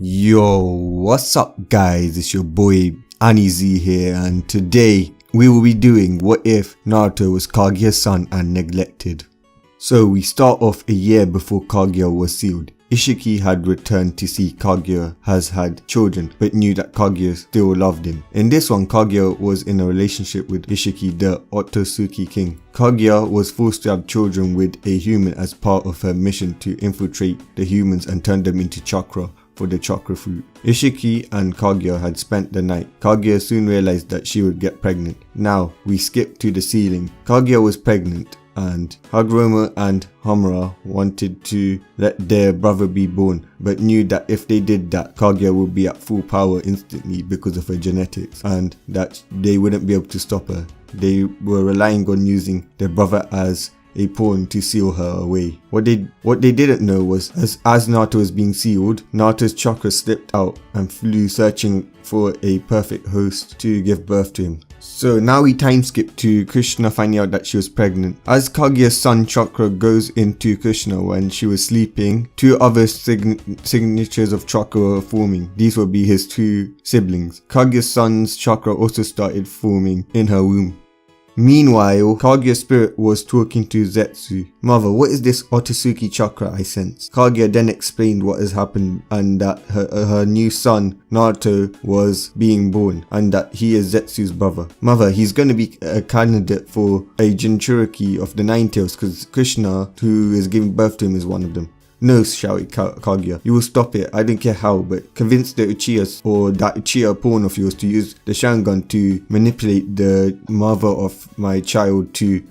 Yo, what's up guys, it's your boy Aniz here, and today we will be doing what if Naruto was Kaguya's son and neglected. So we start off a year before Kaguya was sealed. Ishiki had returned to see Kaguya has had children but knew that Kaguya still loved him. In this one, Kaguya was in a relationship with Ishiki, the Otsutsuki king. Kaguya was forced to have children with a human as part of her mission to infiltrate the humans and turn them into chakra for the chakra fruit. Ishiki and Kaguya had spent the night. Kaguya soon realized that she would get pregnant. Now we skip to the ceiling. Kaguya was pregnant and Hagoromo and Homura wanted to let their brother be born, but knew that if they did that, Kaguya would be at full power instantly because of her genetics and that they wouldn't be able to stop her. They were relying on using their brother as a pawn to seal her away. What they didn't know was as Naruto was being sealed, Naruto's chakra slipped out and flew searching for a perfect host to give birth to him. So now we time skip to Krishna finding out that she was pregnant. As Kaguya's son chakra goes into Krishna when she was sleeping, two other signatures of chakra were forming. These would be his two siblings. Kaguya's son's chakra also started forming in her womb. Meanwhile, Kaguya's spirit was talking to Zetsu. "Mother, what is this Otsutsuki chakra I sense?" Kaguya then explained what has happened and that her new son, Naruto, was being born and that he is Zetsu's brother. "Mother, he's going to be a candidate for a Jinchuriki of the Nine Tails because Krishna, who is giving birth to him, is one of them." "No," shouted Kaguya. "You will stop it. I don't care how, but convince the Uchihas or that Uchiha pawn of yours to use the Sharingan to manipulate the mother of my child to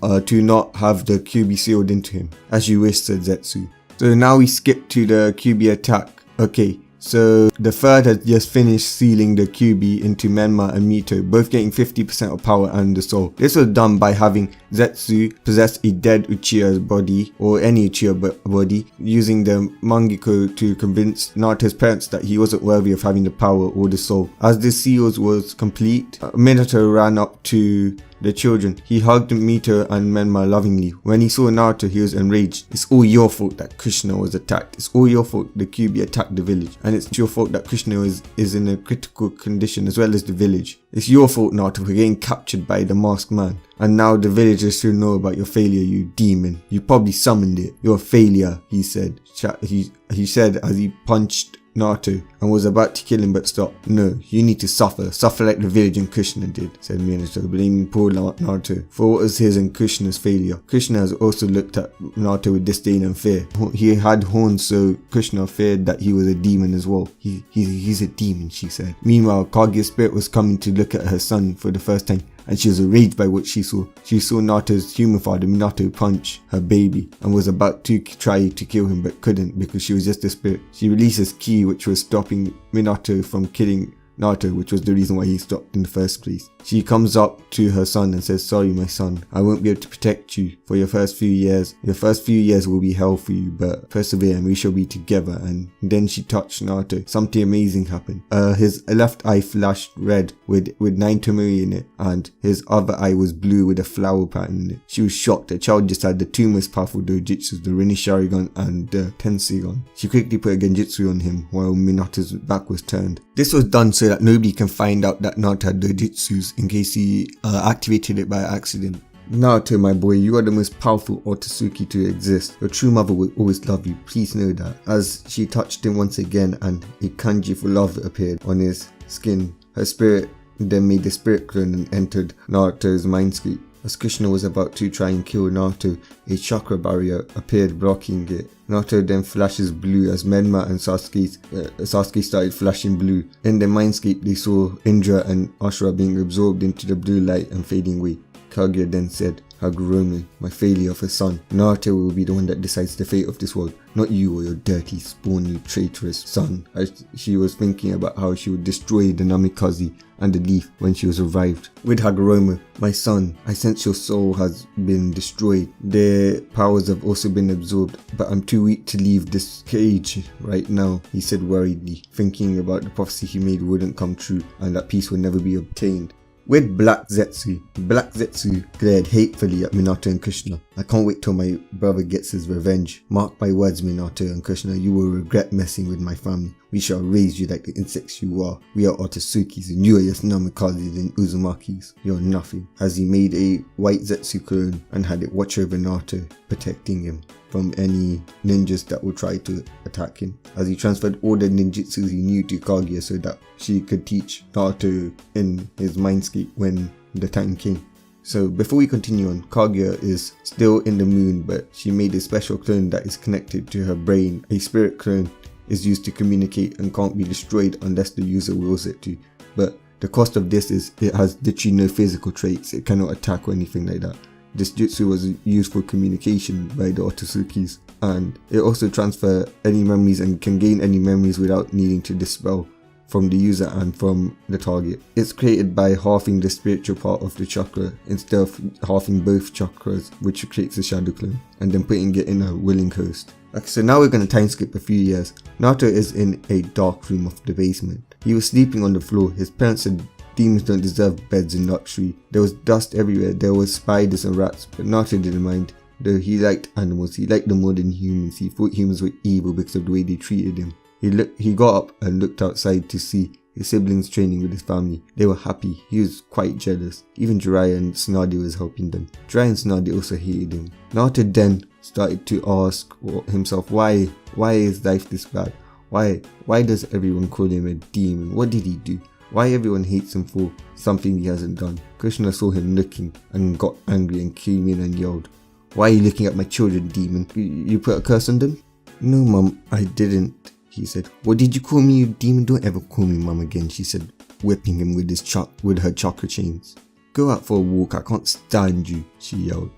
not have the Kyuubi sealed into him." "As you wish," said Zetsu. So now we skip to the Kyuubi attack. Okay. So the third had just finished sealing the Kyuubi into Menma and Mito, both getting 50% of power and the soul. This was done by having Zetsu possess a dead Uchiha's body, or any Uchiha body, using the Mangekyo to convince Naruto's parents that he wasn't worthy of having the power or the soul. As the seals was complete, Minato ran up to the children. He hugged Mito and Menma lovingly. When he saw Naruto, he was enraged. "It's all your fault that Krishna was attacked. It's all your fault the Kyuubi attacked the village. And it's your fault that Krishna is in a critical condition as well as the village. It's your fault, Naruto, for getting captured by the masked man. And now the villagers should know about your failure, you demon. You probably summoned it. You're a failure," he said. He said as he punched Naruto and was about to kill him but stopped. "No, you need to suffer like the village and Krishna did," said Minato, blaming poor Naruto for what was his and Krishna's failure. Krishna has also looked at Naruto with disdain and fear. He had horns, so Krishna feared that he was a demon as well. He's a demon," she said. Meanwhile, Kaguya's spirit was coming to look at her son for the first time, and she was enraged by what she saw. She saw Naruto's human father, Minato, punch her baby and was about to try to kill him but couldn't because she was just a spirit. She releases ki, which was stopping Minato from killing Naruto, which was the reason why he stopped in the first place. She comes up to her son and says, "Sorry, my son. I won't be able to protect you for your first few years. Your first few years will be hell for you, but persevere and we shall be together." And then she touched Naruto. Something amazing happened. His left eye flashed red with 9 Tomori in it, and his other eye was blue with a flower pattern in it. She was shocked. The child just had the two most powerful dojutsus, the Rinne Sharingan and the Tenseigan. She quickly put a genjutsu on him while Minato's back was turned. This was done so that nobody can find out that Naruto had dojutsus in case he activated it by accident. "Naruto, my boy, you are the most powerful Otsutsuki to exist. Your true mother will always love you. Please know that." As she touched him once again and a kanji for love appeared on his skin, her spirit then made the spirit clone and entered Naruto's mindscape. As Krishna was about to try and kill Naruto, a chakra barrier appeared blocking it. Naruto then flashes blue as Menma and Sasuke started flashing blue. In their mindscape, they saw Indra and Ashura being absorbed into the blue light and fading away. Kaguya then said, "Hagoromo, my failure of a son. Naruto will be the one that decides the fate of this world, not you or your dirty, spawn, you traitorous son." As she was thinking about how she would destroy the Namikaze and the leaf when she was revived. With Hagoromo, "My son, I sense your soul has been destroyed. Their powers have also been absorbed, but I'm too weak to leave this cage right now," he said worriedly, thinking about the prophecy he made wouldn't come true and that peace would never be obtained. With Black Zetsu glared hatefully at Minato and Krishna. I can't wait till my brother gets his revenge. Mark my words, Minato and Kushina, you will regret messing with my family. We shall raise you like the insects you are. We are Otsutsuki's and you are just Namikazes and Uzumaki's. You're nothing. As he made a white Zetsu clone and had it watch over Naruto, protecting him from any ninjas that would try to attack him. As he transferred all the ninjutsus he knew to Kaguya so that she could teach Naruto in his mindscape when the time came. So before we continue on, Kaguya is still in the moon, but she made a special clone that is connected to her brain. A spirit clone is used to communicate and can't be destroyed unless the user wills it to. But the cost of this is it has literally no physical traits. It cannot attack or anything like that. This jutsu was used for communication by the Otsutsukis, and it also transfers any memories and can gain any memories without needing to dispel from the user and from the target. It's created by halving the spiritual part of the chakra instead of halving both chakras, which creates a shadow clone, and then putting it in a willing host. Okay, so now we're going to time skip a few years. Naruto is in a dark room of the basement. He was sleeping on the floor. His parents said demons don't deserve beds in luxury. There was dust everywhere. There was spiders and rats, but Naruto didn't mind. Though he liked animals, he liked them more than humans. He thought humans were evil because of the way they treated him. He got up and looked outside to see his siblings training with his family. They were happy. He was quite jealous. Even Jiraiya and Tsunade was helping them. Jiraiya and Tsunade also hated him. Naruto then started to ask himself, why is life this bad? Why does everyone call him a demon? What did he do? Why everyone hates him for something he hasn't done? Kushina saw him looking and got angry and came in and yelled, "Why are you looking at my children, demon? You put a curse on them?" "No, Mum, I didn't," he said. "What did you call me, you demon? Don't ever call me Mum again," she said, whipping him with her chakra chains. "Go out for a walk, I can't stand you," she yelled.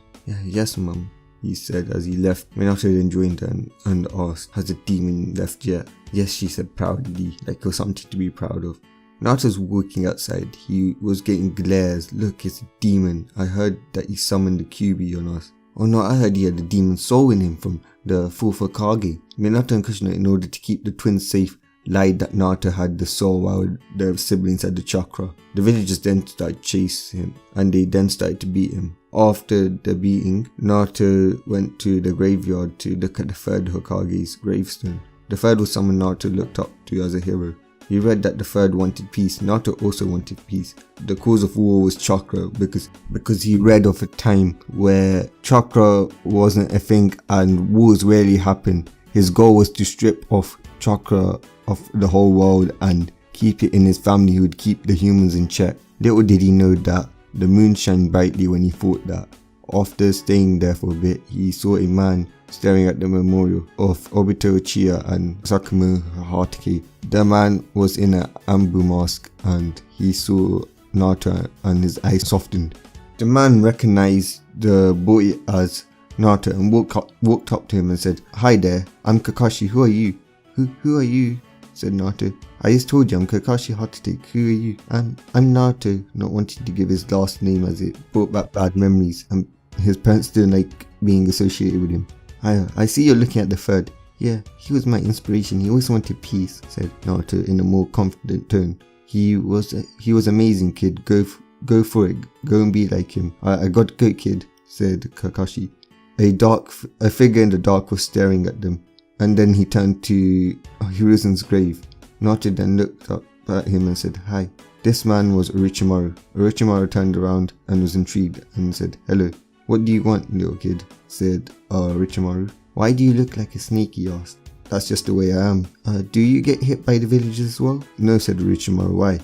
Yes, Mum," he said as he left. Minato then joined her and asked, "Has the demon left yet?" "Yes," she said proudly, like it was something to be proud of. Naruto's walking outside. He was getting glares. "Look, it's a demon. I heard that he summoned the Kyuubi on us." "Oh no, I heard he had the demon soul in him from the fourth Kage." Minato and Kushina, in order to keep the twins safe, lied that Naruto had the soul while their siblings had the chakra. The villagers then started chasing him, and they then started to beat him. After the beating, Naruto went to the graveyard to look at the third Hokage's gravestone. The third was someone Naruto looked up to as a hero. He read that the third wanted peace. Naruto also wanted peace. The cause of war was chakra because he read of a time where chakra wasn't a thing and wars rarely happened. His goal was to strip off chakra of the whole world and keep it in his family who would keep the humans in check. Little did he know that the moon shined brightly when he thought that. After staying there for a bit, he saw a man staring at the memorial of Obito Uchiha and Sakumo Hatake. The man was in an ambu mask and he saw Naruto and his eyes softened. The man recognized the boy as Naruto and walked up to him and said, "Hi there, I'm Kakashi, who are you?" Who are you?" said Naruto. "I just told you I'm Kakashi Hatake, who are you?" I'm Naruto," not wanting to give his last name as it brought back bad memories and his parents didn't like being associated with him. I see you're looking at the third." "Yeah, he was my inspiration. He always wanted peace," said Naruto in a more confident tone. He was amazing, kid. Go for it. Go and be like him." I got to go, kid," said Kakashi. A figure in the dark was staring at them, and then he turned to Hiruzen's grave. Naruto then looked up at him and said, "Hi." This man was Orochimaru. Orochimaru turned around and was intrigued and said, "Hello." "What do you want, little kid?" said Orochimaru. "Why do you look like a snake?" he asked. "That's just the way I am." Do you get hit by the villagers as well?" "No," said Orochimaru. "Why?"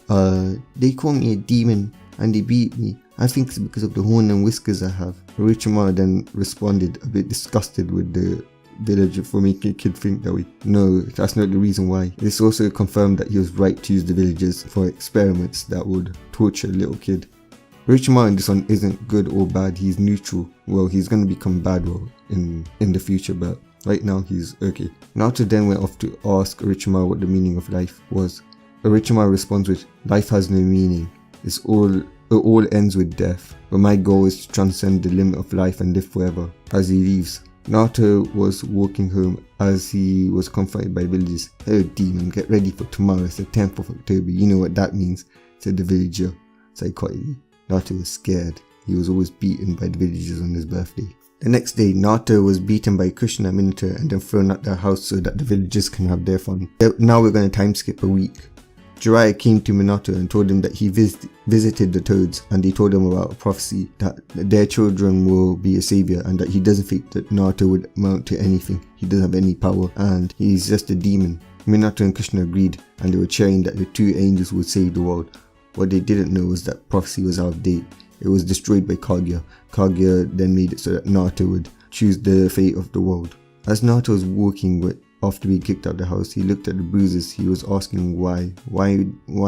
They call me a demon and they beat me. I think it's because of the horn and whiskers I have." Orochimaru then responded, a bit disgusted with the villager for making a kid think that way. "No, that's not the reason why." This also confirmed that he was right to use the villagers for experiments that would torture a little kid. Orochimaru in this one isn't good or bad, he's neutral. Well, he's going to become bad in the future, but right now he's okay. Naruto then went off to ask Orochimaru what the meaning of life was. Orochimaru responds with, "Life has no meaning. It all ends with death, but my goal is to transcend the limit of life and live forever." As he leaves, Naruto was walking home as he was confronted by villagers. "Hello, demon, get ready for tomorrow. It's the 10th of October. You know what that means," said the villager psychotically. Naruto was scared. He was always beaten by the villagers on his birthday. The next day, Naruto was beaten by Kushina and Minato and then thrown out their house so that the villagers can have their fun. Now we're going to time skip a week. Jiraiya came to Minato and told him that he visited the Toads, and he told him about a prophecy that their children will be a savior and that he doesn't think that Naruto would amount to anything. He doesn't have any power and he's just a demon. Minato and Kushina agreed, and they were cheering that the two angels would save the world. What they didn't know was that prophecy was out of date. It was destroyed by Kaguya. Kaguya then made it so that Naruto would choose the fate of the world. As Naruto was walking after being kicked out of the house, he looked at the bruises. He was asking why. Why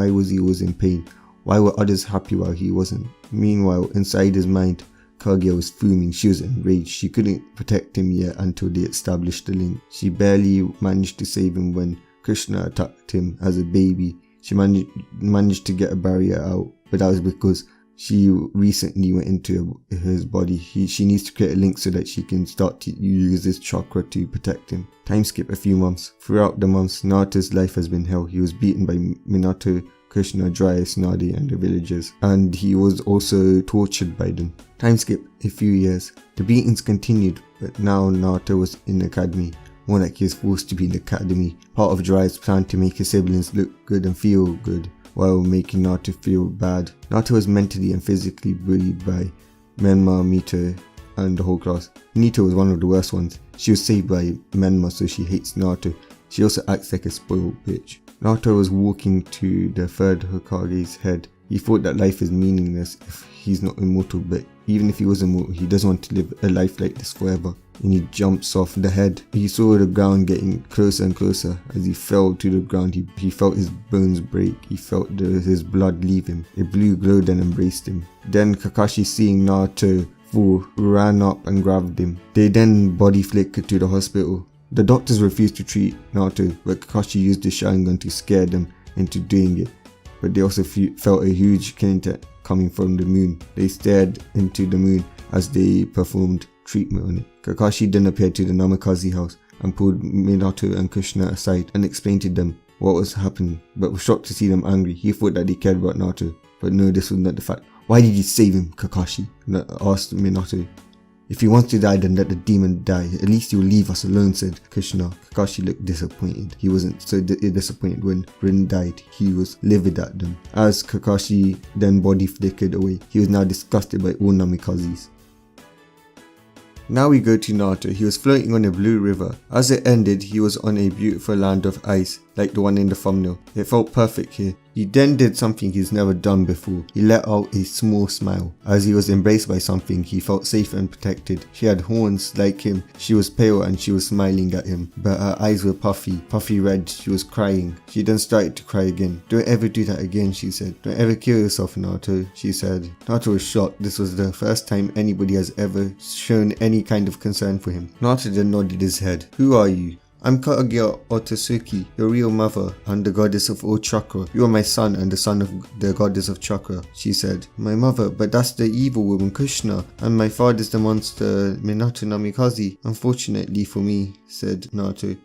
was he always in pain? Why were others happy while he wasn't? Meanwhile, inside his mind, Kaguya was fuming. She was enraged. She couldn't protect him yet until they established the link. She barely managed to save him when Krishna attacked him as a baby. She managed to get a barrier out, but that was because she recently went into his body. She needs to create a link so that she can start to use this chakra to protect him. Time skip a few months. Throughout the months, Naruto's life has been hell. He was beaten by Minato, Kushina, Jiraiya, Tsunade and the villagers, and he was also tortured by them. Time skip a few years. The beatings continued, but now Naruto was in the academy. More like he was forced to be in the academy. Part of Jiraiya's plan to make his siblings look good and feel good, while making Naruto feel bad. Naruto was mentally and physically bullied by Menma, Mito, and the whole class. Nito was one of the worst ones. She was saved by Menma, so she hates Naruto. She also acts like a spoiled bitch. Naruto was walking to the third Hokage's head. He thought that life is meaningless if he's not immortal, but even if he was immortal, he doesn't want to live a life like this forever. And he jumps off the head. He saw the ground getting closer and closer. As he fell to the ground, he felt his bones break. He felt his blood leave him. A blue glow then embraced him. Then Kakashi, seeing Naruto fall, ran up and grabbed him. They then body flicked to the hospital. The doctors refused to treat Naruto, but Kakashi used his Sharingan to scare them into doing it. But they also felt a huge kinetic coming from the moon. They stared into the moon as they performed treatment on it. Kakashi then appeared to the Namikaze house and pulled Minato and Kushina aside and explained to them what was happening, but was shocked to see them angry. He thought that they cared about Naruto, but no, this was not the fact. "Why did you save him, Kakashi?" asked Minato. "If he wants to die, then let the demon die. At least he will leave us alone," said Kushina. Kakashi looked disappointed. He wasn't so disappointed when Rin died. He was livid at them. As Kakashi then body flickered away, he was now disgusted by all Namikazes. Now we go to Naruto. He was floating on a blue river. As it ended, he was on a beautiful land of ice, like the one in the thumbnail. It felt perfect here. He then did something he's never done before. He let out a small smile. As he was embraced by something, he felt safe and protected. She had horns like him. She was pale and she was smiling at him, but her eyes were puffy red. She was crying. She then started to cry again. "Don't ever do that again," she said. "Don't ever kill yourself, Naruto," she said. Naruto was shocked. This was the first time anybody has ever shown any kind of concern for him. Naruto then nodded his head. "Who are you?" "I'm Kaguya Otsutsuki, your real mother and the goddess of all chakra. You are my son and the son of the goddess of chakra," she said. "My mother? But that's the evil woman Kushina, and my father's the monster Minato Namikaze. Unfortunately for me," said Naruto.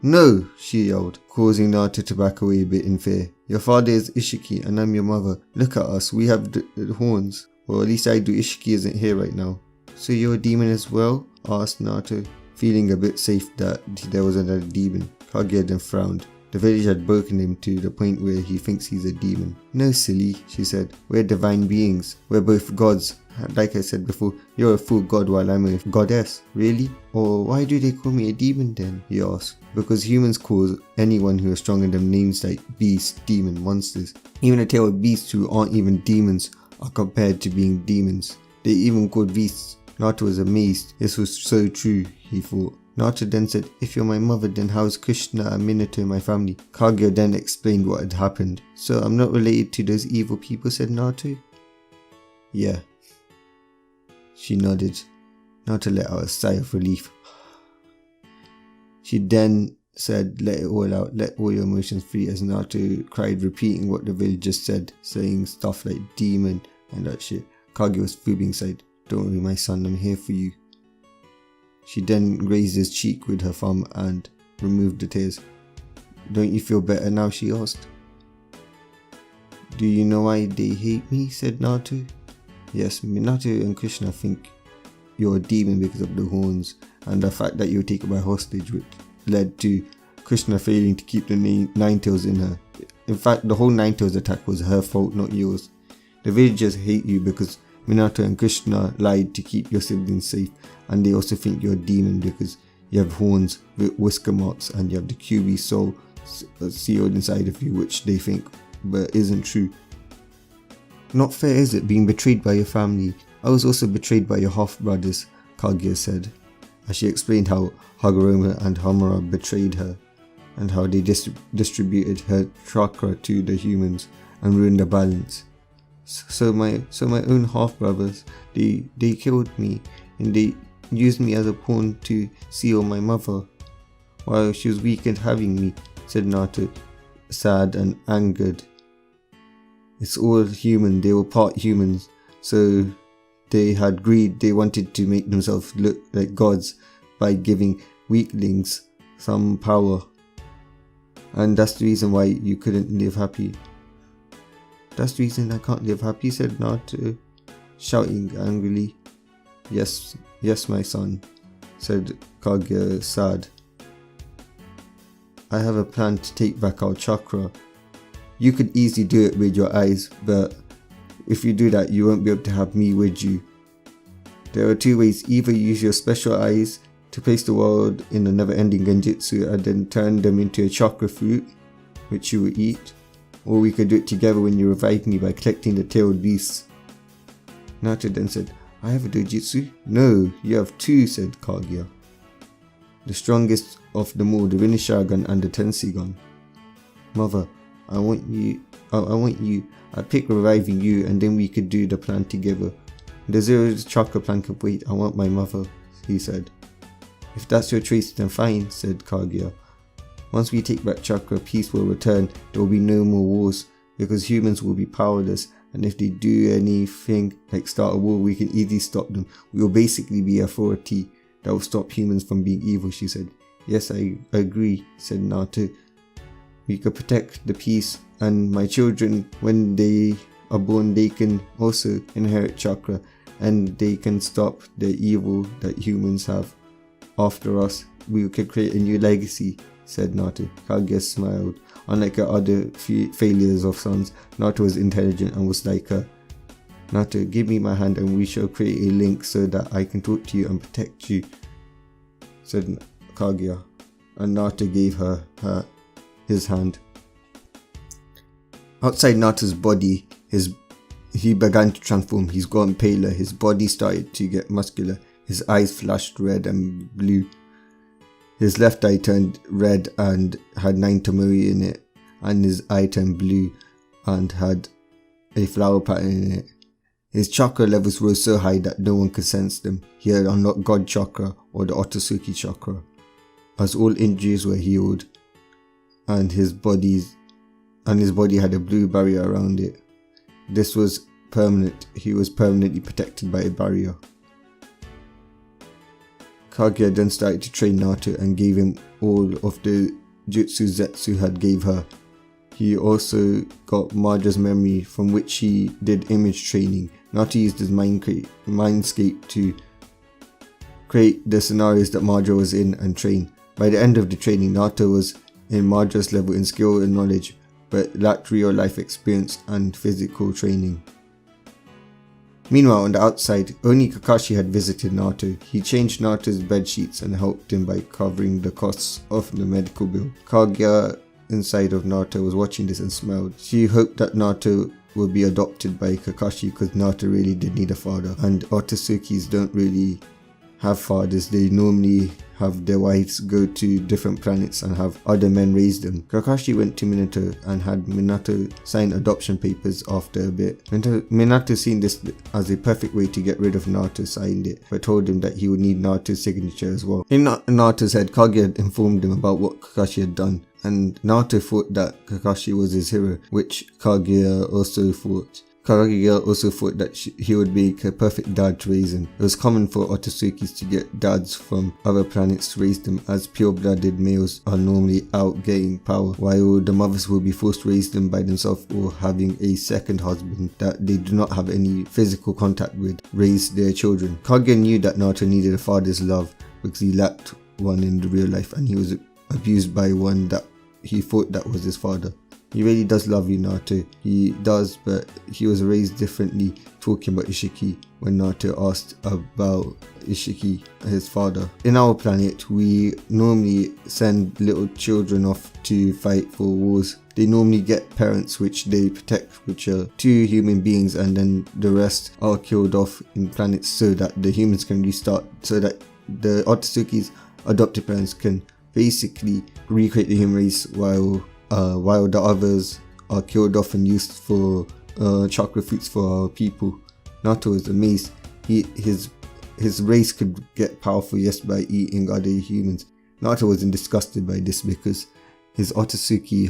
"No!" she yelled, causing Naruto to back away a bit in fear. "Your father is Ishiki and I'm your mother. Look at us, we have the horns. Or at least I do. Ishiki isn't here right now." "So you're a demon as well?" asked Naruto, feeling a bit safe that there was another demon. Kaguya then frowned. The village had broken him to the point where he thinks he's a demon. "No, silly," she said. "We're divine beings. We're both gods. Like I said before, you're a full god while I'm a goddess." "Really? Or why do they call me a demon then?" he asked. "Because humans call anyone who is stronger than them names like beasts, demon, monsters. Even a tail of beasts who aren't even demons are compared to being demons. They even called beasts." Naruto was amazed. This was so true, he thought. Naruto then said, "If you're my mother, then how is Kushina and Minato my family?" Kaguya then explained what had happened. "So I'm not related to those evil people," said Naruto. "Yeah." She nodded. Naruto let out a sigh of relief. She then said, "Let it all out, let all your emotions free," as Naruto cried, repeating what the villagers said, saying stuff like demon and that shit. Kaguya was fuming inside. "Don't worry, my son, I'm here for you." She then grazed his cheek with her thumb and removed the tears. "Don't you feel better now?" she asked. "Do you know why they hate me?" said Naruto. "Yes, Minato and Kushina think you're a demon because of the horns and the fact that you were taken by hostage, which led to Krishna failing to keep the Nine Tails in her. In fact, the whole Nine Tails attack was her fault, not yours. The villagers hate you because Minato and Krishna lied to keep your siblings safe, and they also think you're a demon because you have horns with whisker marks and you have the Kyuubi soul sealed inside of you, which they think but isn't true. Not fair, is it, being betrayed by your family? I was also betrayed by your half-brothers, Kaguya said, as she explained how Hagoromo and Hamura betrayed her, and how they distributed her chakra to the humans and ruined the balance. So my own half-brothers, they killed me, and they used me as a pawn to seal my mother, while she was weak and having me, said Naruto, sad and angered. It's all human, they were part humans, so they had greed, they wanted to make themselves look like gods by giving weaklings some power. And that's the reason why you couldn't live happy. That's the reason I can't live happy, said Naruto, shouting angrily. Yes, my son, said Kaguya, sad. I have a plan to take back our chakra. You could easily do it with your eyes, but if you do that, you won't be able to have me with you. There are two ways: either use your special eyes to place the world in a never-ending genjutsu and then turn them into a chakra fruit, which you will eat, or we could do it together when you revive me by collecting the tailed beasts. Naruto then said, I have a dojutsu? No, you have two, said Kaguya. The strongest of them all, the Rinnegan and the Tenseigan. Mother, I want you, I'd pick reviving you and then we could do the plan together. The Zero chakra plan can wait, I want my mother, he said. If that's your choice, then fine, said Kaguya. Once we take back chakra, peace will return, there will be no more wars, because humans will be powerless, and if they do anything like start a war, we can easily stop them. We will basically be authority that will stop humans from being evil, she said. Yes, I agree, said Naruto. We could protect the peace, and my children, when they are born, they can also inherit chakra, and they can stop the evil that humans have. After us, we could create a new legacy, said Naruto. Kaguya smiled. Unlike her other failures of sons, Naruto was intelligent and was like her. Naruto, give me my hand and we shall create a link so that I can talk to you and protect you, said Kaguya. And Naruto gave her his hand. Outside Naruto's body, he began to transform. He's gotten paler, his body started to get muscular, his eyes flashed red and blue. His left eye turned red and had 9 Tomori in it, and his eye turned blue and had a flower pattern in it. His chakra levels rose so high that no one could sense them. He had unlocked God chakra or the Otsutsuki chakra, as all injuries were healed, and his body had a blue barrier around it. This was permanent. He was permanently protected by a barrier. Kaguya then started to train Naruto and gave him all of the jutsu Zetsu had gave her. He also got Madra's memory, from which he did image training. Naruto used his mindscape to create the scenarios that Madra was in and train. By the end of the training, Naruto was in Madra's level in skill and knowledge, but lacked real life experience and physical training. Meanwhile, on the outside, only Kakashi had visited Naruto. He changed Naruto's bed sheets and helped him by covering the costs of the medical bill. Kaguya, inside of Naruto, was watching this and smiled. She hoped that Naruto would be adopted by Kakashi because Naruto really did need a father, and Otsutsukis don't really have fathers. They normally have their wives go to different planets and have other men raise them. Kakashi went to Minato and had Minato sign adoption papers after a bit. Minato, seen this as a perfect way to get rid of Naruto, signed it, but told him that he would need Naruto's signature as well. In Naruto's head, Kaguya had informed him about what Kakashi had done, and Naruto thought that Kakashi was his hero, which Kaguya also thought. Kaguya also thought that he would make a perfect dad to raise him. It was common for Otsutsuki to get dads from other planets to raise them, as pure-blooded males are normally out getting power, while the mothers will be forced to raise them by themselves or having a second husband that they do not have any physical contact with raise their children. Kaguya knew that Naruto needed a father's love because he lacked one in the real life, and he was abused by one that he thought that was his father. He really does love you, Naruto. He does, but he was raised differently, talking about Ishiki when Naruto asked about Ishiki, his father. In our planet, we normally send little children off to fight for wars. They normally get parents which they protect, which are 2 human beings, and then the rest are killed off in planets so that the humans can restart, so that the Otsutsuki's adopted parents can basically recreate the human race while the others are killed off and used for chocolate fruits for our people. Naruto was amazed. His race could get powerful just by eating other humans. Naruto wasn't disgusted by this because his Otsutsuki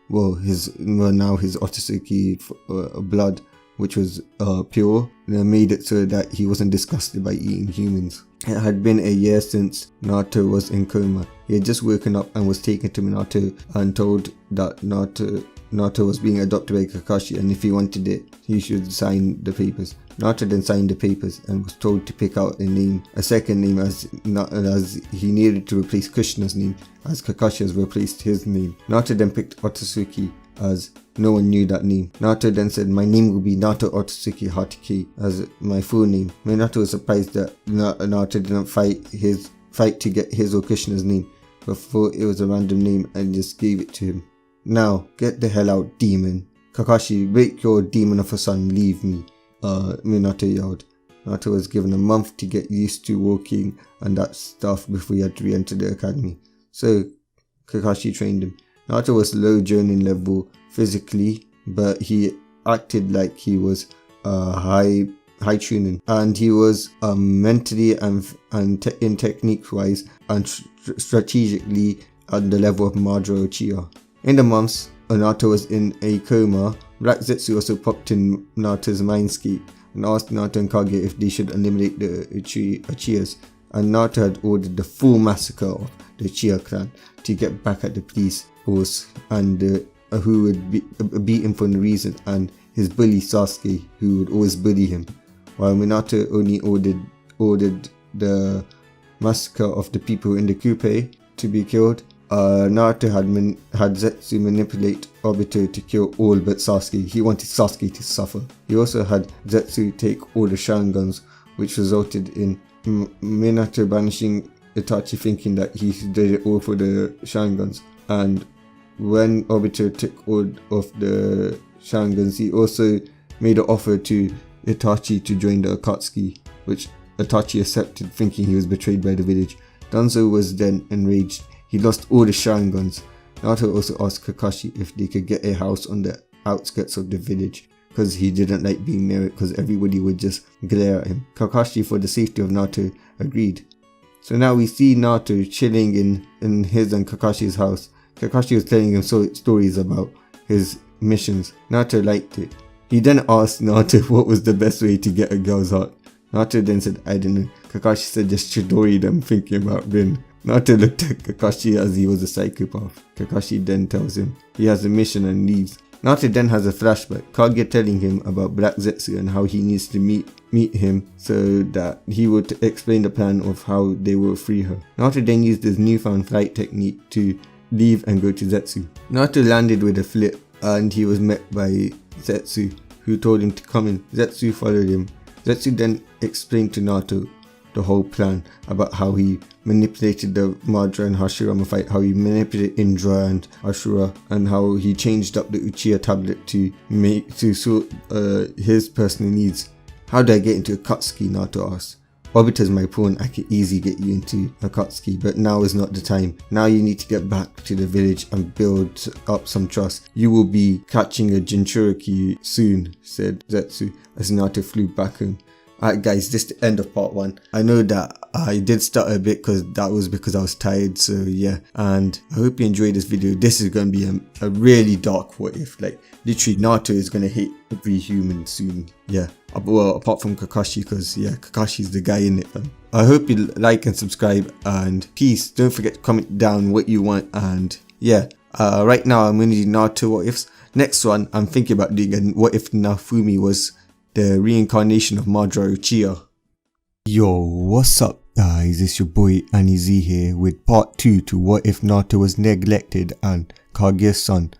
now his Otsutsuki blood, which was pure, made it so that he wasn't disgusted by eating humans. It had been a year since Naruto was in coma. He had just woken up and was taken to Minato and told that Naruto was being adopted by Kakashi, and if he wanted it, he should sign the papers. Naruto then signed the papers and was told to pick out a second name as he needed to replace Kushina's name, as Kakashi has replaced his name. Naruto then picked Otsutsuki, as no one knew that name. Naruto then said, "My name will be Naruto Otsutsuki Hatake as my full name." Minato was surprised that Naruto didn't fight to get his or Kushina's name, but thought it was a random name and just gave it to him. "Now, get the hell out, demon. Kakashi, break your demon of a son, leave me," Minato yelled. Naruto was given a month to get used to walking and that stuff before he had to re-enter the academy. So, Kakashi trained him. Naruto was low Jonin level physically, but he acted like he was high Chunin, and he was mentally and in technique wise and strategically at the level of Madara Uchiha. In the months Naruto was in a coma, Black Zetsu also popped in Naruto's mindscape and asked Naruto and Kage if they should eliminate the Uchihas, and Naruto had ordered the full massacre of the Uchiha clan to get back at the police force and who would beat him for no reason, and his bully Sasuke, who would always bully him, while Minato only ordered the massacre of the people in the coupe to be killed. Naruto had Zetsu manipulate Obito to kill all but Sasuke. He wanted Sasuke to suffer. He also had Zetsu take all the Sharingans, which resulted in Minato banishing Itachi, thinking that he did it all for the Sharingans. And when Obito took all of the Sharingans, he also made an offer to Itachi to join the Akatsuki, which Itachi accepted, thinking he was betrayed by the village. Danzo was then enraged. He lost all the Sharingans. Naruto also asked Kakashi if they could get a house on the outskirts of the village, because he didn't like being near it because everybody would just glare at him. Kakashi, for the safety of Naruto, agreed. So now we see Naruto chilling in his and Kakashi's house. Kakashi was telling him stories about his missions. Naruto liked it. He then asked Naruto what was the best way to get a girl's heart. Naruto then said, "I don't know." Kakashi said, "Just Chidori them," thinking about Rin. Naruto looked at Kakashi as he was a psychopath. Kakashi then tells him he has a mission and leaves. Naruto then has a flashback, Kaguya telling him about Black Zetsu and how he needs to meet him so that he would explain the plan of how they will free her. Naruto then used his newfound flight technique to leave and go to Zetsu. Naruto landed with a flip and he was met by Zetsu, who told him to come in. Zetsu followed him. Zetsu then explained to Naruto the whole plan about how he manipulated the Madara and Hashirama fight, how he manipulated Indra and Ashura, and how he changed up the Uchiha tablet to suit his personal needs. "How do I get into Akatsuki?" Naruto asked. "Obito's my pawn. I can easily get you into Akatsuki, but now is not the time. Now you need to get back to the village and build up some trust. You will be catching a Jinchuriki soon," said Zetsu as Naruto flew back home. Alright guys, this is the end of part 1. I know that I did stutter a bit because that was because I was tired, so yeah. And I hope you enjoyed this video. This is going to be a really dark what if. Like, literally, Naruto is going to hate every human soon. Yeah. Well, apart from Kakashi, because yeah, Kakashi's the guy in it, man. I hope you like and subscribe, and peace. Don't forget to comment down what you want, and yeah. Right now I'm going to do Naruto what ifs. Next one I'm thinking about doing a what if Nafumi was the reincarnation of Madara Uchiha. Yo, what's up guys, it's your boy Anizi here with part 2 to what if Naruto was neglected and Kaguya's son.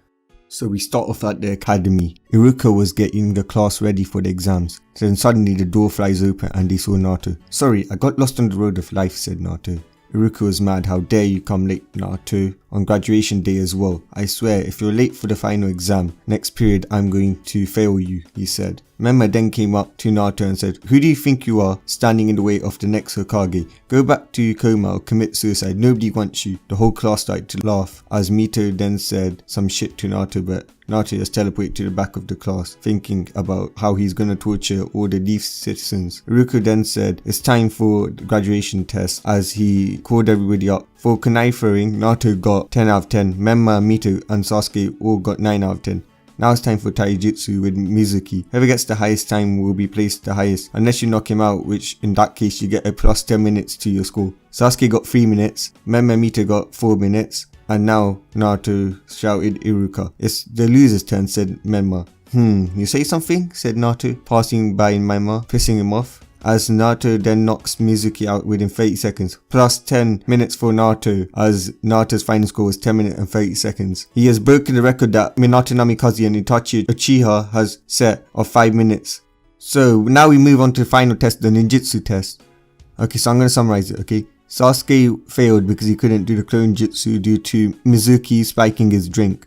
So we start off at the academy. Iruka was getting the class ready for the exams. Then suddenly the door flies open and they saw Naruto. Sorry, I got lost on the road of life, said Naruto. Iruka was mad. How dare you come late, Naruto, on graduation day as well. I swear, if you're late for the final exam, next period I'm going to fail you, he said. Memma then came up to Naruto and said, who do you think you are, standing in the way of the next Hokage? Go back to coma or commit suicide, nobody wants you. The whole class started to laugh, as Mito then said some shit to Naruto, but Naruto just teleported to the back of the class, thinking about how he's gonna torture all the Leaf citizens. Iruka then said, it's time for the graduation test, as he called everybody up. For kunai throwing, Naruto got 10 out of 10, Memma, Mito and Sasuke all got 9 out of 10. Now it's time for taijutsu with Mizuki. Whoever gets the highest time will be placed the highest, unless you knock him out, which in that case you get a plus 10 minutes to your score. Sasuke got 3 minutes, Memma and Mito got 4 minutes, and now Naruto shouted Iruka. It's the loser's turn, said Memma. You say something? Said Naruto, passing by Memma, pissing him off. As Naruto then knocks Mizuki out within 30 seconds, plus 10 minutes for Naruto, as Naruto's final score was 10 minutes and 30 seconds. He has broken the record that Minato Namikaze and Itachi Uchiha has set of 5 minutes. So now we move on to the final test, the ninjutsu test. Okay, so I'm going to summarize it, okay? Sasuke failed because he couldn't do the clone jutsu due to Mizuki spiking his drink,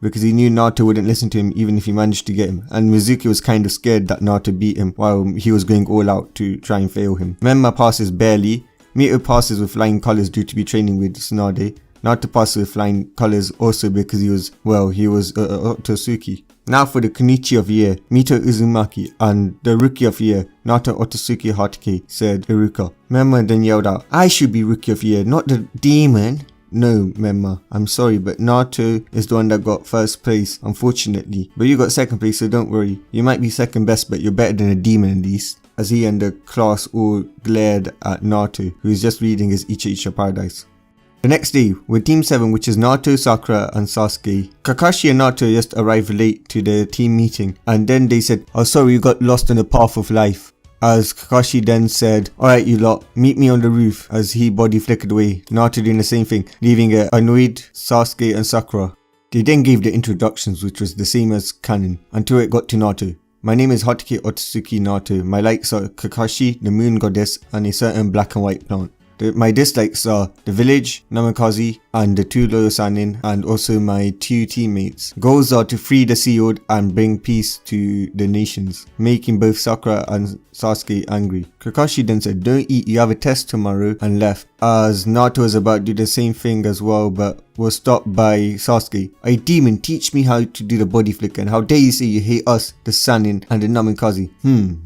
because he knew Naruto wouldn't listen to him even if he managed to get him, and Mizuki was kind of scared that Naruto beat him while he was going all out to try and fail him. Memma passes barely, Mito passes with flying colours due to be training with Tsunade, Naruto passes with flying colours also because he was Otsutsuki. Now for the Kunichi of the year, Mito Uzumaki, and the Rookie of the year, Naruto Otsutsuki Hatake, said Iruka. Memma then yelled out, I should be Rookie of the year, not the demon. No, Memma, I'm sorry, but Naruto is the one that got first place, unfortunately. But you got second place, so don't worry. You might be second best, but you're better than a demon at least. As he and the class all glared at Naruto, who is just reading his Icha Icha Paradise. The next day, with Team 7, which is Naruto, Sakura and Sasuke, Kakashi and Naruto just arrived late to the team meeting, and then they said, oh sorry, you got lost on the path of life. As Kakashi then said, alright you lot, meet me on the roof, as he body flickered away, Naruto doing the same thing, leaving an annoyed Sasuke and Sakura. They then gave the introductions, which was the same as canon, until it got to Naruto. My name is Hatake Otsutsuki Naruto, my likes are Kakashi, the moon goddess, and a certain black and white plant. My dislikes are the village, Namikaze, and the 2 loyal Sannin, and also my 2 teammates. Goals are to free the sealed and bring peace to the nations, making both Sakura and Sasuke angry. Kakashi then said, don't eat, you have a test tomorrow, and left, as Naruto was about to do the same thing as well, but was stopped by Sasuke. A demon, teach me how to do the body flick, and how dare you say you hate us, the Sannin and the Namikaze.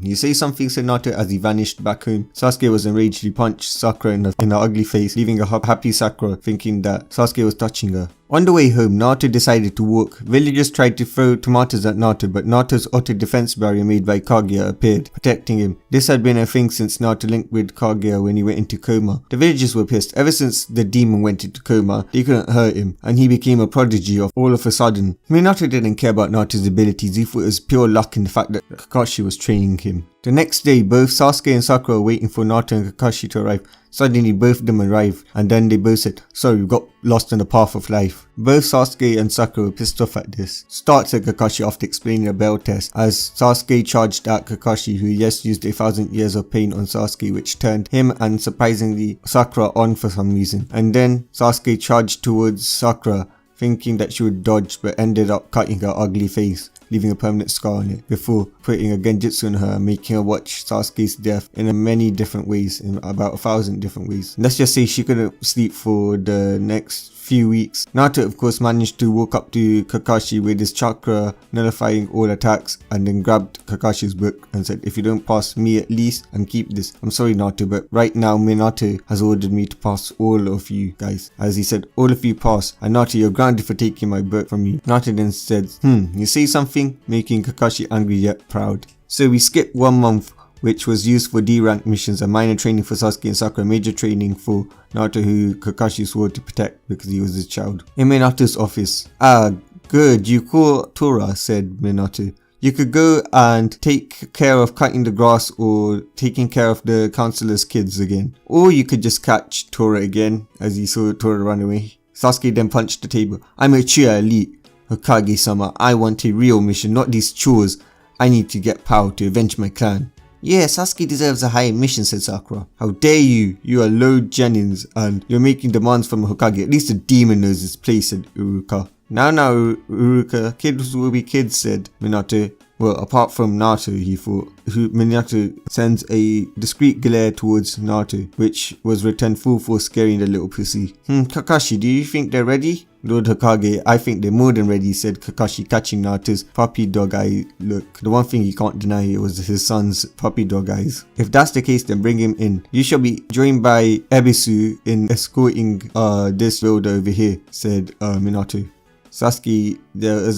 You say something, said Naruto as he vanished back home. Sasuke was enraged. He punched Sakura in her ugly face, leaving a happy Sakura thinking that Sasuke was touching her. On the way home, Naruto decided to walk. Villagers tried to throw tomatoes at Naruto, but Naruto's auto defense barrier made by Kaguya appeared, protecting him. This had been a thing since Naruto linked with Kaguya when he went into coma. The villagers were pissed. Ever since the demon went into coma, they couldn't hurt him, and he became a prodigy all of a sudden. Naruto didn't care about Naruto's abilities. He thought it was pure luck in the fact that Kakashi was training him. The next day, both Sasuke and Sakura were waiting for Naruto and Kakashi to arrive. Suddenly both of them arrived, and then they both said, sorry, we got lost on the path of life. Both Sasuke and Sakura were pissed off at this. Start, said Kakashi after explaining the bell test, as Sasuke charged at Kakashi, who just used 1,000 years of pain on Sasuke, which turned him and surprisingly Sakura on for some reason. And then Sasuke charged towards Sakura, thinking that she would dodge, but ended up cutting her ugly face. leaving a permanent scar on it, before putting a genjutsu on her and making her watch Sasuke's death in many different ways, in about 1,000 different ways. Let's just say she couldn't sleep for the next few weeks. Naruto of course managed to walk up to Kakashi with his chakra nullifying all attacks, and then grabbed Kakashi's book and said, if you don't pass me at least, and keep this. I'm sorry Naruto, but right now Minato has ordered me to pass all of you guys. As he said, all of you pass, and Naruto, you're grounded for taking my book from me. Naruto then said, you say something, making Kakashi angry yet proud. So we skip 1 month, which was used for D-rank missions and minor training for Sasuke and Sakura, major training for Naruto, who Kakashi swore to protect because he was his child. In Minato's office. Ah, good, you call Tora, said Minato. You could go and take care of cutting the grass or taking care of the counselor's kids again. Or you could just catch Tora again, as he saw Tora run away. Sasuke then punched the table. I'm a Uchiha elite. Hokage-sama, I want a real mission, not these chores. I need to get power to avenge my clan. Yeah, Sasuke deserves a higher mission, said Sakura. How dare you? You are low Jennings and you're making demands from Hokage. At least a demon knows his place, said Uruka. Now, Uruka, kids will be kids, said Minato. Well, apart from Naruto, he thought. Minato sends a discreet glare towards Naruto, which was returned full force, scaring the little pussy. Kakashi, do you think they're ready? Lord Hokage, I think they're more than ready, said Kakashi, catching Naruto's puppy dog eye look. The one thing he can't deny was his son's puppy dog eyes. If that's the case, then bring him in. You shall be joined by Ebisu in escorting this road over here, said Minato. Sasuke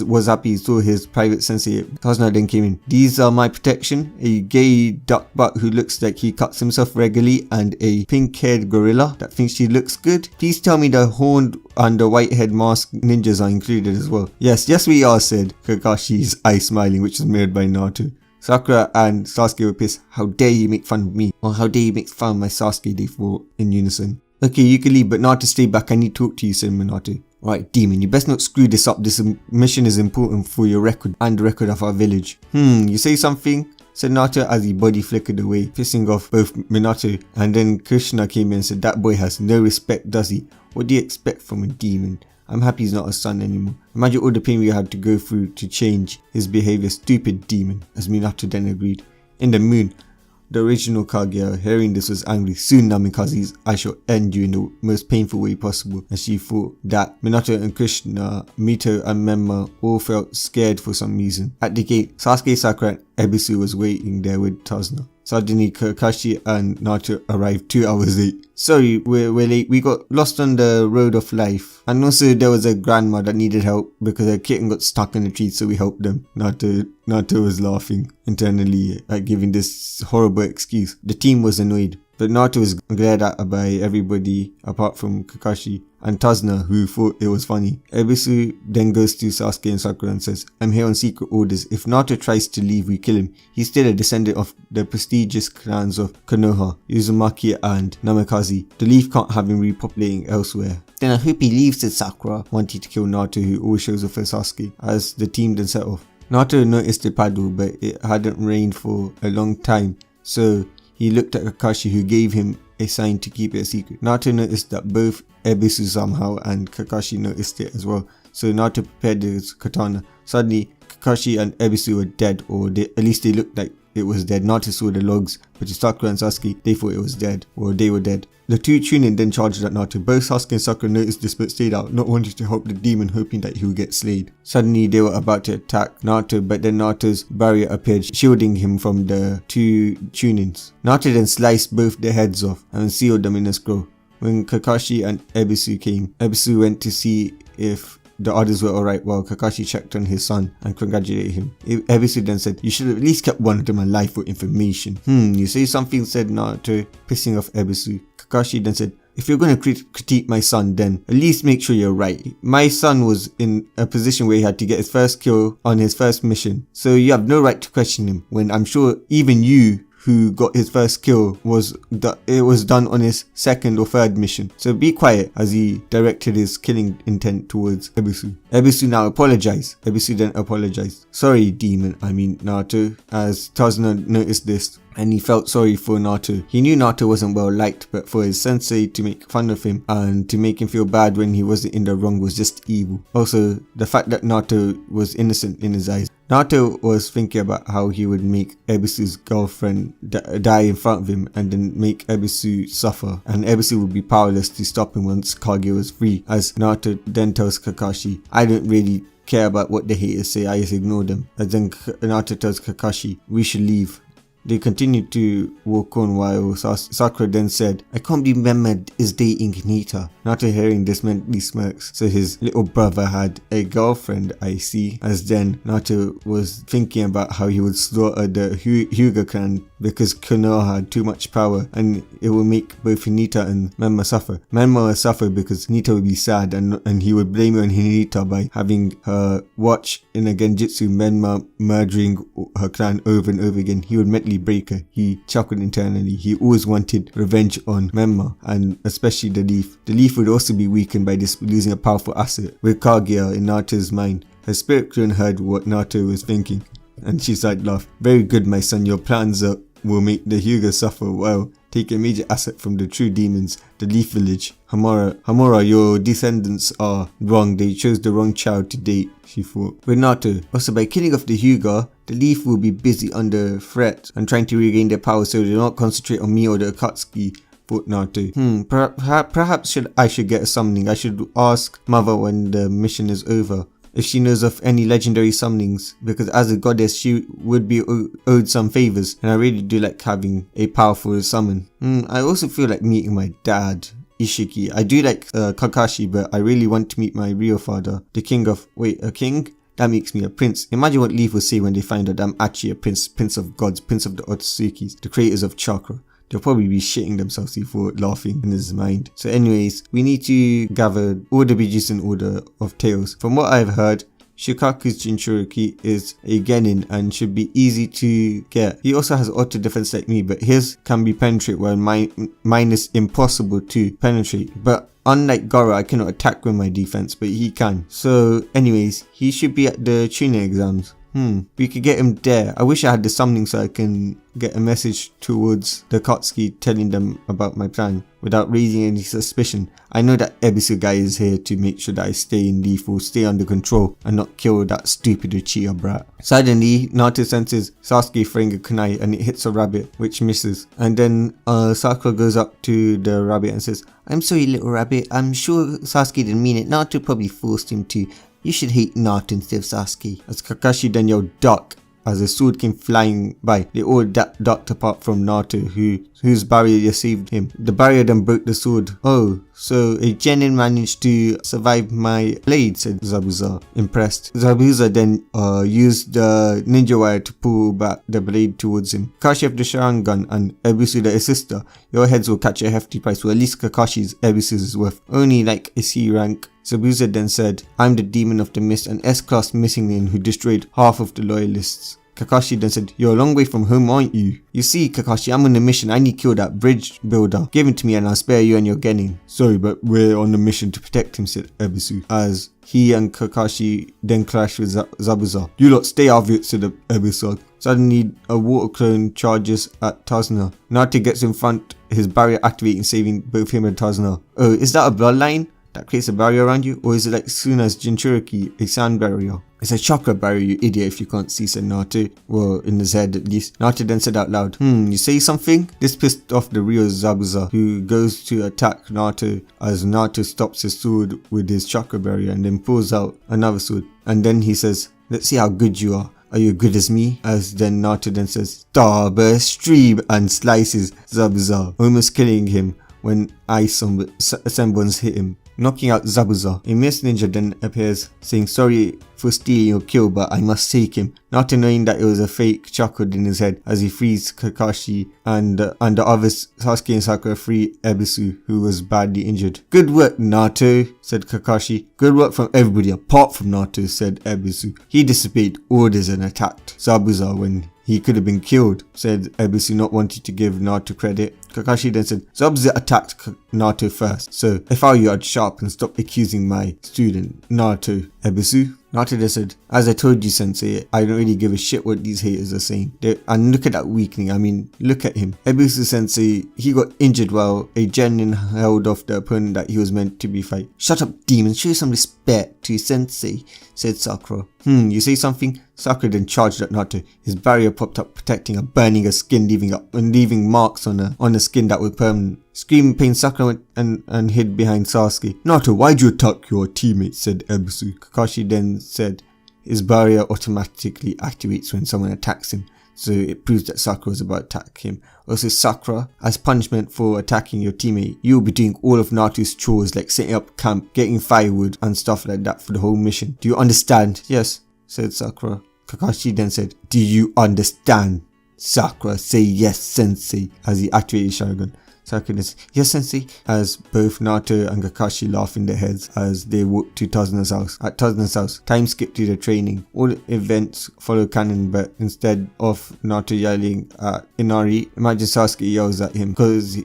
was happy he saw his private sensei. Kazuna then came in. These are my protection, a gay duck butt who looks like he cuts himself regularly, and a pink-haired gorilla that thinks she looks good. Please tell me the horned and the white-head masked ninjas are included as well. Yes we are, said Kakashi's eye smiling, which was mirrored by Naruto. Sakura and Sasuke were pissed. How dare you make fun of me? Or how dare you make fun of my Sasuke, they fought in unison. Okay, you can leave, but Naruto stay back. I need to talk to you, said Minato. Alright, demon, you best not screw this up. This mission is important for your record and the record of our village. You say something? Said Naruto as he body flickered away, pissing off both Minato. And then Krishna came in and said, that boy has no respect, does he? What do you expect from a demon? I'm happy he's not a son anymore. Imagine all the pain we had to go through to change his behavior, stupid demon, as Minato then agreed. In the moon, the original Kaguya, hearing this, was angry. Soon, Namikaze, I shall end you in the most painful way possible. And she thought that Minato and Krishna, Mito and Menma all felt scared for some reason. At the gate, Sasuke, Sakura and Ebisu was waiting there with Tazuna. Suddenly, Kakashi and Naruto arrived 2 hours late. Sorry, we're late. We got lost on the road of life. And also, there was a grandma that needed help because her kitten got stuck in a tree, so we helped them. Naruto was laughing internally at giving this horrible excuse. The team was annoyed, but Naruto was glared at by everybody apart from Kakashi and Tazuna, who thought it was funny. Ebisu then goes to Sasuke and Sakura and says, I'm here on secret orders. If Naruto tries to leave, we kill him. He's still a descendant of the prestigious clans of Konoha, Uzumaki and Namikaze. The Leaf can't have him repopulating elsewhere. Then I hope he leaves, said Sakura, wanting to kill Naruto, who always shows off for Sasuke, as the team then set off. Naruto noticed the paddle, but it hadn't rained for a long time, so he looked at Kakashi, who gave him a sign to keep it a secret. Naruto noticed that both Ebisu somehow and Kakashi noticed it as well, so Naruto prepared his katana. Suddenly, Kakashi and Ebisu were dead, or at least they looked like it was dead. Naruto saw the logs, but to Sakura and Sasuke, they thought it was dead, or they were dead. The two Chunin then charged at Naruto. Both Sasuke and Sakura noticed this but stayed out, not wanting to help the demon, hoping that he would get slayed. Suddenly they were about to attack Naruto, but then Naruto's barrier appeared, shielding him from the two Chunins. Naruto then sliced both their heads off and sealed them in a scroll. When Kakashi and Ebisu came, Ebisu went to see if the others were alright, while Kakashi checked on his son and congratulated him. Ebisu then said, you should have at least kept one of them alive for information. You say something, said Naruto, pissing off Ebisu. Kakashi then said, if you're going to critique my son, then at least make sure you're right. My son was in a position where he had to get his first kill on his first mission, so you have no right to question him, when I'm sure even you who got his first kill it was done on his second or third mission. So be quiet, as he directed his killing intent towards Ebisu. Ebisu now apologized. Ebisu then apologized. Sorry, demon, I mean Naruto. As Tazuna noticed this, and he felt sorry for Naruto. He knew Naruto wasn't well liked, but for his sensei to make fun of him and to make him feel bad when he wasn't in the wrong was just evil. Also, the fact that Naruto was innocent in his eyes. Naruto was thinking about how he would make Ebisu's girlfriend die in front of him and then make Ebisu suffer, and Ebisu would be powerless to stop him once Kage was free, as Naruto then tells Kakashi, I don't really care about what the haters say, I just ignore them. As then Naruto tells Kakashi, we should leave. They continued to walk on while Sakura then said, I can't believe Mehmed is dating Hinata. Naruto hearing this mentally smirks, so his little brother had a girlfriend, I see. As then Naruto was thinking about how he would slaughter the Hyuga clan because Konoha had too much power and it would make both Hinata and Menma suffer. Menma would suffer because Hinata would be sad and he would blame it on Hinata by having her watch in a genjutsu Menma murdering her clan over and over again. He would mentally break her. He chuckled internally. He always wanted revenge on Menma, and especially the leaf. The leaf would also be weakened by this losing a powerful asset. With Kaguya in Naruto's mind, her spirit clone heard what Naruto was thinking, and she started to laugh. Very good, my son. Your plans will make the Hyuga suffer. Well, take a major asset from the true demons, the Leaf Village. Hamura, your descendants are wrong. They chose the wrong child to date, she thought. With Naruto, also by killing off the Hyuga, the Leaf will be busy under threat and trying to regain their power, so they do not concentrate on me or the Akatsuki, thought Naruto. Perhaps I should get a summoning. I should ask Mother when the mission is over if she knows of any legendary summonings, because as a goddess she would be owed some favors, and I really do like having a powerful summon. I also feel like meeting my dad, Ishiki. I do like Kakashi, but I really want to meet my real father, the king of... Wait, a king? That makes me a prince. Imagine what Leaf will say when they find out I'm actually a prince of gods, prince of the Otsutsuki, the creators of chakra. They'll probably be shitting themselves, he thought, laughing in his mind. So anyways, we need to gather all the Bijus in order of tails. From what I've heard, Shukaku's Jinchuriki is a genin and should be easy to get. He also has auto defense like me, but his can be penetrate while mine is impossible to penetrate. But unlike Goro, I cannot attack with my defense, but he can. So anyways, he should be at the Chunin exams. We could get him there. I wish I had the summoning so I can get a message towards the Akatsuki telling them about my plan without raising any suspicion. I know that Ebisu guy is here to make sure that I stay in lethal, stay under control, and not kill that stupid Uchiha brat. Suddenly, Naruto senses Sasuke throwing a kunai and it hits a rabbit, which misses. And then Sakura goes up to the rabbit and says, I'm sorry, little rabbit. I'm sure Sasuke didn't mean it. Naruto probably forced him to. You should hate Naruto instead of Sasuke. As Kakashi then yelled, duck, as a sword came flying by. They all ducked apart from Naruto, whose barrier saved him. The barrier then broke the sword. Oh, so a genin managed to survive my blade, said Zabuza, impressed. Zabuza then used the ninja wire to pull back the blade towards him. Kakashi of the Sharingan and Ebisu the sister. Your heads will catch a hefty price. Well, at least Kakashi's Ebisu's is worth only like a C rank. Zabuza then said, I'm the demon of the mist, an S-class missing lane who destroyed half of the loyalists. Kakashi then said, you're a long way from home, aren't you? You see, Kakashi, I'm on a mission. I need to kill that bridge builder. Give it to me and I'll spare you and your genin. Sorry, but we're on a mission to protect him, said Ebisu, as he and Kakashi then clashed with Zabuza. You lot stay out of it, said Ebisu. Suddenly, a water clone charges at Tazuna. Naruto gets in front, his barrier activating, saving both him and Tazuna. Oh, is that a bloodline that creates a barrier around you? Or is it like Suna's Jinchuriki, a sound barrier? It's a chakra barrier, you idiot, if you can't see, said Naruto. Well, in his head at least. Naruto then said out loud, you say something? This pissed off the real Zabuza, who goes to attack Naruto as Naruto stops his sword with his chakra barrier and then pulls out another sword. And then he says, let's see how good you are. Are you good as me? As then Naruto then says, Starburst Stream, and slices Zabuza, almost killing him when ice semblance hit him, knocking out Zabuza. A mist ninja then appears, saying sorry for stealing your kill, but I must take him. Naruto, knowing that it was a fake, chuckled in his head as he frees Kakashi and the others. Sasuke and Sakura free Ebisu, who was badly injured. Good work, Naruto, said Kakashi. Good work from everybody apart from Naruto, said Ebisu. He disobeyed orders and attacked Zabuza when he could have been killed, said Ebisu, not wanting to give Naruto credit. Kakashi then said, Zabuza attacked Naruto first, so if I were you, I'd sharp and stop accusing my student, Naruto. Ebisu, Naruto then said, as I told you, Sensei, I don't really give a shit what these haters are saying. And look at that weakening. I mean, look at him. Ebisu Sensei, he got injured while a genin held off the opponent that he was meant to be fighting. Shut up, demon. Show some respect to Sensei, said Sakura. You say something? Sakura then charged at Naruto. His barrier popped up, protecting her, burning her skin, leaving marks on the skin that were permanent. Screaming pain, Sakura went and hid behind Sasuke. Naruto, why'd you attack your teammate? Said Ebisu. Kakashi then said his barrier automatically activates when someone attacks him, so it proves that Sakura was about to attack him. Also, Sakura, as punishment for attacking your teammate, you'll be doing all of Naruto's chores like setting up camp, getting firewood and stuff like that for the whole mission. Do you understand? Yes, said Sakura. Kakashi then said, do you understand? Sakura, say yes, Sensei, as he activated Sharingan. Sakura said, yes, Sensei, as both Naruto and Kakashi laugh in their heads as they walk to Tazuna's house. At Tazuna's house, time skipped to the training. All events follow canon, but instead of Naruto yelling at Inari, imagine Sasuke yells at him because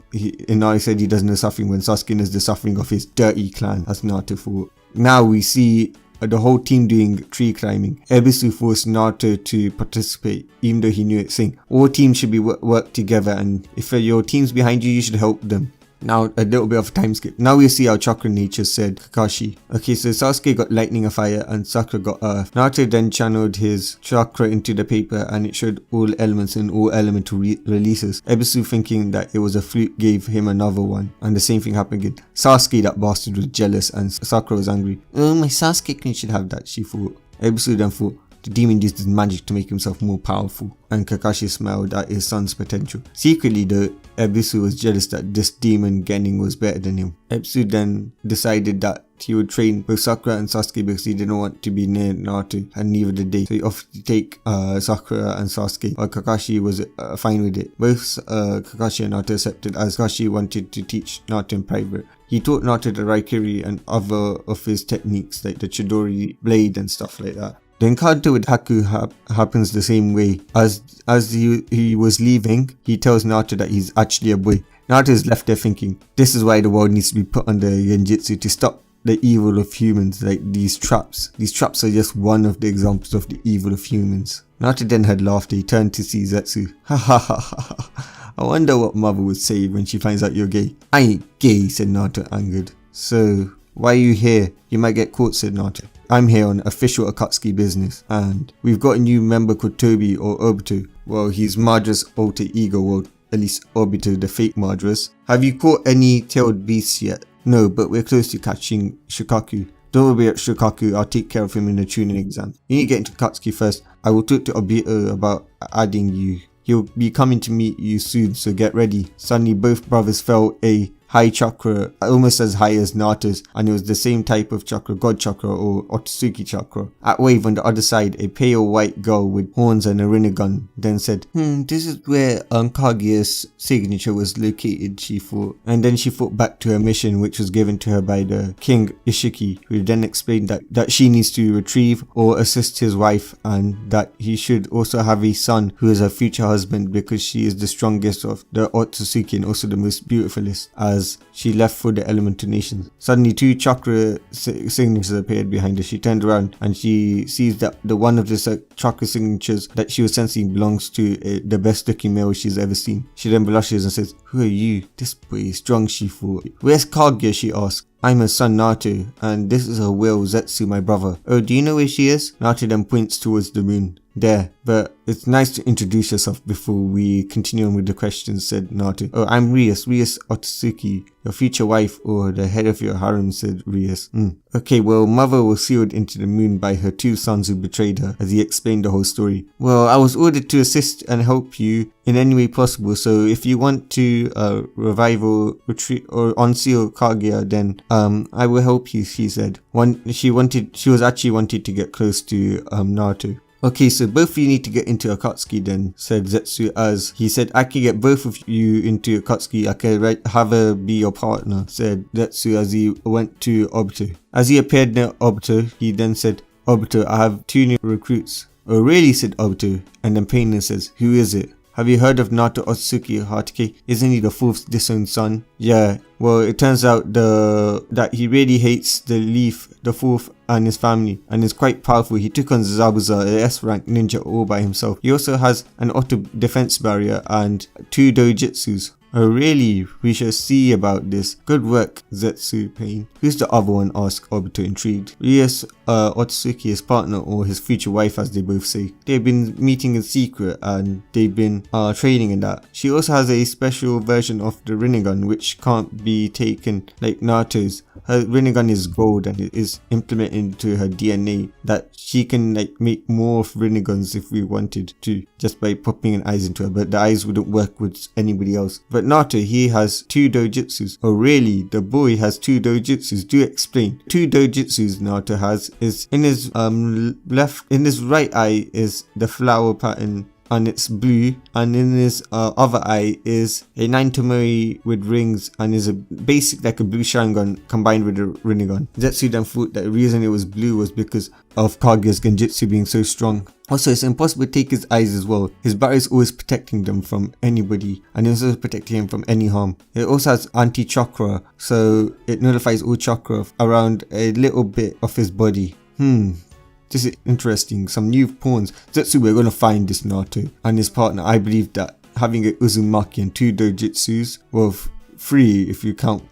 Inari said he doesn't know suffering when Sasuke knows the suffering of his dirty clan, as Naruto thought. Now we see the whole team doing tree climbing. Ebisu forced Naruto to participate even though he knew it, saying all teams should be work together, and if your team's behind you, you should help them. Now a little bit of a time skip. Now we see our chakra nature, said Kakashi. Okay, so Sasuke got lightning and fire and Sakura got earth. Naruto then channeled his chakra into the paper and it showed all elements and all elemental releases. Ebisu, thinking that it was a fluke, gave him another one, and the same thing happened again. Sasuke, that bastard, was jealous and Sakura was angry. Oh, my Sasuke should have that, she thought. Ebisu then thought, the demon used his magic to make himself more powerful, and Kakashi smiled at his son's potential. Secretly though, Ebisu was jealous that this demon genin was better than him. Ebisu then decided that he would train both Sakura and Sasuke because he didn't want to be near Naruto, and neither did they. So he offered to take Sakura and Sasuke, but Kakashi was fine with it. Both Kakashi and Naruto accepted, as Kakashi wanted to teach Naruto in private. He taught Naruto the Raikiri and other of his techniques like the Chidori blade and stuff like that. The encounter with Haku happens the same way. As he was leaving, he tells Naruto that he's actually a boy. Naruto is left there thinking, this is why the world needs to be put under genjutsu to stop the evil of humans, like these traps. These traps are just one of the examples of the evil of humans. Naruto then had laughter. He turned to see Zetsu. Ha ha ha ha ha. I wonder what mother would say when she finds out you're gay. I ain't gay, said Naruto, angered. So, why are you here? You might get caught, said Naruto. I'm here on official Akatsuki business, and we've got a new member called Tobi, or Obito. Well, he's Madra's alter ego, or at least Obito, the fake Madras. Have you caught any tailed beasts yet? No, but we're close to catching Shukaku. Don't worry about Shukaku, I'll take care of him in the Chunin exam. You need to get into Akatsuki first. I will talk to Obito about adding you. He'll be coming to meet you soon, so get ready. Suddenly both brothers felt a high chakra, almost as high as Naruto's, and it was the same type of chakra, God chakra or Otsutsuki chakra. At Wave on the other side, a pale white girl with horns and a rinnegan then said, this is where Kaguya's signature was located, she thought. And then she thought back to her mission, which was given to her by the King Ishiki, who then explained that she needs to retrieve or assist his wife, and that he should also have a son who is her future husband because she is the strongest of the Otsutsuki and also the most beautifulest, as she left for the elemental nations. Suddenly 2 chakra signatures appeared behind her. She turned around and she sees that the one of the chakra signatures that she was sensing belongs to the best looking male she's ever seen. She then blushes and says, who are you? This boy is strong, she thought. Where's Kaguya? She asked. I'm her son Naruto, and this is her will, Zetsu, my brother. Oh, do you know where she is? Naruto then points towards the moon. There, but it's nice to introduce yourself before we continue on with the questions, said Naruto. Oh, I'm Rias Otsutsuki, your future wife or the head of your harem, said Rias. Okay, well, mother was sealed into the moon by her 2 sons who betrayed her, as he explained the whole story. Well, I was ordered to assist and help you in any way possible, so if you want to revive or retreat or unseal Kaguya, then I will help you, she said. She was actually wanted to get close to Naruto. Okay, so both of you need to get into Akatsuki then, said Zetsu, as he said, I can get both of you into Akatsuki, I can have her be your partner, said Zetsu as he went to Obito. As he appeared near Obito, he then said, Obito, I have 2 new recruits. Oh really, said Obito, and then Pain says, who is it? Have you heard of Naruto Otsutsuki Hatake? Isn't he the fourth disowned son? Yeah, well, it turns out that he really hates the Leaf, the fourth, and his family, and is quite powerful. He took on Zabuza, a S-rank ninja, all by himself. He also has an auto defense barrier and 2 dojutsus. Oh really? We shall see about this. Good work, Zetsu Pain. Who's the other one? Asked Obito, intrigued. Yes, Otsutsuki, his partner or his future wife, as they both say. They've been meeting in secret and they've been training in that. She also has a special version of the Rinnegan which can't be taken like Naruto's. Her Rinnegan is gold and it is implemented into her DNA that she can like make more of Rinnegans if we wanted to, just by popping an eyes into her, but the eyes wouldn't work with anybody else. But Naruto, he has 2 dojutsus. Oh really? The boy has 2 dojutsus. Do explain. 2 dojutsus Naruto has is in his right eye is the flower pattern and it's blue, and in his other eye is a 9 Tomori with rings and is a basic like a blue Sharingan combined with a Rinnegan. Zetsu then thought that the reason it was blue was because of Kaguya's genjutsu being so strong. Also, it's impossible to take his eyes as well. His barrier is always protecting them from anybody and it's also protecting him from any harm. It also has anti-chakra, so it nullifies all chakra around a little bit of his body. This is interesting. Some new pawns. Zetsu, we're gonna find this Naruto and his partner. I believe that having a Uzumaki and 2 dojutsus, well, 3 if you count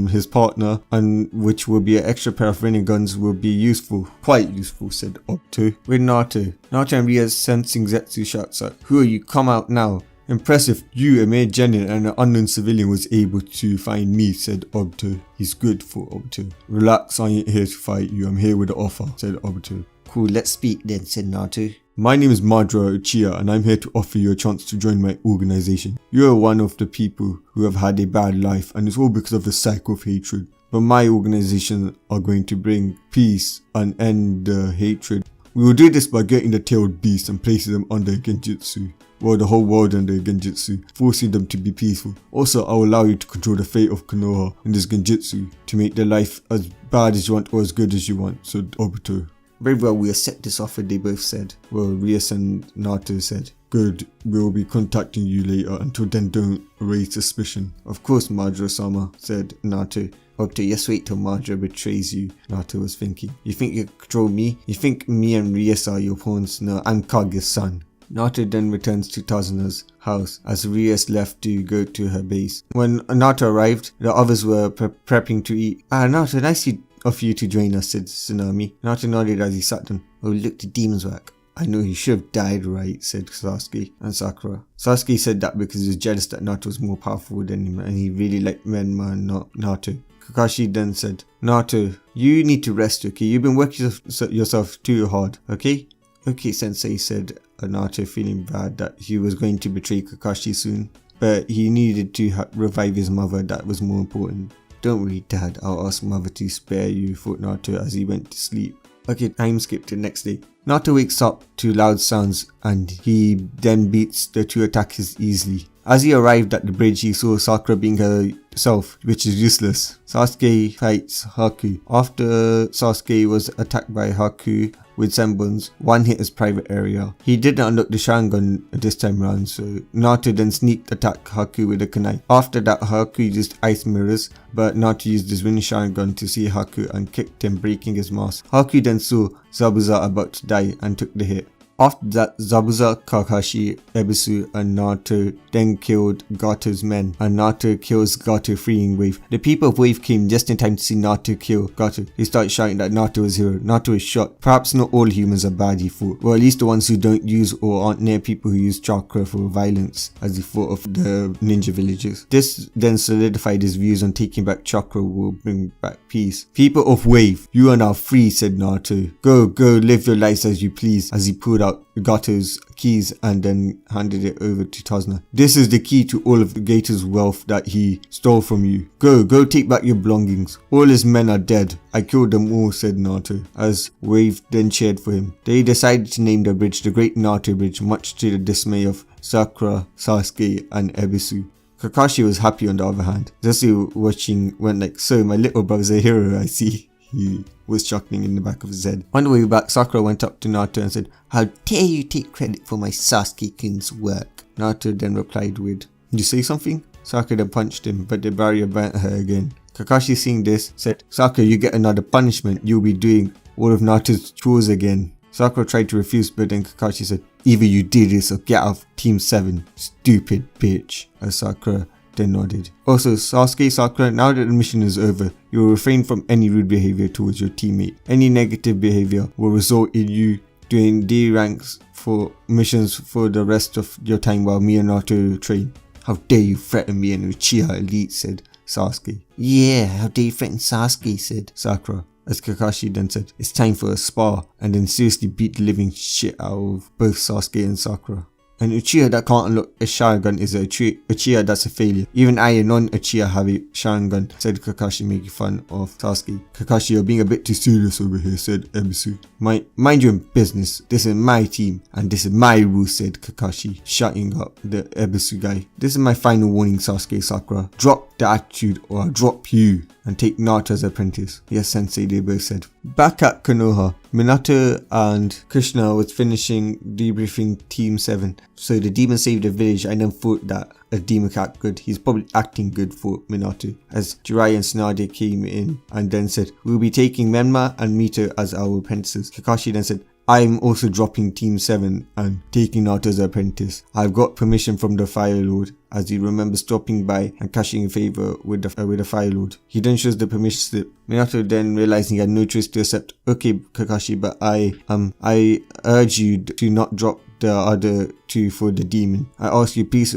his partner, and which will be an extra pair of Rinnegans, will be useful. Quite useful, said Obito. With Naruto and Ria sensing Zetsu shouts out, "Who are you? Come out now." Impressive, you, a mere genin and an unknown civilian, was able to find me, said Obito. He's good for Obito. Relax, I ain't here to fight you, I'm here with an offer, said Obito. Cool, let's speak then, said Naruto. My name is Madara Uchiha and I'm here to offer you a chance to join my organization. You are one of the people who have had a bad life and it's all because of the cycle of hatred. But my organization are going to bring peace and end the hatred. We will do this by getting the tailed beast and placing them under genjutsu. Well, the whole world under genjutsu, forcing them to be peaceful. Also, I will allow you to control the fate of Konoha in this genjutsu to make their life as bad as you want or as good as you want, said Obito. Very well, we'll set this offer, they both said. Well, Rias and Naruto said, good, we'll be contacting you later. Until then, don't raise suspicion. Of course, Madara-sama, said Naruto. Obito, yes, wait till Madara betrays you, Naruto was thinking. You think you control me? You think me and Rias are your pawns? No, I'm Kage's son. Naruto then returns to Tazuna's house as Rias left to go to her base. When Naruto arrived, the others were prepping to eat. Naruto, nice of you to join us, said Tsunami. Naruto nodded as he sat down. Oh, look, the demon's work. I know he should have died, right, said Sasuke and Sakura. Sasuke said that because he was jealous that Naruto was more powerful than him and he really liked Menma and not Naruto. Kakashi then said, Naruto, you need to rest, okay? You've been working yourself too hard, okay? Okay, Sensei, said Naruto, feeling bad that he was going to betray Kakashi soon. But he needed to revive his mother, that was more important. Don't worry, Dad, I'll ask Mother to spare you, thought Naruto as he went to sleep. Okay, time skip to the next day. Naruto wakes up to loud sounds and he then beats the 2 attackers easily. As he arrived at the bridge, he saw Sakura being herself, which is useless. Sasuke fights Haku. After Sasuke was attacked by Haku with Senbons, one hit his private area. He didn't unlock the Sharingan this time round, so Naruto then sneaked attack Haku with a kunai. After that, Haku used ice mirrors, but Naruto used his wind Sharingan to see Haku and kicked him, breaking his mask. Haku then saw Zabuza about to die and took the hit. After that, Zabuza, Kakashi, Ebisu and Naruto then killed Gato's men, and Naruto kills Gato, freeing Wave. The people of Wave came just in time to see Naruto kill Gato. They started shouting that Naruto was hero. Naruto was shot. Perhaps not all humans are bad, he thought. Well, at least the ones who don't use or aren't near people who use chakra for violence, as he thought of the ninja villages. This then solidified his views on taking back chakra will bring back peace. People of Wave, you are now free, said Naruto. Go, live your lives as you please, as he pulled out Gato's keys and then handed it over to Tazuna. This is the key to all of Gato's wealth that he stole from you. Go take back your belongings. All his men are dead. I killed them all, said Naruto, as Wave then cheered for him. They decided to name the bridge the Great Naruto Bridge, much to the dismay of Sakura, Sasuke and Ebisu. Kakashi was happy on the other hand. Zetsu watching went like, so my little brother's a hero, I see. he was chuckling in the back of his head. On the way back, Sakura went up to Naruto and said, "How dare you take credit for my Sasuke-kun's work?" Naruto then replied with, "Did you say something?" Sakura then punched him, but the barrier burnt her again. Kakashi, seeing this, said, "Sakura, you get another punishment. You'll be doing all of Naruto's chores again." Sakura tried to refuse, but then Kakashi said, "Either you do this or get out of Team 7, stupid bitch," as Sakura then nodded. Also, Sasuke, Sakura, now that the mission is over, you will refrain from any rude behavior towards your teammate. Any negative behavior will result in you doing D ranks for missions for the rest of your time while me and Naruto train. "How dare you threaten me and Uchiha Elite," said Sasuke. "Yeah, how dare you threaten Sasuke," said Sakura. As Kakashi then said, "It's time for a spar," and then seriously beat the living shit out of both Sasuke and Sakura. An Uchiha that can't unlock a Sharingan is a Uchiha that's a failure. Even I, a non-Uchiha, have a Sharingan, said Kakashi, making fun of Sasuke. "Kakashi, you're being a bit too serious over here," said Ebisu. Mind your own business. This is my team, and this is my rules," said Kakashi, shutting up the Ebisu guy. "This is my final warning, Sasuke, Sakura. Drop the attitude or I'll drop you and take Naruto as apprentice." "Yes, sensei," they both said. Back at Konoha, Minato and Krishna was finishing debriefing Team 7. So the demon saved the village. I never thought that a demon could act good. He's probably acting good for Minato. As Jiraiya and Tsunade came in and then said, "We'll be taking Menma and Mito as our apprentices." Kakashi then said, "I'm also dropping Team 7 and taking Naruto as apprentice. I've got permission from the Fire Lord," as he remembers stopping by and cashing in favor with the Fire Lord. He then shows the permission slip. Minato then realizing he had no choice to accept. "Okay, Kakashi, but I urge you to not drop the other two for the demon. I ask you, please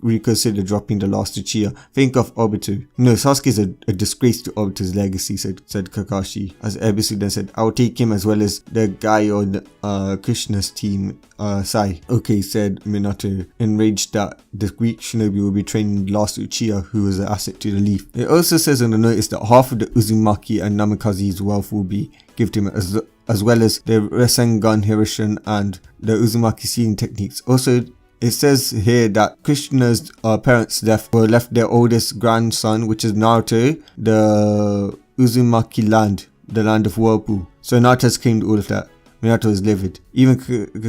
reconsider dropping the last Uchiha. Think of Obito." "No, Sasuke is a disgrace to Obito's legacy," said Kakashi. As Ebisu then said, "I'll take him as well as the guy on Krishna's team, Sai." "Okay," said Minato, enraged that the Greek shinobi will be training the last Uchiha who was an asset to the Leaf. It also says on the notice that half of the Uzumaki and Namikaze's wealth will be given to him, as well as the Rasengan Hiroshin and the Uzumaki sealing techniques. Also, it says here that Krishna's parents were left their oldest grandson, which is Naruto, the Uzumaki land, the land of Whirlpool. So Naruto has claimed all of that. Minato is livid. Even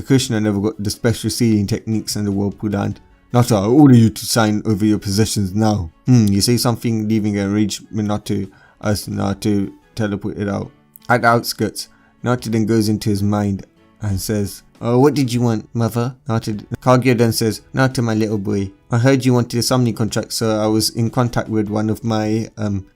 Krishna never got the special sealing techniques and the Whirlpool land. "Naruto, I order you to sign over your possessions now." You say something, leaving an enraged Minato as Naruto teleported out. At the outskirts, Naruto then goes into his mind and says, "Oh, what did you want, mother?" Kaguya then says, "Naruto, my little boy, I heard you wanted a summoning contract, so I was in contact with one of my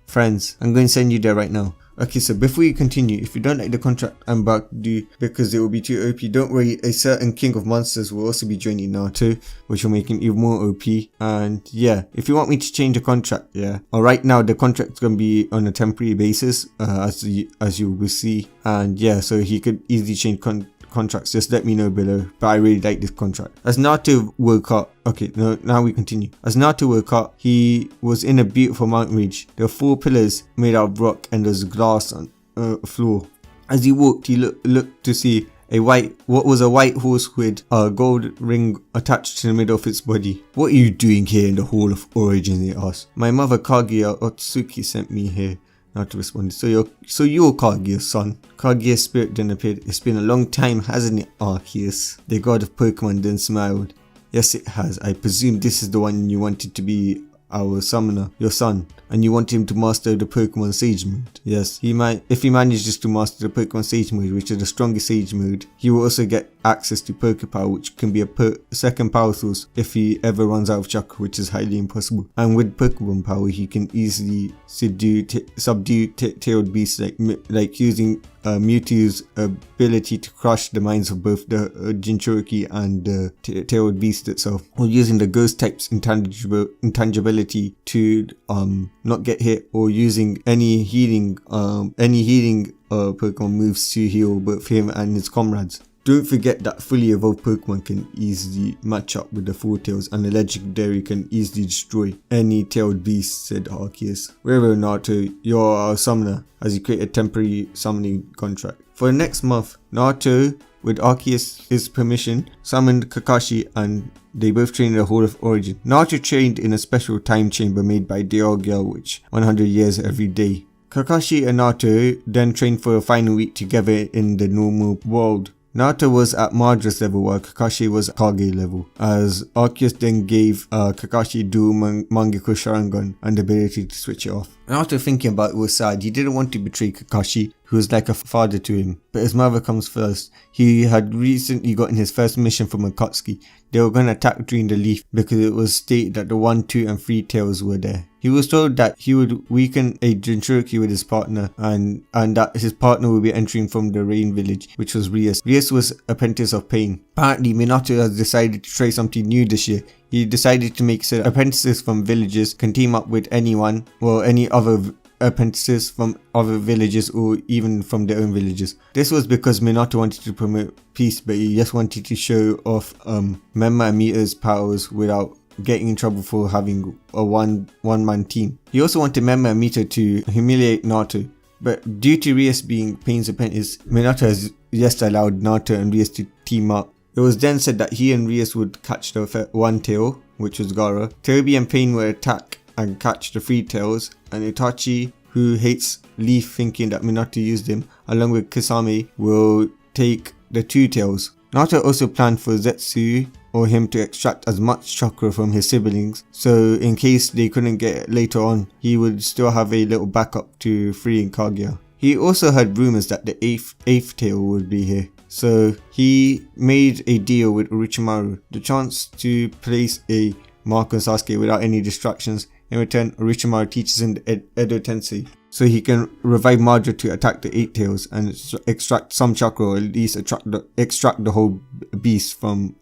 friends. I'm going to send you there right now." Okay, so before you continue, if you don't like the contract I'm about to do because it will be too OP, don't worry, a certain king of monsters will also be joining Naruto, which will make him even more OP. And yeah, if you want me to change the contract, yeah. Right now the contract's going to be on a temporary basis, as you will see. And yeah, so he could easily change contracts. Just let me know below, but I really like this contract. As Naruto woke up, okay, no, now we continue. As Naruto woke up, he was in a beautiful mountain ridge. There were 4 pillars made out of rock and there's glass on the floor. As he walked, he looked to see what was a white horse with a gold ring attached to the middle of its body. "What are you doing here in the Hall of Origin?" he asked. "My mother Kaguya Otsutsuki sent me here," Naruto responded. So you're Kaguya's son?" Kaguya's spirit then appeared. "It's been a long time, hasn't it, Arceus?" The god of Pokemon then smiled. "Yes, it has. I presume this is the one you wanted to be our summoner, your son, and you want him to master the Pokemon Sage mode." "Yes, if he manages to master the Pokemon Sage mode, which is the strongest Sage mode, he will also get access to Pokepower, which can be a second power source if he ever runs out of chakra, which is highly impossible. And with Pokemon power, he can easily subdue tailed beasts, like using Mewtwo's ability to crush the minds of both the Jinchuriki and the tailed beast itself, or using the ghost type's intangibility to not get hit, or using any healing Pokemon moves to heal both him and his comrades. Don't forget that fully evolved Pokemon can easily match up with the 4 tails, and the legendary can easily destroy any tailed beast," said Arceus. "Wherever Naruto, you're our summoner," as he created a temporary summoning contract. For the next month, Naruto, with Arceus' permission, summoned Kakashi and they both trained in the Hall of Origin. Naruto trained in a special time chamber made by Dialga, which 100 years every day. Kakashi and Naruto then trained for a final week together in the normal world. Naruto was at Madras level while Kakashi was Kage level, as Arceus then gave Kakashi dual Mangekyo Sharingan and the ability to switch it off. And after thinking about it was sad, he didn't want to betray Kakashi, who was like a father to him, but his mother comes first. He had recently gotten his first mission from Akatsuki. They were going to attack during the leaf because it was stated that the 1, 2 and 3 tails were there. He was told that he would weaken a Jinchuriki with his partner and that his partner would be entering from the rain village, which was Rias. Rias was apprentice of pain. Apparently Minato has decided to try something new this year. He decided to make so apprentices from villages can team up with anyone or any other apprentices from other villages or even from their own villages. This was because Minato wanted to promote peace, but he just wanted to show off Menma and Mita's powers without getting in trouble for having a one-man team. He also wanted Menma and Mita to humiliate Naruto, but due to Rias being Pain's apprentice, Minato has just allowed Naruto and Rias to team up. It was then said that he and Rias would catch the 1 tail, which was Gaara. Toby and Pain would attack and catch the 3 tails, and Itachi, who hates Leaf thinking that Minato used him, along with Kisame, will take the 2 tails. Naruto also planned for Zetsu or him to extract as much chakra from his siblings, so in case they couldn't get it later on, he would still have a little backup to freeing Kaguya. He also heard rumors that the 8th tail would be here, so he made a deal with Orochimaru, the chance to place a mark on Sasuke without any distractions. In return, Orochimaru teaches him the Edo Tensei, so he can revive Madara to attack the 8 tails and extract some chakra, or at least extract the whole beast from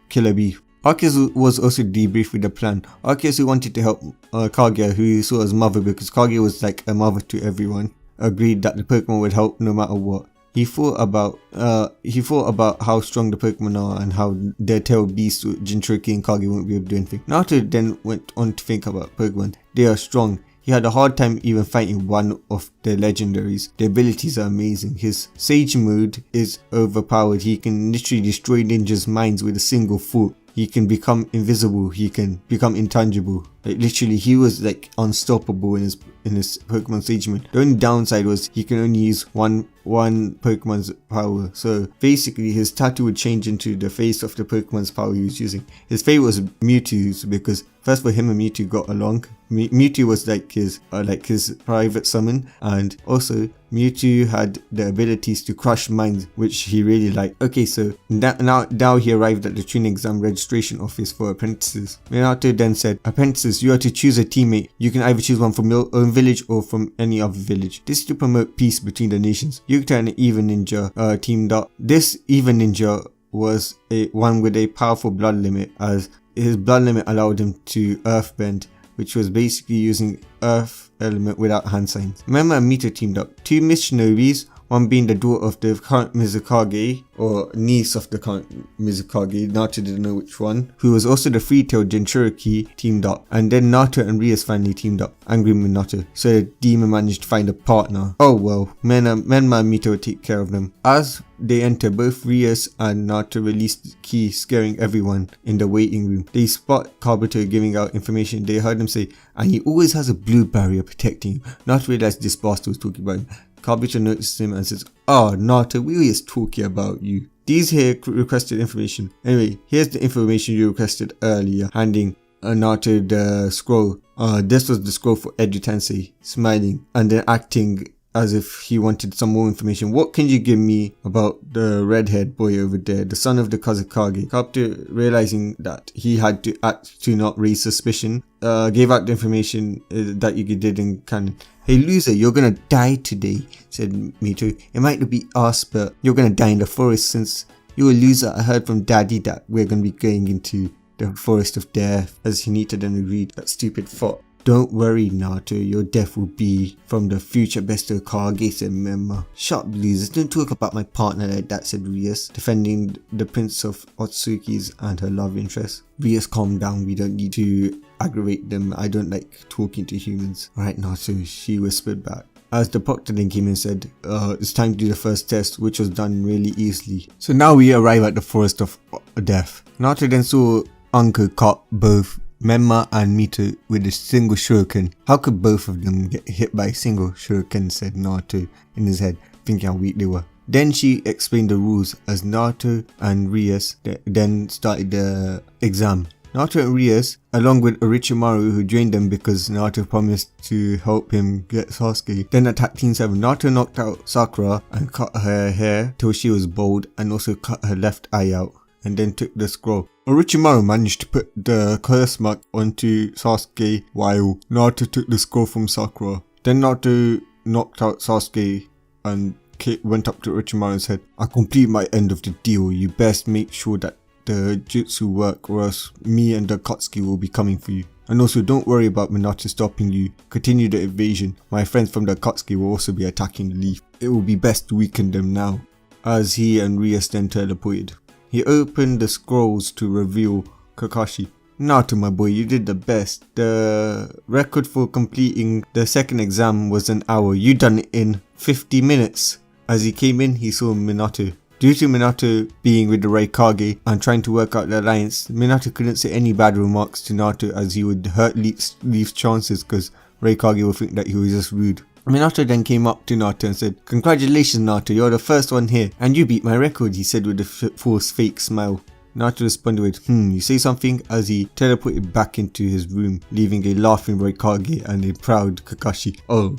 Killer Bee. Arceus was also debriefed with the plan. Arceus, who wanted to help Kaguya, who he saw as mother because Kaguya was like a mother to everyone, agreed that the Pokemon would help no matter what. He thought about how strong the Pokemon are and how their tail beasts, Jinchuriki and Kage, won't be able to do anything. Naruto then went on to think about Pokemon. They are strong. He had a hard time even fighting one of their legendaries. The abilities are amazing. His Sage mode is overpowered. He can literally destroy ninjas' minds with a single thought. He can become invisible. He can become intangible. Like literally, he was like unstoppable in his Pokemon Sage mode. The only downside was he can only use one Pokemon's power. So basically, his tattoo would change into the face of the Pokemon's power he was using. His favorite was Mewtwo's because first of all, him and Mewtwo got along. Mewtwo was like his private summon, and also Mewtwo had the abilities to crush minds, which he really liked. Okay, so now he arrived at the Chunin exam registration office for apprentices. Minato then said, "Apprentices, you are to choose a teammate. You can either choose one from your own village or from any other village. This is to promote peace between the nations." Yukita and Even Ninja teamed up. This Even Ninja was one with a powerful blood limit, as his blood limit allowed him to earthbend, which was basically using earth element without hand signs. Menma and Mita teamed up. 2 Mishinobis, one being the daughter of the current Mizukage, or niece of the current Mizukage, Naruto didn't know which one, who was also the 3-tailed Jinchuriki, teamed up. And then Naruto and Rias finally teamed up, angry with Naruto, so the demon managed to find a partner. Oh well, Menma and Mita would take care of them. As they enter, both Rias and Naruto release the key, scaring everyone in the waiting room. They spot Kabuto giving out information. They heard him say, "And he always has a blue barrier protecting you." Naruto realized this bastard was talking about him. Kabuto notices him and says, "Oh, Naruto, we were just talking about you." These here requested information. Anyway, here's the information you requested earlier, handing Naruto the scroll. This was the scroll for Edo Tensei, smiling and then acting as if he wanted some more information. "What can you give me about the redhead boy over there, the son of the Kazekage?" Kabuto, realizing that he had to act to not raise suspicion, gave out the information that you did in canon. "Hey loser, you're gonna die today," said Mito. "It might not be us, but you're gonna die in the forest. Since you're a loser, I heard from Daddy that we're gonna be going into the forest of death." As Hinata then agreed, that stupid thought. "Don't worry, Naruto, your death will be from the future best of Kage," said Menma. "Shut up, losers, don't talk about my partner like that," said Rias, defending the prince of Otsutsuki's and her love interest. "Rias, calm down, we don't need to aggravate them. I don't like talking to humans." "Alright, Naruto," she whispered back. As the proctor then came and said, "It's time to do the first test," which was done really easily. So now we arrive at the forest of death. Naruto then saw Anko caught both Menma and Mito with a single shuriken. How could both of them get hit by a single shuriken, said Naruto in his head, thinking how weak they were. Then she explained the rules as Naruto and Rias then started the exam. Naruto and Rias, along with Orochimaru, who joined them because Naruto promised to help him get Sasuke, then attacked Team 7. Naruto knocked out Sakura and cut her hair till she was bald and also cut her left eye out, and then took the scroll. Orochimaru managed to put the curse mark onto Sasuke while Naruto took the scroll from Sakura. Then Naruto knocked out Sasuke and went up to Orochimaru and said, "I complete my end of the deal. You best make sure that the jutsu work, or else me and the Akatsuki will be coming for you. And also don't worry about Minato stopping you. Continue the evasion. My friends from the Akatsuki will also be attacking the leaf. It will be best to weaken them now." As he and Rias then teleported. He opened the scrolls to reveal Kakashi. "Naruto, my boy, you did the best. The record for completing the second exam was an hour. You done it in 50 minutes. As he came in, he saw Minato. Due to Minato being with the Raikage and trying to work out the alliance, Minato couldn't say any bad remarks to Naruto as he would hurt Leaf's chances because Raikage would think that he was just rude. Minato then came up to Naruto and said, "Congratulations Naruto, you're the first one here, and you beat my record," he said with a forced fake smile. Naruto responded with, "You say something?" as he teleported back into his room, leaving a laughing Raikage and a proud Kakashi. Oh,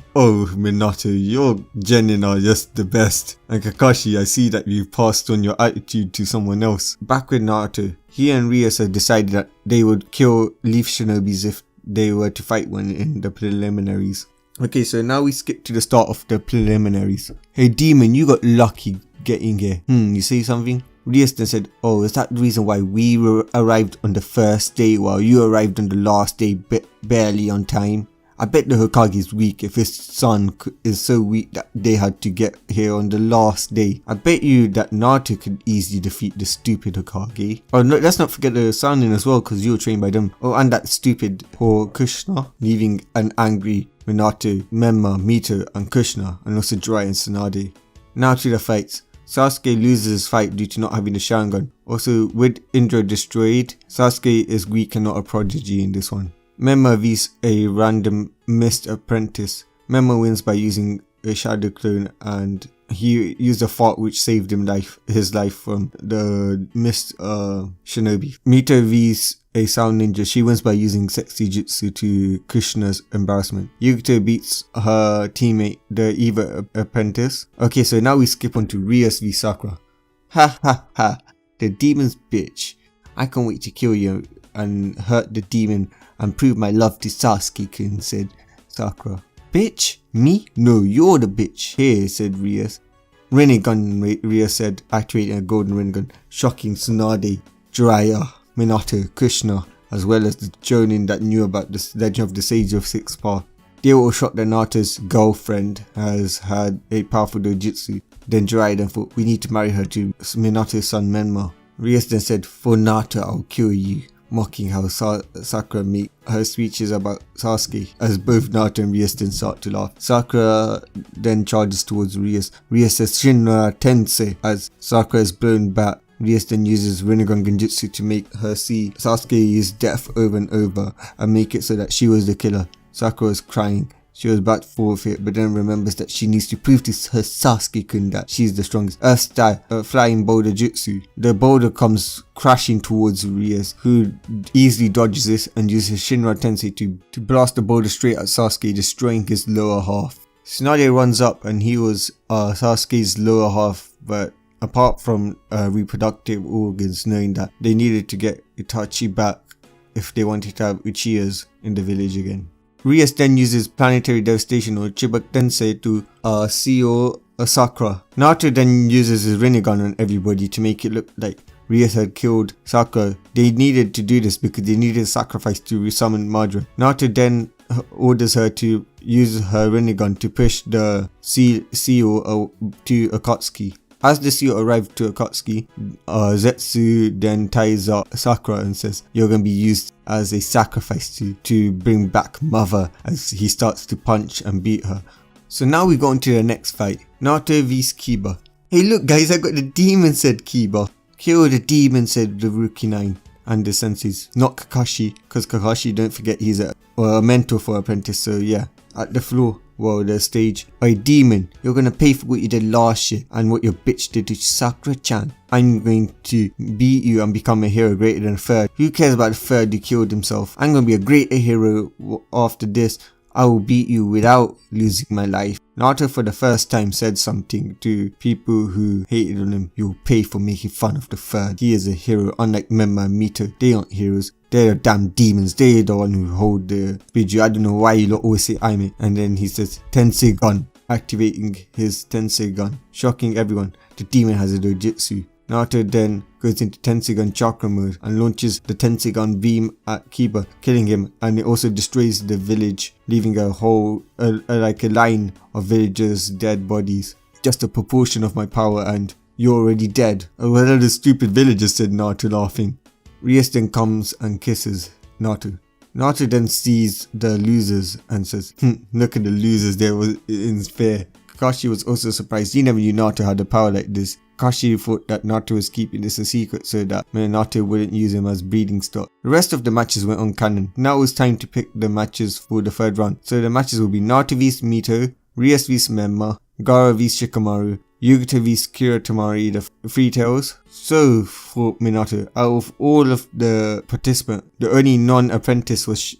Minato, your genin are just the best. And Kakashi, I see that you've passed on your attitude to someone else." Back with Naruto, he and Rias had decided that they would kill Leaf Shinobis if they were to fight one in the preliminaries. Okay, so now we skip to the start of the preliminaries. "Hey Demon, you got lucky getting here. You say something?" Rias then said, "Oh, is that the reason why we arrived on the first day while you arrived on the last day barely on time? I bet the Hokage is weak if his son is so weak that they had to get here on the last day. I bet you that Naruto could easily defeat the stupid Hokage. Oh, no, let's not forget the Sannin as well because you were trained by them. Oh, and that stupid poor Kushina," leaving an angry Minato, Menma, Mito and Kushina, and also Jiraiya and Tsunade. Now to the fights. Sasuke loses his fight due to not having the Sharingan. Also, with Indra destroyed, Sasuke is weak and not a prodigy in this one. Menma vs a random mist apprentice. Menma wins by using a shadow clone and he used a fart which saved his life from the mist shinobi. Mito vs a sound ninja. She wins by using sexy jutsu to Kushina's embarrassment. Yugito beats her teammate, the Eva apprentice. Okay, so now we skip on to Rias v Sakura. "Ha ha ha, the demon's bitch. I can't wait to kill you and hurt the demon and prove my love to Sasuke-kun," said Sakura. "Bitch? Me? No, you're the bitch here," said Rias. "Rinnegan," Rias said, activating a golden Rinnegan, shocking Tsunade, Jiraiya, Minato, Kushina, as well as the Chunin that knew about the legend of the Sage of Six Paths. They were all shocked that Naruto's girlfriend has had a powerful dojutsu. Then Jiraiya then thought, "We need to marry her to Minato's son Menma." Rias then said, "For Naruto, I'll kill you," mocking how Sakura made her speeches about Sasuke, as both Naruto and Rias then start to laugh. Sakura then charges towards Rias. Rias says "Shinra Tensei" as Sakura is blown back. Rias then uses Rinnegan Genjutsu to make her see Sasuke's death over and over and make it so that she was the killer. Sakura is crying. She was about to forfeit, but then remembers that she needs to prove to her Sasuke-kun that she's the strongest. Earth style, flying boulder jutsu. The boulder comes crashing towards Rias, who easily dodges this and uses Shinra Tensei to blast the boulder straight at Sasuke, destroying his lower half. Tsunade runs up and he was Sasuke's lower half, but apart from reproductive organs, knowing that they needed to get Itachi back if they wanted to have Uchihas in the village again. Rias then uses planetary devastation or Chiba Tensei to seal Sakura. Naruto then uses his Rinnegan on everybody to make it look like Rias had killed Sakura. They needed to do this because they needed a sacrifice to resummon Madara. Naruto then orders her to use her Rinnegan to push the seal to Akatsuki. As the seal arrived to Akatsuki, Zetsu then ties up Sakura and says, "You're going to be used as a sacrifice to bring back Mother," as he starts to punch and beat her. So now we go on to the next fight. Naruto vs Kiba. "Hey look guys, I got the demon," said Kiba. "Kill the demon," said the Rookie 9. and the senseis. Not Kakashi, because Kakashi, don't forget, he's a mentor for apprentice, so yeah. At the floor, well, the stage. Oi, demon, you're gonna pay for what you did last year and what your bitch did to Sakura-chan. I'm going to beat you and become a hero greater than a third. Who cares about the third who killed himself? I'm gonna be a greater hero after this. I will beat you without losing my life. Naruto for the first time said something to people who hated on him. You'll pay for making fun of the third. He is a hero, unlike Menma and Mito. They aren't heroes. They're the damn demons. They're the one who hold the Biju. I don't know why you lot always say Aime. And then he says Tensei gun. Activating his Tensei gun. Shocking everyone. The demon has a dojutsu. Naruto then goes into Tensei gun chakra mode and launches the Tensei gun beam at Kiba, killing him, and it also destroys the village, leaving a whole like a line of villagers' dead bodies. Just a proportion of my power and you're already dead. Oh, what are the stupid villagers, said Naruto, laughing. Rias then comes and kisses Naruto. Naruto then sees the losers and says, look at the losers, there was in fair. Kakashi was also surprised. He never knew Naruto had a power like this. Kakashi thought that Naruto was keeping this a secret so that Naruto wouldn't use him as breeding stock. The rest of the matches went on canon. Now it was time to pick the matches for the third round. So the matches will be Naruto vs Mito, Rias vs Menma, Gaara vs Shikamaru, Yugata vs Kiratomari, the Three Tails. So for Minato, out of all of the participants, the only non-apprentice was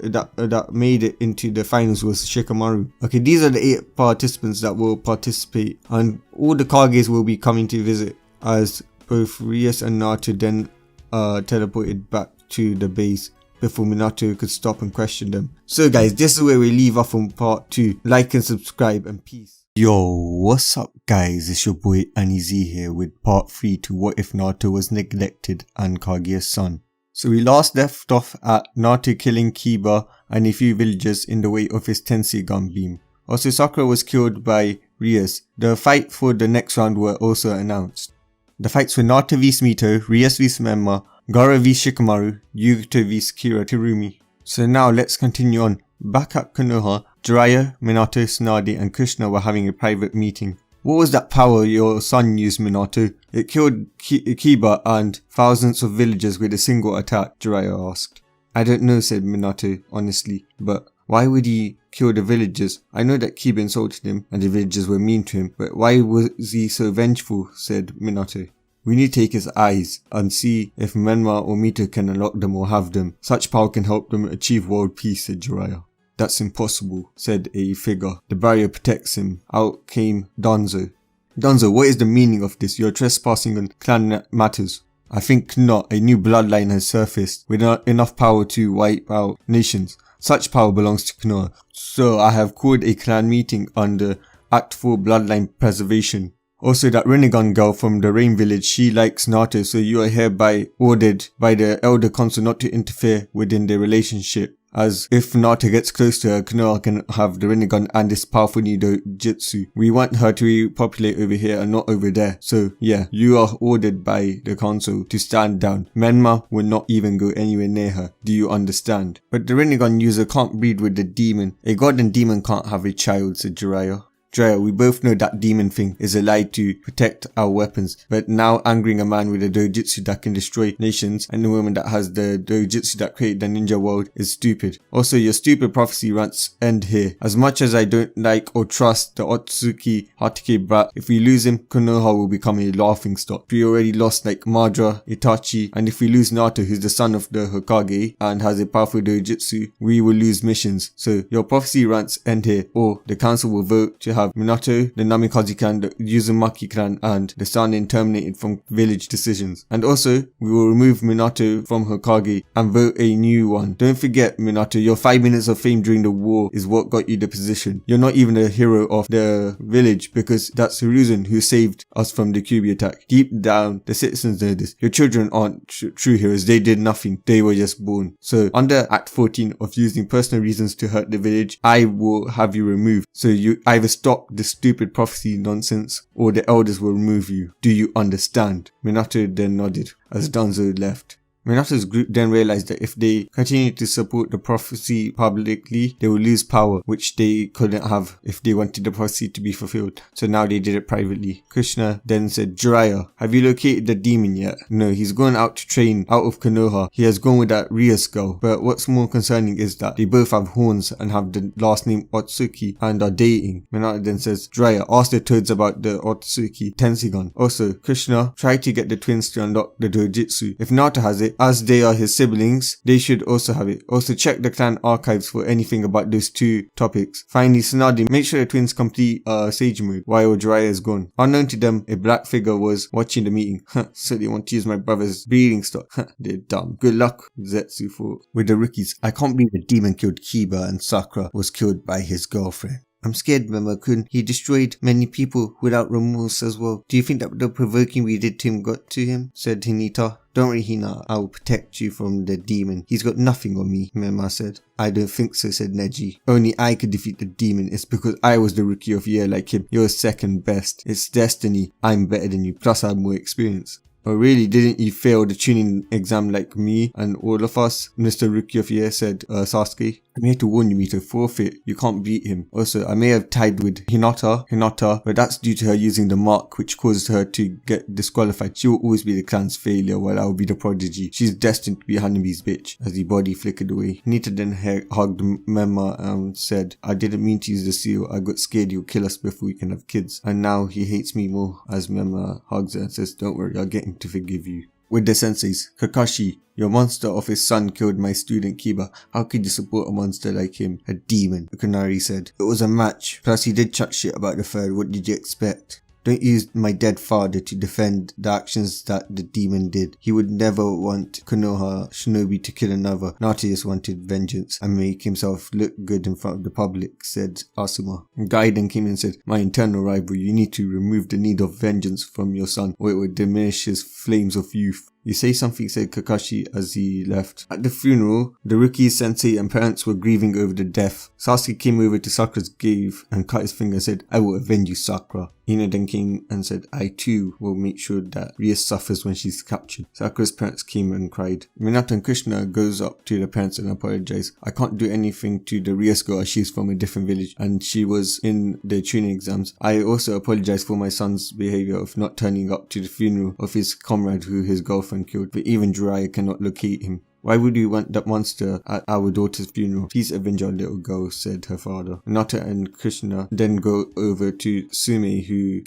that made it into the finals was Shikamaru. Okay, these are the 8 participants that will participate, and all the Kages will be coming to visit, as both Rias and Naruto then teleported back to the base before Minato could stop and question them. So guys, this is where we leave off on part 2. Like and subscribe and peace. Yo, what's up guys, it's your boy Anizi here with part 3 to What If Naruto Was Neglected and Kaguya's son. So we last left off at Naruto killing Kiba and a few villagers in the wake of his Tensei gun beam. Also Sakura was killed by Rias. The fight for the next round were also announced. The fights were Naruto vs Mito, Rias vs Menma, Gaara vs Shikamaru, Yugata vs Kiratorumi. So now let's continue on. Back at Konoha, Jiraiya, Minato, Tsunade and Kushina were having a private meeting. What was that power your son used, Minato? It killed Kiba and thousands of villagers with a single attack, Jiraiya asked. I don't know, said Minato honestly, but why would he kill the villagers? I know that Kiba insulted him and the villagers were mean to him, but why was he so vengeful, said Minato. We need to take his eyes and see if Menma or Mito can unlock them or have them. Such power can help them achieve world peace, said Jiraiya. That's impossible, said a figure. The barrier protects him. Out came Danzo. Danzo, what is the meaning of this? You're trespassing on clan matters. I think not. A new bloodline has surfaced with enough power to wipe out nations. Such power belongs to Konoha. So I have called a clan meeting under Act 4 Bloodline Preservation. Also, that Rinnegan girl from the Rain Village, she likes Naruto, so you are hereby ordered by the Elder Council not to interfere within their relationship. As if Naruto gets close to her, Konoha can have the Rinnegan and this powerful new dojutsu. We want her to repopulate over here and not over there. So yeah, you are ordered by the council to stand down. Menma will not even go anywhere near her. Do you understand? But the Rinnegan user can't breed with the demon. A god and demon can't have a child, said Jiraiya. Jiraiya, we both know that demon thing is a lie to protect our weapons, but now angering a man with a dojutsu that can destroy nations and a woman that has the dojutsu that created the ninja world is stupid. Also, your stupid prophecy rants end here. As much as I don't like or trust the Otsutsuki Hatake brat, if we lose him, Konoha will become a laughing stock. We already lost like Madara, Itachi, and if we lose Naruto, who's the son of the Hokage and has a powerful dojutsu, we will lose missions. So your prophecy rants end here, or the council will vote to have Minato, the Namikaze clan, the Uzumaki clan, and the Sanin terminated from village decisions. And also, we will remove Minato from Hokage and vote a new one. Don't forget, Minato, your 5 minutes of fame during the war is what got you the position. You're not even a hero of the village because that's Hiruzen who saved us from the Kyuubi attack. Deep down, the citizens know this. Your children aren't true heroes. They did nothing. They were just born. So, under Act 14 of using personal reasons to hurt the village, I will have you removed. So you either stop the stupid prophecy nonsense or the elders will remove you. Do you understand? Minato then nodded as Danzo left. Minato's group then realized that if they continued to support the prophecy publicly, they would lose power, which they couldn't have if they wanted the prophecy to be fulfilled. So now they did it privately. Krishna then said, Jiraiya, have you located the demon yet? No, he's gone out to train out of Konoha. He has gone with that Rias girl. But what's more concerning is that they both have horns and have the last name Otsutsuki and are dating. Minato then says, Jiraiya, ask the toads about the Otsutsuki Tensigon. Also, Krishna, try to get the twins to unlock the dojutsu. If Naruto has it, as they are his siblings, they should also have it. Also, check the clan archives for anything about those two topics. Finally, Tsunade, make sure the twins complete Sage mode while Jiraiya is gone. Unknown to them, a black figure was watching the meeting. So they want to use my brother's breeding stock. They're dumb. Good luck, Zetsu thought. With the rookies, I can't believe the demon killed Kiba and Sakura was killed by his girlfriend. I'm scared, Mema-kun. He destroyed many people without remorse as well. Do you think that the provoking we did to him got to him? Said Hinata. Don't worry, Hina. I will protect you from the demon. He's got nothing on me, Mema said. I don't think so, said Neji. Only I could defeat the demon. It's because I was the rookie of the year like him. You're second best. It's destiny. I'm better than you. Plus I have more experience. Oh really, didn't you fail the Chunin exam like me and all of us? Mr. Rookie of the Year said Sasuke. I'm here to warn you, Mito, forfeit. You can't beat him. Also, I may have tied with Hinata, but that's due to her using the mark which caused her to get disqualified. She will always be the clan's failure while I will be the prodigy. She's destined to be Hanabi's bitch. As the body flickered away, Hinata then hugged Mema and said, I didn't mean to use the seal. I got scared you'll kill us before we can have kids. And now he hates me more. As Mema hugs her and says, don't worry, I'll get him to forgive you. With the senseis, Kakashi, your monster of his son killed my student Kiba. How could you support a monster like him? A demon, Kunari said. It was a match. Plus he did chat shit about the third. What did you expect? Don't use my dead father to defend the actions that the demon did. He would never want Konoha Shinobi to kill another. Naruto just wanted vengeance and make himself look good in front of the public, said Asuma. Guy then came in and said, my internal rival, you need to remove the need of vengeance from your son or it will diminish his flames of youth. You say something, said Kakashi as he left. At the funeral, the rookie sensei and parents were grieving over the death. Sasuke came over to Sakura's grave and cut his finger and said, I will avenge you, Sakura. Hina then came and said, I too will make sure that Ria suffers when she's captured. Sakura's parents came and cried. Minato and Krishna goes up to the parents and apologize. I can't do anything to the Ria's girl as she's from a different village and she was in the Chunin exams. I also apologize for my son's behavior of not turning up to the funeral of his comrade who his girlfriend killed, but even Jiraiya cannot locate him. Why would you want that monster at our daughter's funeral? Please avenge our little girl, said her father. Naruto and Krishna then go over to Sume, who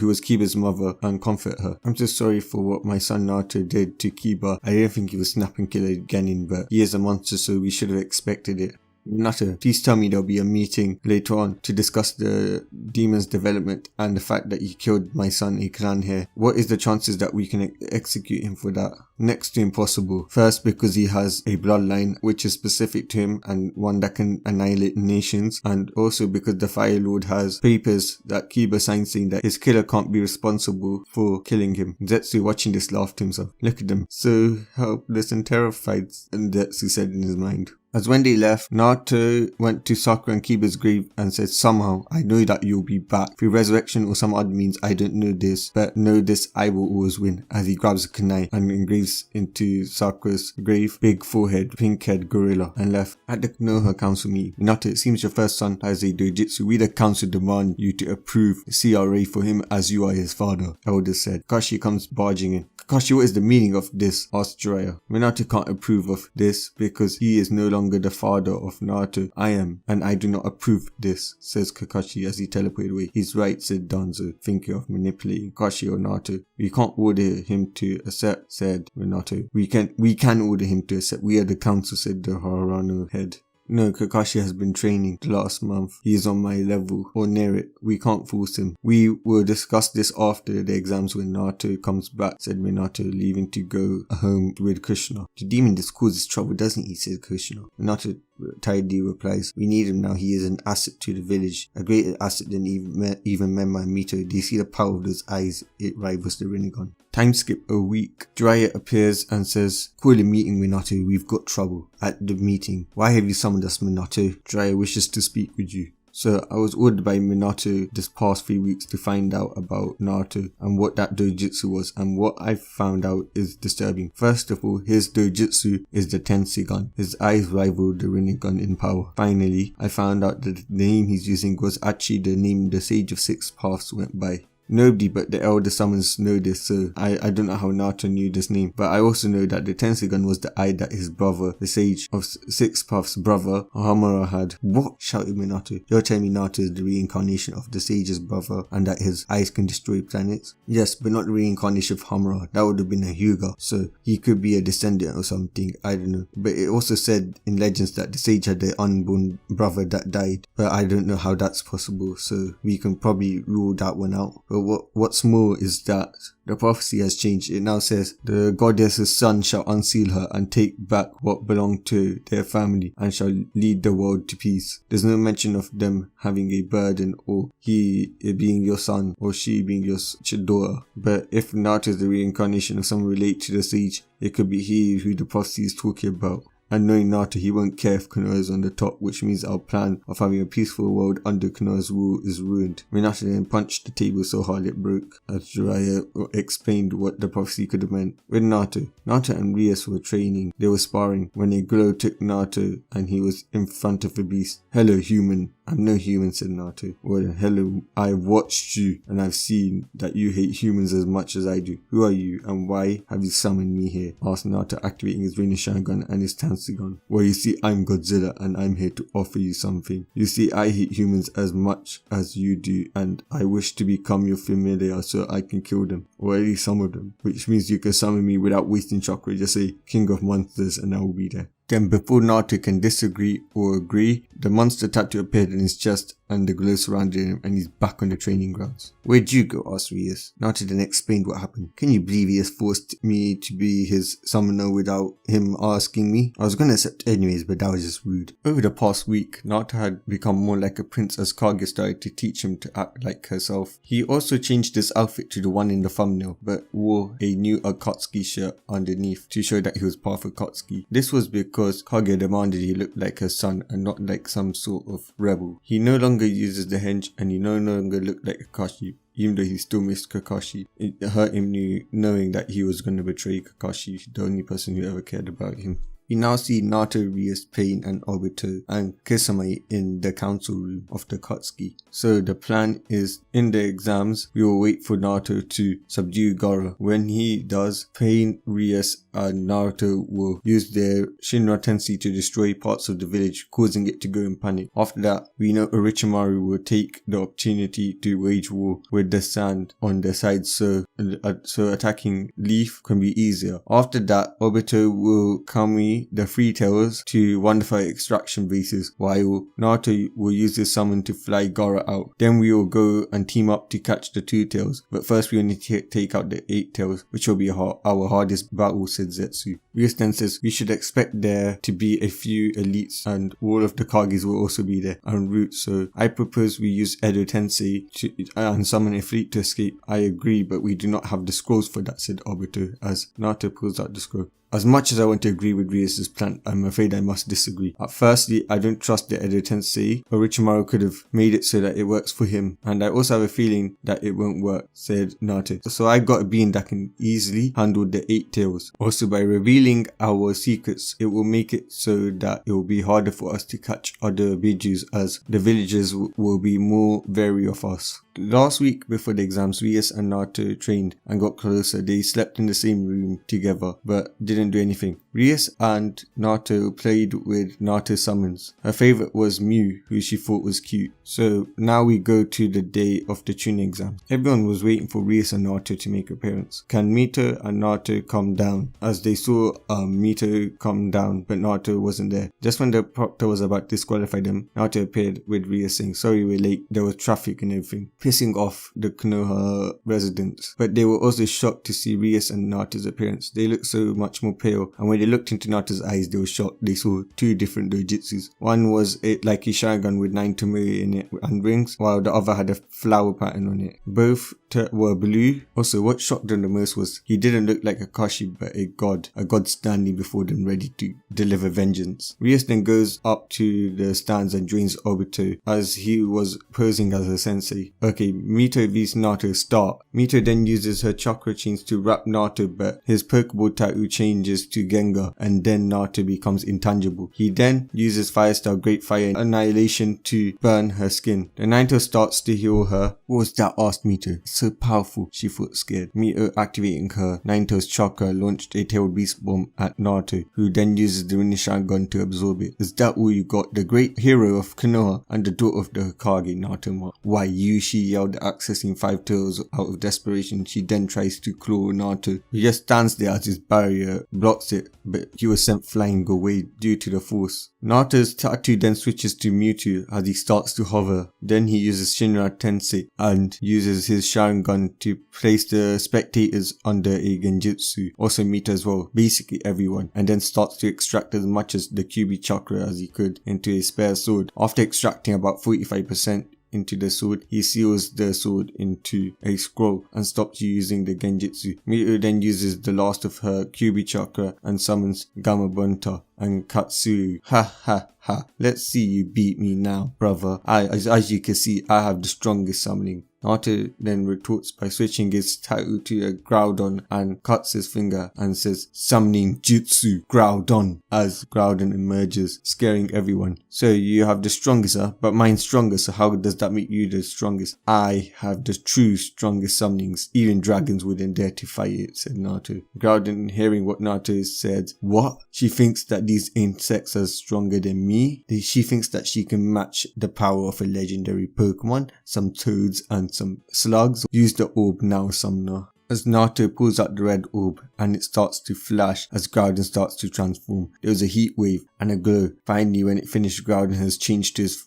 was Kiba's mother, and comfort her. I'm so sorry for what my son Naruto did to Kiba. I didn't think he was snapping killer Genin, but he is a monster, so we should have expected it. Naruto, please tell me there'll be a meeting later on to discuss the demon's development and the fact that he killed my son Ikran here. What is the chances that we can execute him for that? Next to impossible. First, because he has a bloodline which is specific to him and one that can annihilate nations, and also because the Fire Lord has papers that Kiba signed saying that his killer can't be responsible for killing him. Zetsu, watching this, laughed to himself. Look at them, so helpless and terrified, and Zetsu said in his mind. As when they left, Naruto went to Sakura and Kiba's grave and said, somehow, I know that you'll be back. Through resurrection or some other means, I don't know this, but know this, I will always win. As he grabs a kunai and engraves into Sakura's grave, big forehead, pink-haired gorilla, and left. At the Konoha council meeting, Minato, it seems your first son has a dojutsu. We the council demand you to approve CRA for him as you are his father, elders said. Kakashi comes barging in. Kakashi, what is the meaning of this? Asked Jiraiya. Minato can't approve of this because he is no longer the father of Naruto. I am, and I do not approve this, says Kakashi as he teleported away. He's right, said Danzo, thinking of manipulating Kakashi or Naruto. We can't order him to accept, said Minato. We can order him to accept. We are the council, said the Harano head. No, Kakashi has been training the last month. He is on my level, or near it. We can't force him. We will discuss this after the exams when Naruto comes back, said Minato, leaving to go home with Krishna. The demon just causes trouble, doesn't he, said Krishna. Minato tiredly replies, we need him now. He is an asset to the village. A greater asset than even Menma and Mito. Do you see the power of those eyes? It rivals the Rinnegan. Time skip a week. Jiraiya appears and says, call a meeting, Minato. We've got trouble. At the meeting, why have you summoned us, Minato? Jiraiya wishes to speak with you. So I was ordered by Minato this past few weeks to find out about Naruto and what that dojutsu was, and what I found out is disturbing. First of all, his dojutsu is the Tensi-gun. His eyes rival the Rinnegan in power. Finally, I found out that the name he's using was actually the name the Sage of Six Paths went by. Nobody but the elder summons know this, so I don't know how Naruto knew this name, but I also know that the Tensi-gun was the eye that his brother, the Sage of Six Paths brother, Hamura had. What? Shouted Minato. You're telling me Naruto is the reincarnation of the Sage's brother and that his eyes can destroy planets? Yes, but not the reincarnation of Hamura. That would have been a Hyuga, so he could be a descendant or something, I don't know. But it also said in Legends that the Sage had an unborn brother that died, but I don't know how that's possible, so we can probably rule that one out. But what's more is that the prophecy has changed. It now says the goddess's son shall unseal her and take back what belonged to their family and shall lead the world to peace. There's no mention of them having a burden or he being your son or she being your daughter. But if Naruto is the reincarnation of someone related to the Sage, it could be he who the prophecy is talking about. And knowing Naruto, he won't care if Konoha is on the top, which means our plan of having a peaceful world under Konoha's rule is ruined. Minato then punched the table so hard it broke, as Jiraiya explained what the prophecy could have meant. With Naruto and Rias were training. They were sparring when a glow took Naruto and he was in front of the beast. Hello, human. I'm no human, said Naruto. Well, hello, I've watched you and I've seen that you hate humans as much as I do. Who are you and why have you summoned me here? Asked Naruto, activating his Rainer Sharingan and his Tensi-gun. Well, you see, I'm Godzilla and I'm here to offer you something. You see, I hate humans as much as you do and I wish to become your familiar so I can kill them, or at least some of them, which means you can summon me without wasting chakra. Just say King of Monsters and I will be there. Then before Naruto can disagree or agree, the monster tattoo appeared in his chest and the glow surrounded him and he's back on the training grounds. Where'd you go? Asked Rias. Naruto then explained what happened. Can you believe he has forced me to be his summoner without him asking me? I was gonna accept anyways, but that was just rude. Over the past week, Naruto had become more like a prince as Kaguya started to teach him to act like herself. He also changed his outfit to the one in the thumbnail, but wore a new Akatsuki shirt underneath to show that he was part of Akatsuki. This was because Kaguya demanded he look like her son and not like some sort of rebel. He no longer uses the henge and he no longer looked like Kakashi, even though he still missed Kakashi. It hurt him knowing that he was going to betray Kakashi, the only person who ever cared about him. We now see Naruto, Rias, Pain and Obito and Kisame in the council room of the Akatsuki. So the plan is, in the exams, we will wait for Naruto to subdue Gaara. When he does, Pain, Rias and Naruto will use their Shinra Tensei to destroy parts of the village, causing it to go in panic. After that, we know Orochimaru will take the opportunity to wage war with the sand on their side, so attacking Leaf can be easier. After that, Obito will Kami the Three Tails to wonderful extraction bases, while Naruto will use his summon to fly Gaara out. Then we will go and team up to catch the Two Tails, but first we need to take out the Eight Tails, which will be our hardest battle, said Zetsu. Rias then says we should expect there to be a few elites and all of the Kages will also be there en route, so I propose we use Edo Tensei and summon a fleet to escape. I agree, but we do not have the scrolls for that, said Obito, as Naruto pulls out the scroll. As much as I want to agree with Rias' plan, I'm afraid I must disagree. Firstly, I don't trust the Edo Tensei. Orochimaru could have made it so that it works for him, and I also have a feeling that it won't work, said Naruto. So I got a being that can easily handle the Eight Tails. Also, by revealing our secrets, it will make it so that it will be harder for us to catch other Bijus, as the villagers will be more wary of us. Last week before the exams, Rias and Naruto trained and got closer. They slept in the same room together but didn't do anything. Rias and Naruto played with Naruto's summons. Her favorite was Mew, who she thought was cute. So now we go to the day of the Chunin exam. Everyone was waiting for Rias and Naruto to make appearance. Can Mito and Naruto come down? As they saw Mito come down, but Naruto wasn't there. Just when the proctor was about to disqualify them, Naruto appeared with Rias saying, sorry we're late, there was traffic and everything. pissing off the Konoha residents. But they were also shocked to see Rias and Naruto's appearance. They looked so much more pale, and when they looked into Naruto's eyes, they were shocked. They saw two different dojutsus. One was like a Sharingan with 9 tomoe in it and rings, while the other had a flower pattern on it. Both were blue. Also, what shocked them the most was he didn't look like a Kakashi but a god standing before them ready to deliver vengeance. Rias then goes up to the stands and joins Obito as he was posing as a sensei. Okay, Mito vs Naruto start. Mito then uses her chakra chains to wrap Naruto, but his Pokeball tattoo changes to Gengar and then Naruto becomes intangible. He then uses Fire Style Great Fire Annihilation to burn her skin. The Naruto starts to heal her. What was that? Asked Mito. It's so powerful, she thought scared. Mito activating her Naruto's chakra launched a tailed beast bomb at Naruto, who then uses the Rinnegan gun to absorb it. Is that all you got? The great hero of Konoha and the daughter of the Kage, Naruto. Why you? She yelled, accessing 5 tails out of desperation. She then tries to claw Naruto. He just stands there as his barrier blocks it, but he was sent flying away due to the force. Naruto's tattoo then switches to Mewtwo as he starts to hover. Then he uses Shinra Tensei and uses his Sharingan to place the spectators under a genjutsu, also Mito as well, basically everyone, and then starts to extract as much as the Kyuubi chakra as he could into a spare sword. After extracting about 45% into the sword, he seals the sword into a scroll and stops using the genjutsu. Mito then uses the last of her Kyuubi chakra and summons Gamabunta and Katsu. Ha ha ha. Let's see you beat me now, brother. As you can see, I have the strongest summoning. Naruto then retorts by switching his tattoo to a Groudon and cuts his finger and says, "Summoning Jutsu Groudon," as Groudon emerges, scaring everyone. So you have the strongest, but mine's stronger, so how does that make you the strongest? I have the true strongest summonings. Even dragons wouldn't dare to fight it, said Naruto. Groudon, hearing what Naruto said, what? She thinks that these insects are stronger than me? She thinks that she can match the power of a legendary Pokemon, some toads and some slugs. Use the orb now, summoner. As Naruto pulls out the red orb and it starts to flash as Groudon starts to transform. There was a heat wave and a glow. Finally, when it finished, Groudon has changed to his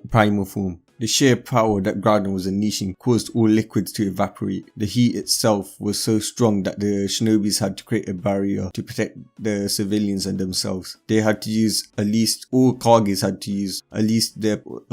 primal form. The sheer power that Groudon was unleashing caused all liquids to evaporate. The heat itself was so strong that the shinobis had to create a barrier to protect the civilians and themselves. They had to use all Kages had to use at least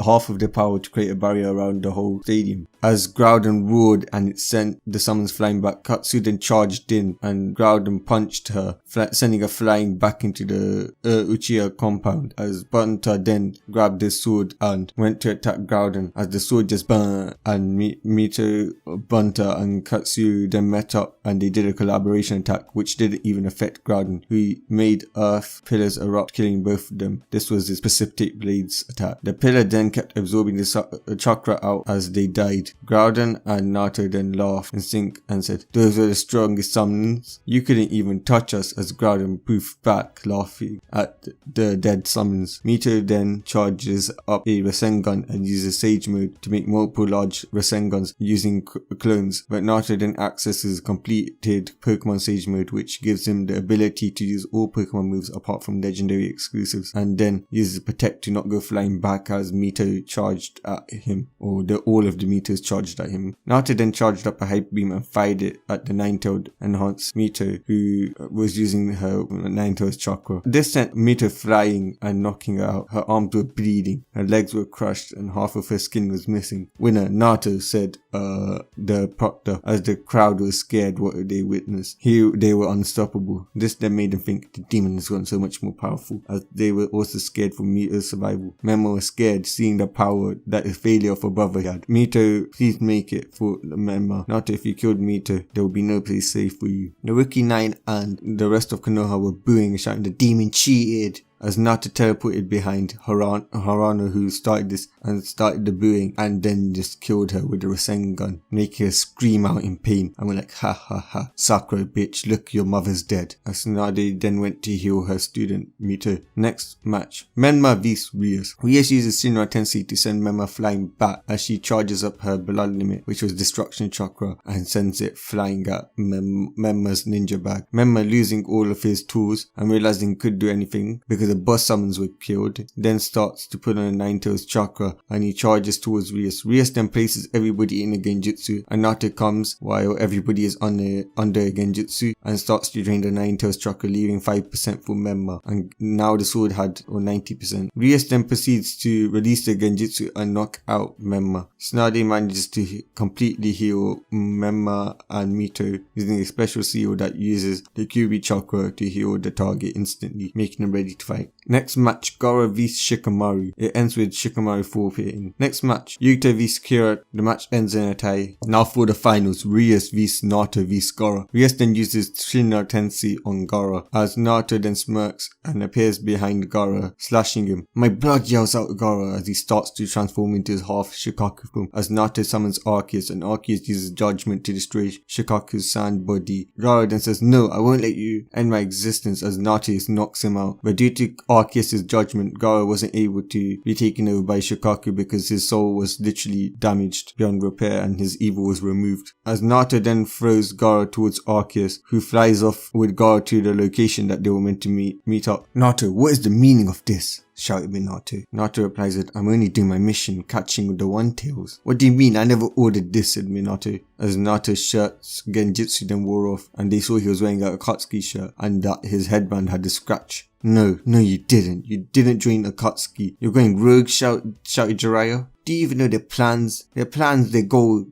half of their power to create a barrier around the whole stadium. As Groudon roared and it sent the summons flying back, Katsu then charged in and Groudon punched her, sending her flying back into the Uchiha compound. As Bunta then grabbed his sword and went to attack Groudon, as the sword just burned, and Mito, Bunta and Katsu then met up and they did a collaboration attack which didn't even affect Groudon, who made earth pillars erupt, killing both of them. This was his precipitate blades attack. The pillar then kept absorbing the chakra out as they died. Groudon and Naruto then laughed in sync and said, "Those were the strongest summons. You couldn't even touch us," as Groudon poofed back, laughing at the dead summons. Mito then charges up a Rasengan and uses Sage Mode to make multiple large Rasengans using clones, but Naruto then accesses completed Pokemon Sage Mode, which gives him the ability to use all Pokemon moves apart from legendary exclusives, and then uses Protect to not go flying back as Mito charged at him, or all of the Mitos charged at him. Naruto then charged up a Hyper Beam and fired it at the Nine-Tailed enhanced Mito, who was using her Nine-Tailed chakra. This sent Mito flying and knocking her out. Her arms were bleeding, her legs were crushed, and half of her skin was missing. "Winner," Naruto said the proctor, as the crowd was scared what they witnessed. They were unstoppable. This then made them think the demon has gotten so much more powerful, as they were also scared for Mito's survival. Memma was scared, seeing the power that the failure of her brother had. "Mito, please make it," for Memma. "Not if you killed Mito, there will be no place safe for you." The Rookie 9 and the rest of Konoha were booing and shouting, "The demon cheated," as Naruto teleported behind Harano, who started this and started the booing, and then just killed her with the Rasengan, making her scream out in pain. And we're like, "Ha ha ha, Sakura bitch, look, your mother's dead." As Naruto then went to heal her student Mito. Next match, Menma vs Rias. Rias uses Shinra Tensei to send Menma flying back as she charges up her blood limit, which was Destruction Chakra, and sends it flying at Menma's ninja bag. Menma, losing all of his tools and realizing he could do anything because the boss summons were killed, then starts to put on a Nine-Tails chakra and he charges towards Rias. Rias then places everybody in a genjutsu and Naruto comes while everybody is under a genjutsu and starts to drain the Nine-Tails chakra, leaving 5% for Memma, and now the sword had 90%. Rias then proceeds to release the genjutsu and knock out Memma. Tsunade manages to completely heal Memma and Mito using a special seal that uses the Kyuubi chakra to heal the target instantly, making them ready to fight. Next match, Gaara vs Shikamaru. It ends with Shikamaru forfeiting. Next match, Yuta vs Kira. The match ends in a tie. Now for the finals, Rias vs Naruto vs Gaara. Rias then uses Shinra Tensei on Gaara as Naruto then smirks and appears behind Gaara, slashing him. My blood, yells out Gaara as he starts to transform into his half Shikaku form as Naruto summons Arceus and Arceus uses Judgment to destroy Shikaku's sand body. Gaara then says, no, I won't let you end my existence, as Naruto knocks him out. But due to Arceus' judgment, Gaara wasn't able to be taken over by Shikaku because his soul was literally damaged beyond repair and his evil was removed. As Naruto then throws Gaara towards Arceus, who flies off with Gaara to the location that they were meant to meet up. Naruto, what is the meaning of this? Shouted Naruto. Naruto replies that I'm only doing my mission, catching the One-Tails. What do you mean? I never ordered this, said Minato. As Naruto's shirt's genjutsu then wore off and they saw he was wearing an Akatsuki shirt and that his headband had a scratch. No you didn't. You didn't join Akatsuki. You're going rogue, shouted Jiraiya. Do you even know their plans? Their goal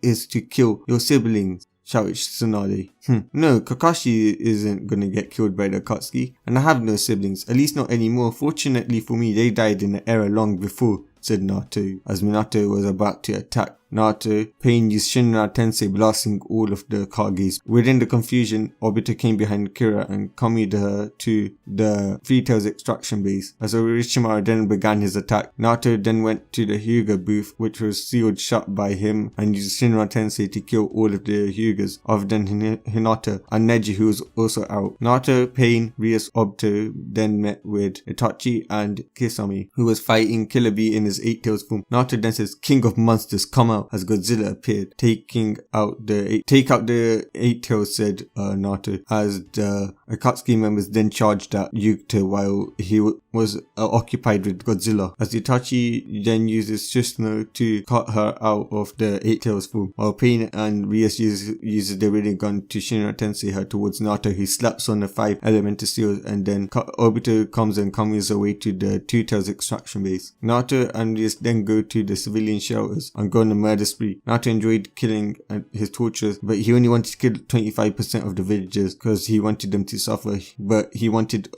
is to kill your siblings, shouted Tsunade. No, Kakashi isn't gonna get killed by the Akatsuki, and I have no siblings, at least not anymore. Fortunately for me, they died in an era long before, said Naruto, as Minato was about to attack. Naruto, Pain used Shinra Tensei, blasting all of the kages. Within the confusion, Obito came behind Kira and committed her to the Three-Tails extraction base. As Orochimaru then began his attack, Naruto then went to the Hyuga booth, which was sealed shut by him, and used Shinra Tensei to kill all of the Hyugas, other than Hinata and Neji, who was also out. Naruto, Pain, Rias, Obito then met with Itachi and Kisame, who was fighting Killer Bee in his Eight-Tails form. Naruto then says, King of Monsters, come out, as Godzilla appeared, take out the Eight-Tails, said Naruto, as the Akatsuki members then charged at Yuta while he was occupied with Godzilla, as Itachi then uses Susanoo to cut her out of the Eight-Tails form, while Pain and Rias uses the Ridden Gun to Shinra Tensei her towards Naruto, who slaps on the 5 elemental seals, and then Obito comes and comes away to the Two-Tails extraction base. Naruto and Rias then go to the civilian shelters and go on a murder spree. Naruto enjoyed killing his torturers, but he only wanted to kill 25% of the villagers because he wanted them to suffer, but he wanted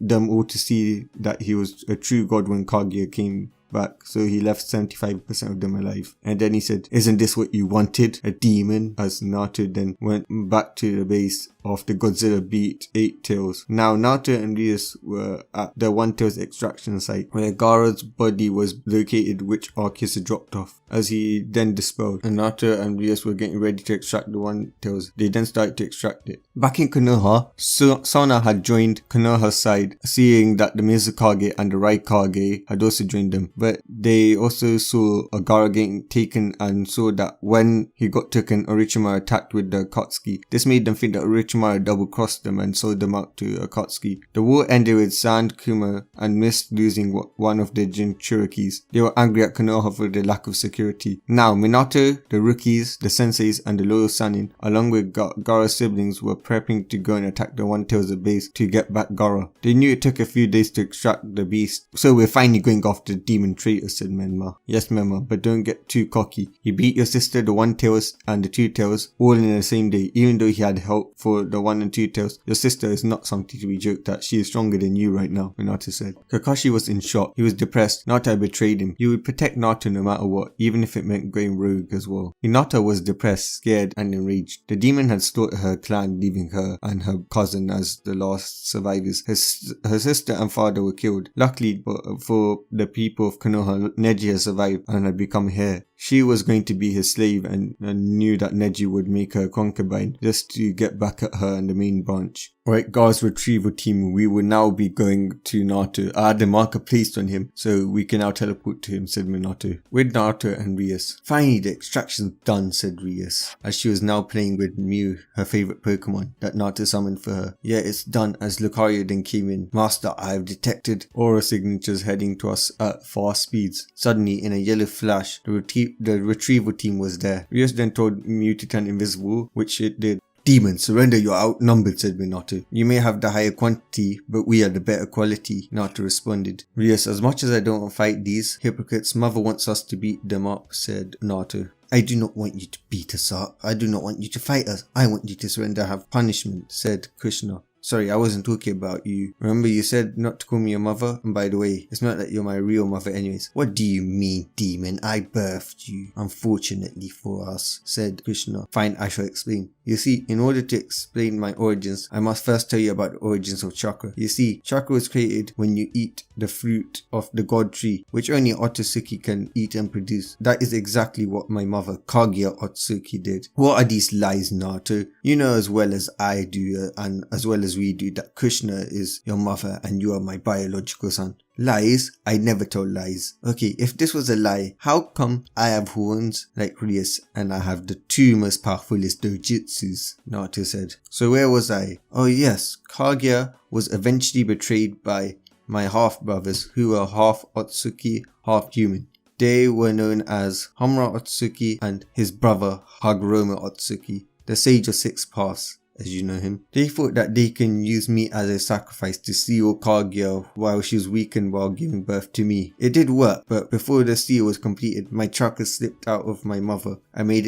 them all to see that he was a true god when Kaguya came back, so he left 75% of them alive. And then he said, isn't this what you wanted? A demon? As Naruto then went back to the base after Godzilla beat Eight-Tails. Now Naruto and Rias were at the One-Tails extraction site where Gaara's body was located, which Arceus had dropped off, as he then dispelled, and Naruto and Rias were getting ready to extract the One-Tails. They then started to extract it. Back in Konoha, Sona had joined Konoha's side, seeing that the Mizukage and the Raikage had also joined them, but they also saw Gaara getting taken and saw that when he got taken, Orochimaru attacked with the Akatsuki. This made them think that Orochimaru double-crossed them and sold them out to Akatsuki. The war ended with Sand, Kuma, and Mist losing one of their Jinchurikis. They were angry at Konoha for the lack of security. Now, Minato, the rookies, the senseis, and the loyal Sannin, along with Gaara's siblings, were prepping to go and attack the One-Tails base to get back Gaara. They knew it took a few days to extract the beast, so we're finally going after the demon traitor, said Menma. Yes, Menma, but don't get too cocky. You beat your sister, the One-Tails, and the Two-Tails all in the same day, even though he had help for the One and Two-Tails. Your sister is not something to be joked at. She is stronger than you right now, Minato said. Kakashi was in shock. He was depressed. Naruto had betrayed him. He would protect Naruto no matter what, even if it meant going rogue as well. Hinata was depressed, scared, and enraged. The demon had slaughtered her clan, leaving her and her cousin as the last survivors. Her sister and father were killed. Luckily for the people of Konoha, Neji had survived and had become heir. She was going to be his slave and knew that Neji would make her concubine just to get back at her in the main branch. Alright guys, retrieval team, we will now be going to Naruto. I had the marker placed on him, so we can now teleport to him, said Minato. With Naruto and Rias. Finally, the extraction's done, said Rias, as she was now playing with Mew, her favourite Pokemon that Naruto summoned for her. Yeah, it's done, as Lucario then came in. Master, I have detected aura signatures heading to us at fast speeds. Suddenly, in a yellow flash, the retrieval team was there. Rias then told Mew to turn invisible, which it did. Demon, surrender, you're outnumbered, said Minato. You may have the higher quantity, but we are the better quality, Naruto responded. Rias, as much as I don't fight these hypocrites, mother wants us to beat them up, said Naruto. I do not want you to beat us up. I do not want you to fight us. I want you to surrender and have punishment, said Krishna. Sorry, I wasn't talking about you. Remember you said not to call me your mother? And by the way, it's not that you're my real mother anyways. What do you mean, demon? I birthed you. Unfortunately for us, said Krishna. Fine, I shall explain. You see, in order to explain my origins, I must first tell you about the origins of chakra. You see, chakra was created when you eat the fruit of the god tree, which only Otsutsuki can eat and produce. That is exactly what my mother, Kaguya Otsutsuki, did. What are these lies, Naruto? You know as well as I do, and as well as we do, that Krishna is your mother and you are my biological son. Lies? I never told lies. Okay, if this was a lie, how come I have horns like Rias and I have the two most powerfulest dojutsus? Naruto said. So where was I? Oh yes, Kaguya was eventually betrayed by my half-brothers who were half Otsutsuki, half human. They were known as Homura Otsutsuki and his brother Hagoromo Otsutsuki, the Sage of Six Paths, as you know him. They thought that they can use me as a sacrifice to steal Kaguya while she was weakened while giving birth to me. It did work, but before the steal was completed, my chakra slipped out of my mother and made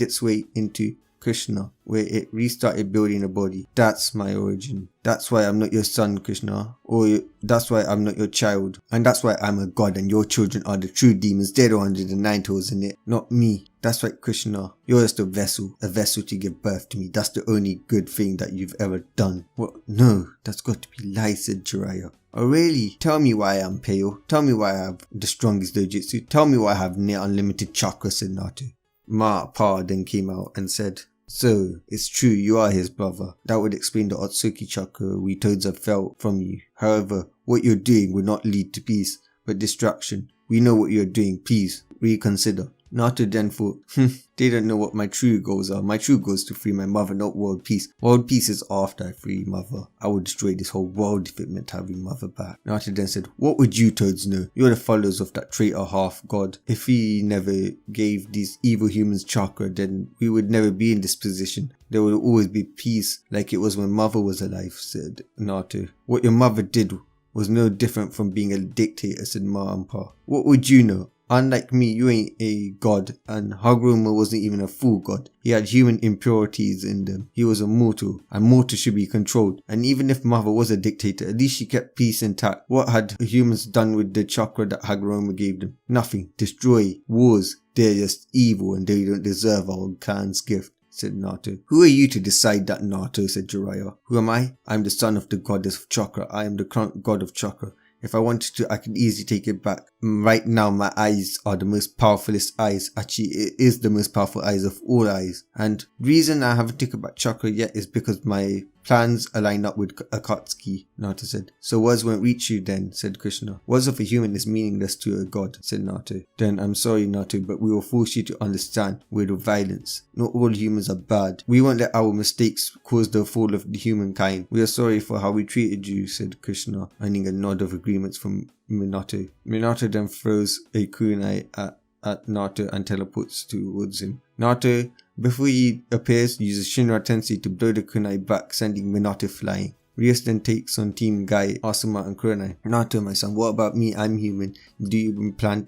its way into Krishna, where it restarted building a body. That's my origin. That's why I'm not your son, Krishna. Or that's why I'm not your child. And that's why I'm a god and your children are the true demons. They're the ones with the 9 toes in it, not me. That's right, Krishna. You're just a vessel to give birth to me. That's the only good thing that you've ever done. What? No, that's got to be lies, said Jiraiya. Oh really? Tell me why I'm pale. Tell me why I have the strongest dojutsu. Tell me why I have near unlimited chakra, said Naruto. Pa then came out and said, so, it's true, you are his brother. That would explain the Otsutsuki chakra we toads have felt from you. However, what you're doing would not lead to peace, but destruction. We know what you're doing, please, reconsider. Naruto then thought, they don't know what my true goals are. My true goal is to free my mother, not world peace. World peace is after I free mother. I would destroy this whole world if it meant having mother back. Naruto then said, what would you toads know? You're the followers of that traitor half god. If he never gave these evil humans chakra, then we would never be in this position. There would always be peace like it was when mother was alive, said Naruto. What your mother did was no different from being a dictator, said Pa. What would you know? Unlike me, you ain't a god, and Hagoromo wasn't even a full god. He had human impurities in them. He was a mortal, and mortals should be controlled. And even if Mother was a dictator, at least she kept peace intact. What had humans done with the chakra that Hagoromo gave them? Nothing. Destroy. Wars. They're just evil, and they don't deserve our clan's gift, said Naruto. Who are you to decide that, Naruto, said Jiraiya. Who am I? I am the son of the goddess of chakra. I am the current god of chakra. If I wanted to, I could easily take it back. Right now, my eyes are the most powerfulest eyes. Actually, it is the most powerful eyes of all eyes. And the reason I haven't taken back chakra yet is because my plans align up with Akatsuki, Naruto said. So words won't reach you then, said Krishna. Words of a human is meaningless to a god, said Naruto. Then I'm sorry, Naruto, but we will force you to understand with violence. Not all humans are bad. We won't let our mistakes cause the fall of the humankind. We are sorry for how we treated you, said Krishna, earning a nod of agreements from Minato. Minato then throws a kunai at Naruto and teleports towards him. Naruto, before he appears, uses Shinra Tensei to blow the kunai back, sending Minato flying. Rias then takes on Team Guy, Asuma and Kurenai. Naruto, my son, what about me? I'm human. Do you plan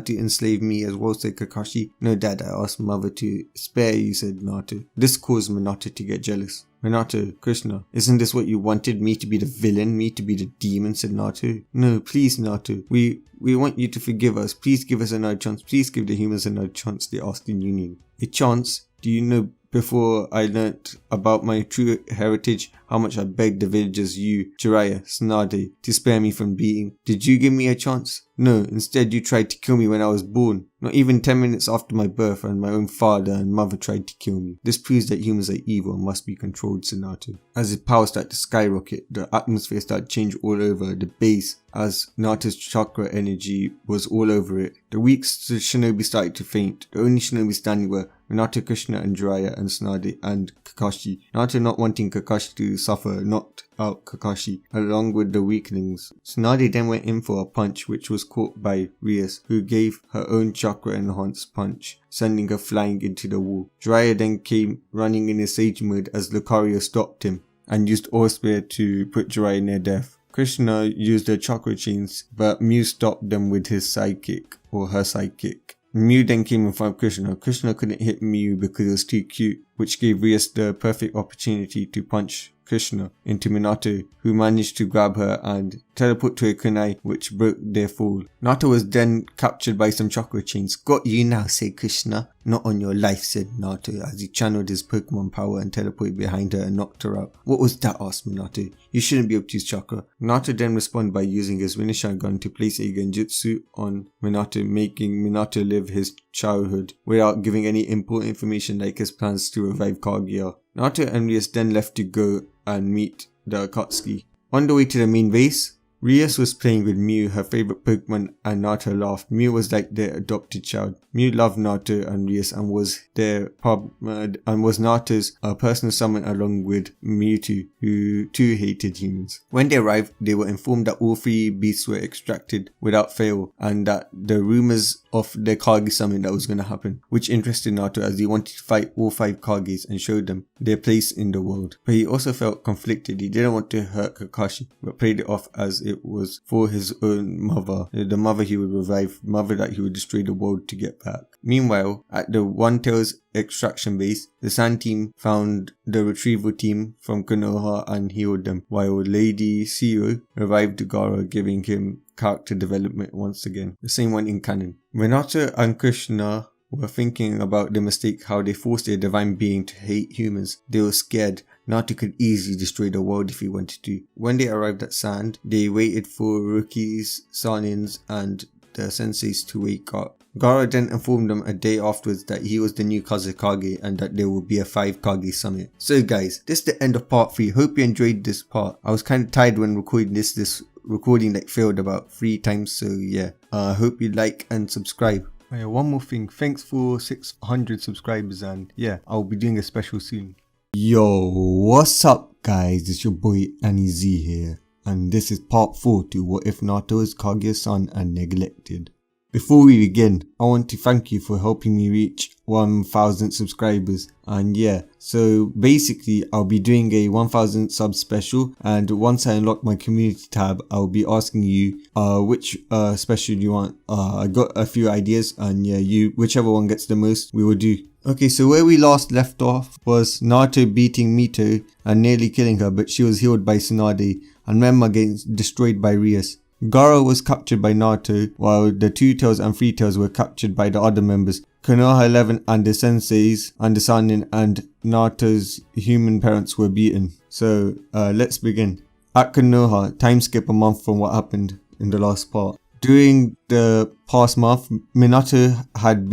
to enslave me as well, said Kakashi? No, Dad, I asked Mother to spare you, said Naruto. This caused Minato to get jealous. Minato, Krishna, isn't this what you wanted? Me to be the villain? Me to be the demon? Said Naruto. No, please, Naruto. We want you to forgive us. Please give us another chance. Please give the humans another chance, they asked in union. A chance? Do you know before I learnt about my true heritage, how much I begged the villagers, you, Jiraiya, Tsunade, to spare me from beating. Did you give me a chance? No, instead you tried to kill me when I was born. Not even 10 minutes after my birth, and my own father and mother tried to kill me. This proves that humans are evil and must be controlled, Naruto. As his power started to skyrocket, the atmosphere started to change all over the base as Naruto's chakra energy was all over it. The weak shinobi started to faint. The only shinobi standing were Minato, Kushina and Jiraiya and Tsunade and Kakashi. Naruto, not wanting Kakashi to suffer, knocked out Kakashi along with the weaklings. Tsunade then went in for a punch which was caught by Rias, who gave her own chakra enhanced punch, sending her flying into the wall. Jiraiya then came running in his sage mode as Lucario stopped him and used Aura Spear to put Jiraiya near death. Krishna used her chakra chains, but Mew stopped them with his sidekick, or her sidekick. Mew then came in front of Krishna. Krishna couldn't hit Mew because it was too cute, which gave Rias the perfect opportunity to punch Krishna into Minato, who managed to grab her and teleport to a kunai, which broke their fall. Naruto was then captured by some chakra chains. Got you now, said Krishna. Not on your life, said Naruto, as he channeled his Pokemon power and teleported behind her and knocked her out. What was that? Asked Minato. You shouldn't be able to use chakra. Naruto then responded by using his Winishan gun to place a genjutsu on Minato, making Minato live his childhood without giving any important information like his plans to revive Kaguya. Naruto and Rias then left to go and meet the Akatsuki. On the way to the main base, Rias was playing with Mew, her favorite Pokemon, and Naruto laughed. Mew was like their adopted child. Mew loved Naruto and Rias and was Naruto's personal summon along with Mewtwo, who too hated humans. When they arrived, they were informed that all three beasts were extracted without fail, and that the rumors of the Kage summon that was going to happen, which interested Naruto as he wanted to fight all 5 Kages and show them their place in the world. But he also felt conflicted. He didn't want to hurt Kakashi, but played it off as it was for his own mother, the mother he would revive, mother that he would destroy the world to get back. Meanwhile, at the One Tails extraction base, the Sand team found the retrieval team from Konoha and healed them, while Lady Seo revived Gaara, giving him character development once again, the same one in canon. Minato and Krishna were thinking about the mistake, how they forced a divine being to hate humans. They were scared. Naruto could easily destroy the world if he wanted to. When they arrived at Sand, they waited for rookies, Sanins and the senseis to wake up. Gaara then informed them a day afterwards that he was the new Kazekage and that there will be a 5 Kage summit. So guys, this is the end of part 3. Hope you enjoyed this part. I was kind of tired when recording this recording like failed about 3 times, so yeah. Hope you like and subscribe. Oh yeah, one more thing, thanks for 600 subscribers, and yeah, I'll be doing a special soon. Yo, what's up guys, it's your boy AniZ here, and this is part 4 to What If Naruto is Kaguya's son and neglected. Before we begin, I want to thank you for helping me reach 1000 subscribers, and yeah, so basically I'll be doing a 1000 sub special, and once I unlock my community tab, I'll be asking you which special you want. I got a few ideas, and yeah, whichever one gets the most, we will do. Okay, so where we last left off was Naruto beating Mito and nearly killing her, but she was healed by Tsunade, and Remma getting destroyed by Rias. Gaara was captured by Naruto, while the 2 Tails and 3 Tails were captured by the other members. Konoha 11 and the senseis and the Sannin and Naruto's human parents were beaten. So let's begin. At Konoha, time skip a month from what happened in the last part. During the past month, Minato had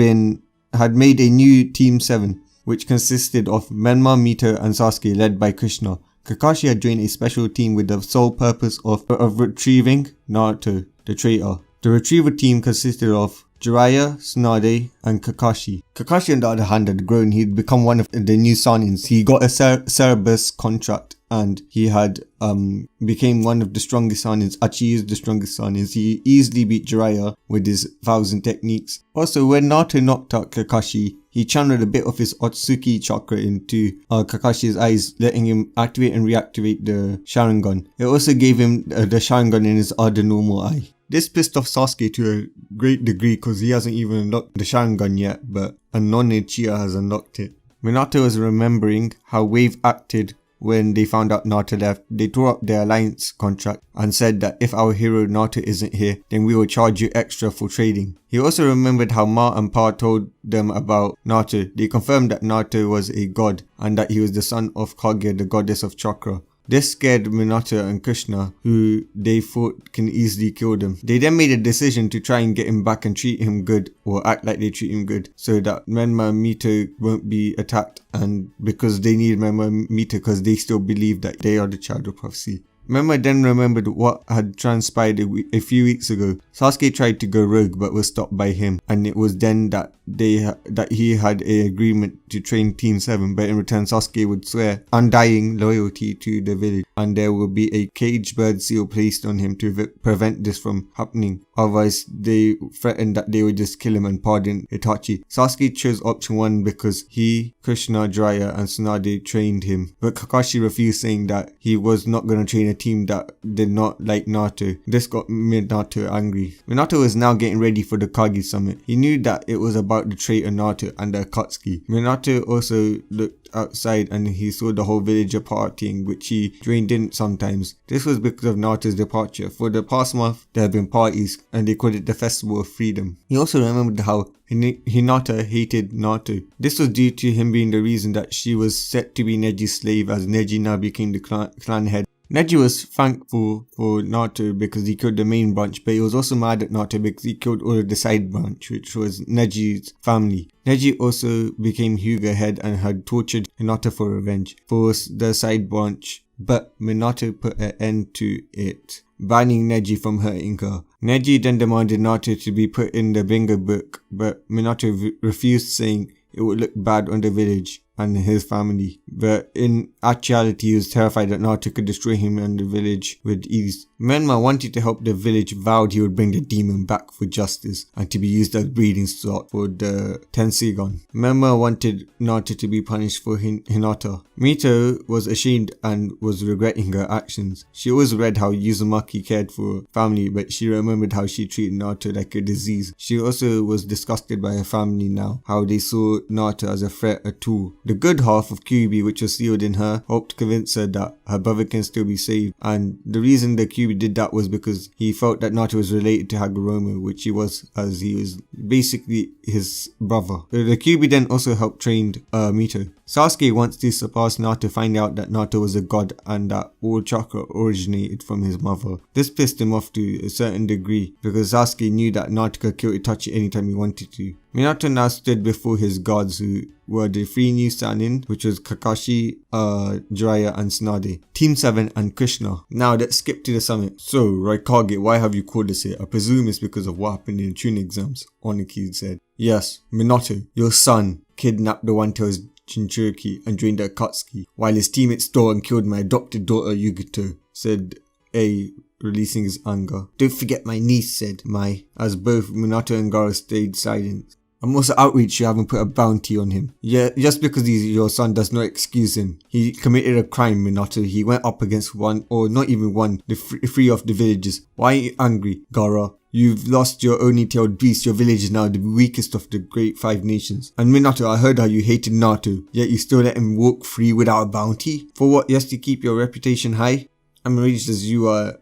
made a new Team 7, which consisted of Menma, Mito and Sasuke, led by Krishna. Kakashi had joined a special team with the sole purpose of retrieving Naruto, the traitor. The retrieval team consisted of Jiraiya, Tsunade and Kakashi. Kakashi on the other hand had grown. He'd become one of the new Sanins. He got a Cerebus contract and he had became one of the strongest Sanins. Actually, he is the strongest Sanins. He easily beat Jiraiya with his 1000 techniques. Also, when Naruto knocked out Kakashi, he channeled a bit of his Otsutsuki chakra into Kakashi's eyes, letting him activate and reactivate the Sharingan. It also gave him the Sharingan in his other normal eye. This pissed off Sasuke to a great degree because he hasn't even unlocked the Sharingan yet, but None Chia has unlocked it. Minato was remembering how Wave acted when they found out Naruto left, they tore up their alliance contract and said that if our hero Naruto isn't here, then we will charge you extra for trading. He also remembered how Ma and Pa told them about Naruto. They confirmed that Naruto was a god and that he was the son of Kaguya, the goddess of chakra. This scared Minato and Krishna, who they thought can easily kill them. They then made a decision to try and get him back and treat him good, or act like they treat him good, so that Menma and Mito won't be attacked, and because they need Menma and Mito because they still believe that they are the child of prophecy. Menma then remembered what had transpired a few weeks ago. Sasuke tried to go rogue but was stopped by him, and it was then that he had an agreement to train Team 7, but in return Sasuke would swear undying loyalty to the village, and there would be a cage bird seal placed on him to prevent this from happening. Otherwise, they threatened that they would just kill him and pardon Itachi. Sasuke chose option 1 because he, Krishna, Jiraiya and Tsunade trained him, but Kakashi refused, saying that he was not going to train a team that did not like Naruto. This got Minato angry. Minato was now getting ready for the Kage summit. He knew that it was about the traitor Naruto and the Akatsuki. Minato also looked outside and he saw the whole villager partying, which he joined in sometimes. This was because of Naruto's departure. For the past month, there had been parties and they called it the Festival of Freedom. He also remembered how Hinata hated Naruto. This was due to him being the reason that she was set to be Neji's slave, as Neji now became the clan head. Neji was thankful for Naruto because he killed the main branch, but he was also mad at Naruto because he killed all of the side branch, which was Neji's family. Neji also became Hyuga head and had tortured Hinata for revenge for the side branch, but Minato put an end to it, banning Neji from hurting her. Neji then demanded Naruto to be put in the bingo book, but Minato refused, saying it would look bad on the village and his family, but in actuality he was terrified that Naruto could destroy him and the village with ease. Menma wanted to help the village, vowed he would bring the demon back for justice and to be used as breeding stock for the Tensegon. Menma wanted Naruto to be punished for Hinata. Mito was ashamed and was regretting her actions. She always read how Uzumaki cared for family, but she remembered how she treated Naruto like a disease. She also was disgusted by her family now, how they saw Naruto as a threat, a tool. The good half of Kyuubi, which was sealed in her, helped convince her that her brother can still be saved, and the reason the Kyuubi did that was because he felt that Naruto was related to Hagoromo, which he was, as he was basically his brother. The Kyuubi then also helped train Mito. Sasuke wants to surpass Naruto, find out that Naruto was a god and that all chakra originated from his mother. This pissed him off to a certain degree because Sasuke knew that Naruto could kill Itachi anytime he wanted to. Minato now stood before his gods, who were the 3 new Sannin, which was Kakashi, Jiraiya and Tsunade, Team 7 and Krishna. Now let's skip to the summit. So, Raikage, why have you called us here? I presume it's because of what happened in the Chunin exams, Oniki said. Yes, Minato, your son, kidnapped the One-Tailed Jinchuriki and joined the Akatsuki, while his teammates stole and killed my adopted daughter Yugito, said A, releasing his anger. Don't forget my niece, said Mai, as both Minato and Gaara stayed silent. I'm also outraged you haven't put a bounty on him. Yeah, just because he's your son does not excuse him. He committed a crime, Minato. He went up against one, or not even one, the 3 of the villages. Why are you angry, Gaara? You've lost your only tailed beast. Your village is now the weakest of the great 5 nations. And Minato, I heard how you hated Naruto, yet you still let him walk free without a bounty? For what? Just to keep your reputation high? I'm enraged as you are,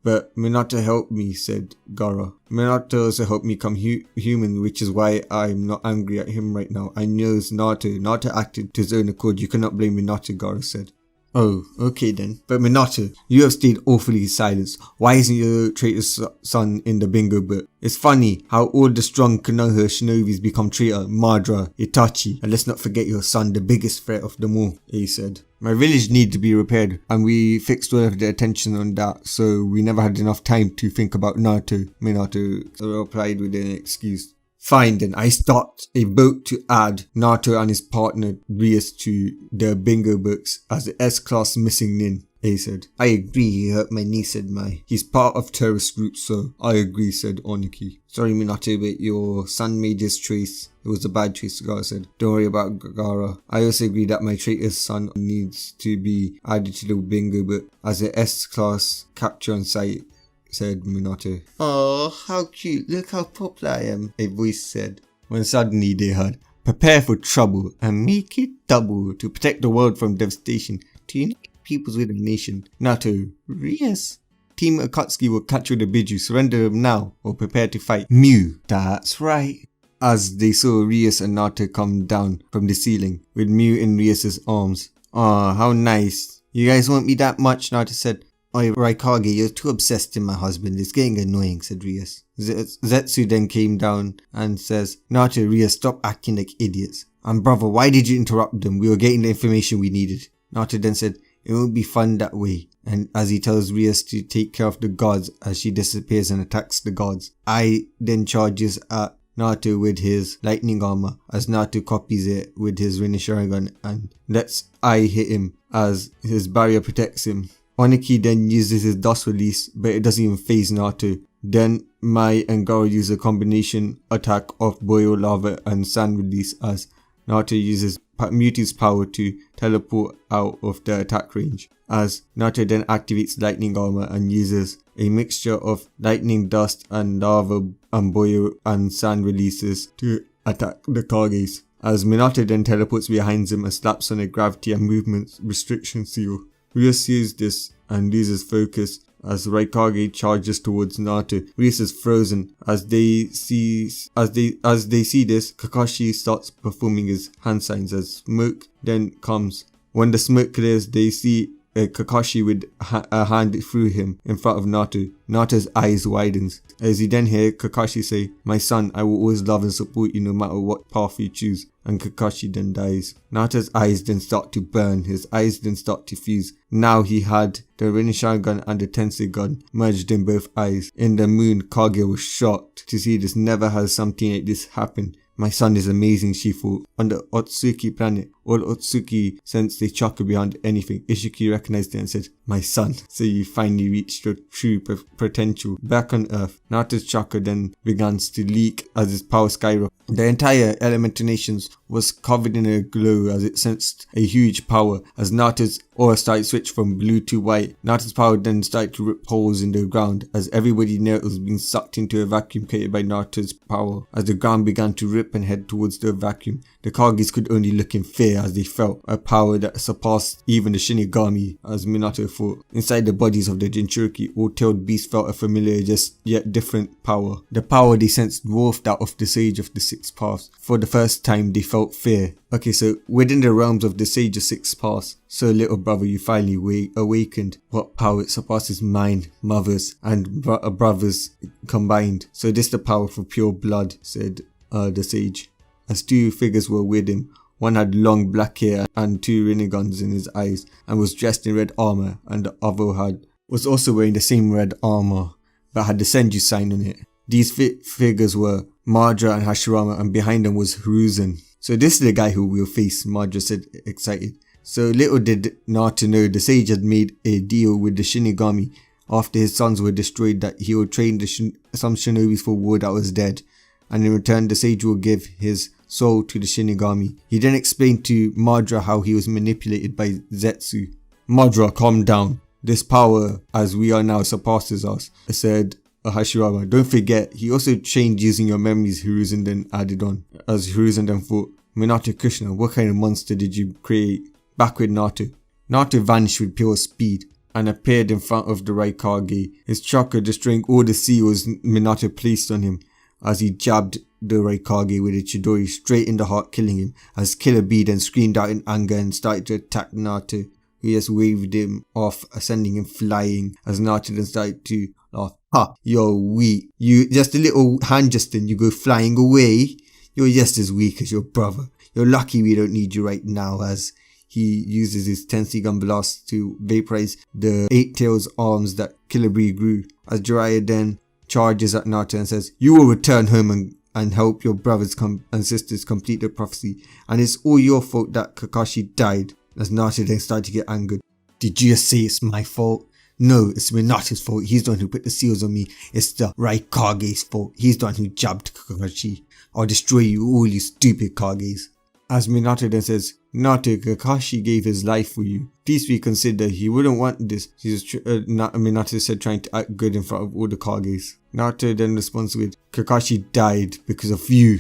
but Minato helped me, said Gaara. Minato also helped me become human, which is why I'm not angry at him right now. I know it's Naruto. Naruto acted to his own accord. You cannot blame Minato, Gaara said. Oh, okay then. But Minato, you have stayed awfully silent. Why isn't your traitor's son in the bingo book? It's funny how all the strong Konoha shinobis become traitor, Madara, Itachi, and let's not forget your son, the biggest threat of them all, he said. My village needs to be repaired, and we fixed all of the attention on that, so we never had enough time to think about Naruto, Minato replied with an excuse. Fine then, I start a vote to add Naruto and his partner Rias to the bingo books as the S-class missing nin, A said. I agree, he hurt my knee, said Mai. He's part of terrorist group, so I agree, said Oniki. Sorry Minato, but your son made his choice. It was a bad choice, Gaara said. Don't worry about Gaara. I also agree that my traitor's son needs to be added to the bingo book as a S-class capture on site, said Minato. Oh, how cute. Look how popular I am, a voice said. When suddenly they heard, prepare for trouble and make it double to protect the world from devastation. to unite peoples within the nation. Naruto, yes. Team Akatsuki will capture the Biju, surrender them now or prepare to fight. Mew, that's right. As they saw Rias and Naruto come down from the ceiling with Mew in Rias' arms. Aw, how nice. You guys want me that much? Naruto said. Oi, Raikage, you're too obsessed in my husband. It's getting annoying, said Rias. Zetsu then came down and says, Naruto, Rias, stop acting like idiots. And brother, why did you interrupt them? We were getting the information we needed. Naruto then said, it won't be fun that way. And as he tells Rias to take care of the gods as she disappears and attacks the gods. Ai then charges at Naruto with his lightning armor as Naruto copies it with his Rinne Sharingan and lets Ai hit him as his barrier protects him. Oniki then uses his dust release, but it doesn't even phase Naruto. Then Mai and Garo use a combination attack of boil, lava and sand release as Naruto uses Mewtwo's power to teleport out of the attack range. As Naruto then activates lightning armor and uses a mixture of lightning, dust and lava and boil and sand releases to attack the Kages. As Minato then teleports behind him and slaps on a gravity and movement restriction seal. Rias sees this and loses focus as Raikage charges towards Naruto. Rias is frozen. As they see this, Kakashi starts performing his hand signs as smoke then comes. When the smoke clears, they see Kakashi with a hand through him in front of Naruto. Naruto's eyes widens as he then hears Kakashi say, "My son, I will always love and support you no matter what path you choose." And Kakashi then dies. Naruto's eyes then start to burn, his eyes then start to fuse. Now he had the Rinne Sharingan and the Tensei gun merged in both eyes. In the moon, Kage was shocked to see this. Never has something like this happened. My son is amazing, she thought. On the Otsutsuki planet, all Otsutsuki sensed a chakra beyond anything. Ishiki recognized it and said, "My son, so you finally reached your true potential." Back on Earth, Naruto's chakra then began to leak as his power skyrocketed. The entire Elemental Nations was covered in a glow as it sensed a huge power. As Naruto's aura started to switch from blue to white, Naruto's power then started to rip holes in the ground as everybody knew it was being sucked into a vacuum created by Naruto's power. As the ground began to rip and head towards the vacuum, the Kages could only look in fear as they felt a power that surpassed even the Shinigami, as Minato thought. Inside the bodies of the Jinchuriki, all tailed beasts felt a familiar yet different power. The power they sensed dwarfed that of the Sage of the Six Paths. For the first time they felt fear. Okay, so within the realms of the Sage of Six Paths, so little brother, you finally awakened. What power? It surpasses mine, mother's, and brothers combined. So this the power for pure blood, said the sage. As two figures were with him, one had long black hair and two Rinneguns in his eyes and was dressed in red armor, and the other was also wearing the same red armor but had the Senju sign on it. These figures were Madara and Hashirama, and behind them was Hiruzen. So this is the guy who we'll face, Madara said, excited. So little did Naruto know the sage had made a deal with the Shinigami after his sons were destroyed that he would train some shinobis for war that was dead, and in return the sage will give his soul to the Shinigami. He then explained to Madara how he was manipulated by Zetsu. "Madara, calm down. This power as we are now surpasses us," said Hashirama. "Don't forget, he also changed using your memories," Hiruzen then added on. As Hiruzen then thought, "Minato Krishna, what kind of monster did you create?" Back with Naruto. Naruto vanished with pure speed and appeared in front of the Raikage, his chakra destroying all the seals Minato placed on him as he jabbed the Raikage with a Chidori straight in the heart, killing him. As Killer Bee then screamed out in anger and started to attack Naruto, he just waved him off, sending him flying as Naruto then started to laugh. "Ha, you're weak. You just a little hand gesture, you go flying away. You're just as weak as your brother. You're lucky we don't need you right now," as he uses his Tensei Gun Blast to vaporize the Eight Tails arms that Killer Bee grew. As Jiraiya then charges at Naruto and says, "You will return home and help your brothers and sisters complete the prophecy, and it's all your fault that Kakashi died." As Naruto then started to get angered. "Did you just say it's my fault?" "No, it's Minato's fault. He's the one who put the seals on me. It's the Raikage's fault. He's the one who jabbed Kakashi. I'll destroy you all, you stupid Kages." As Minato then says, "Naruto, Kakashi gave his life for you. Please reconsider. He wouldn't want this." Minato said, trying to act good in front of all the Kages. Naruto then responds with, "Kakashi died because of you.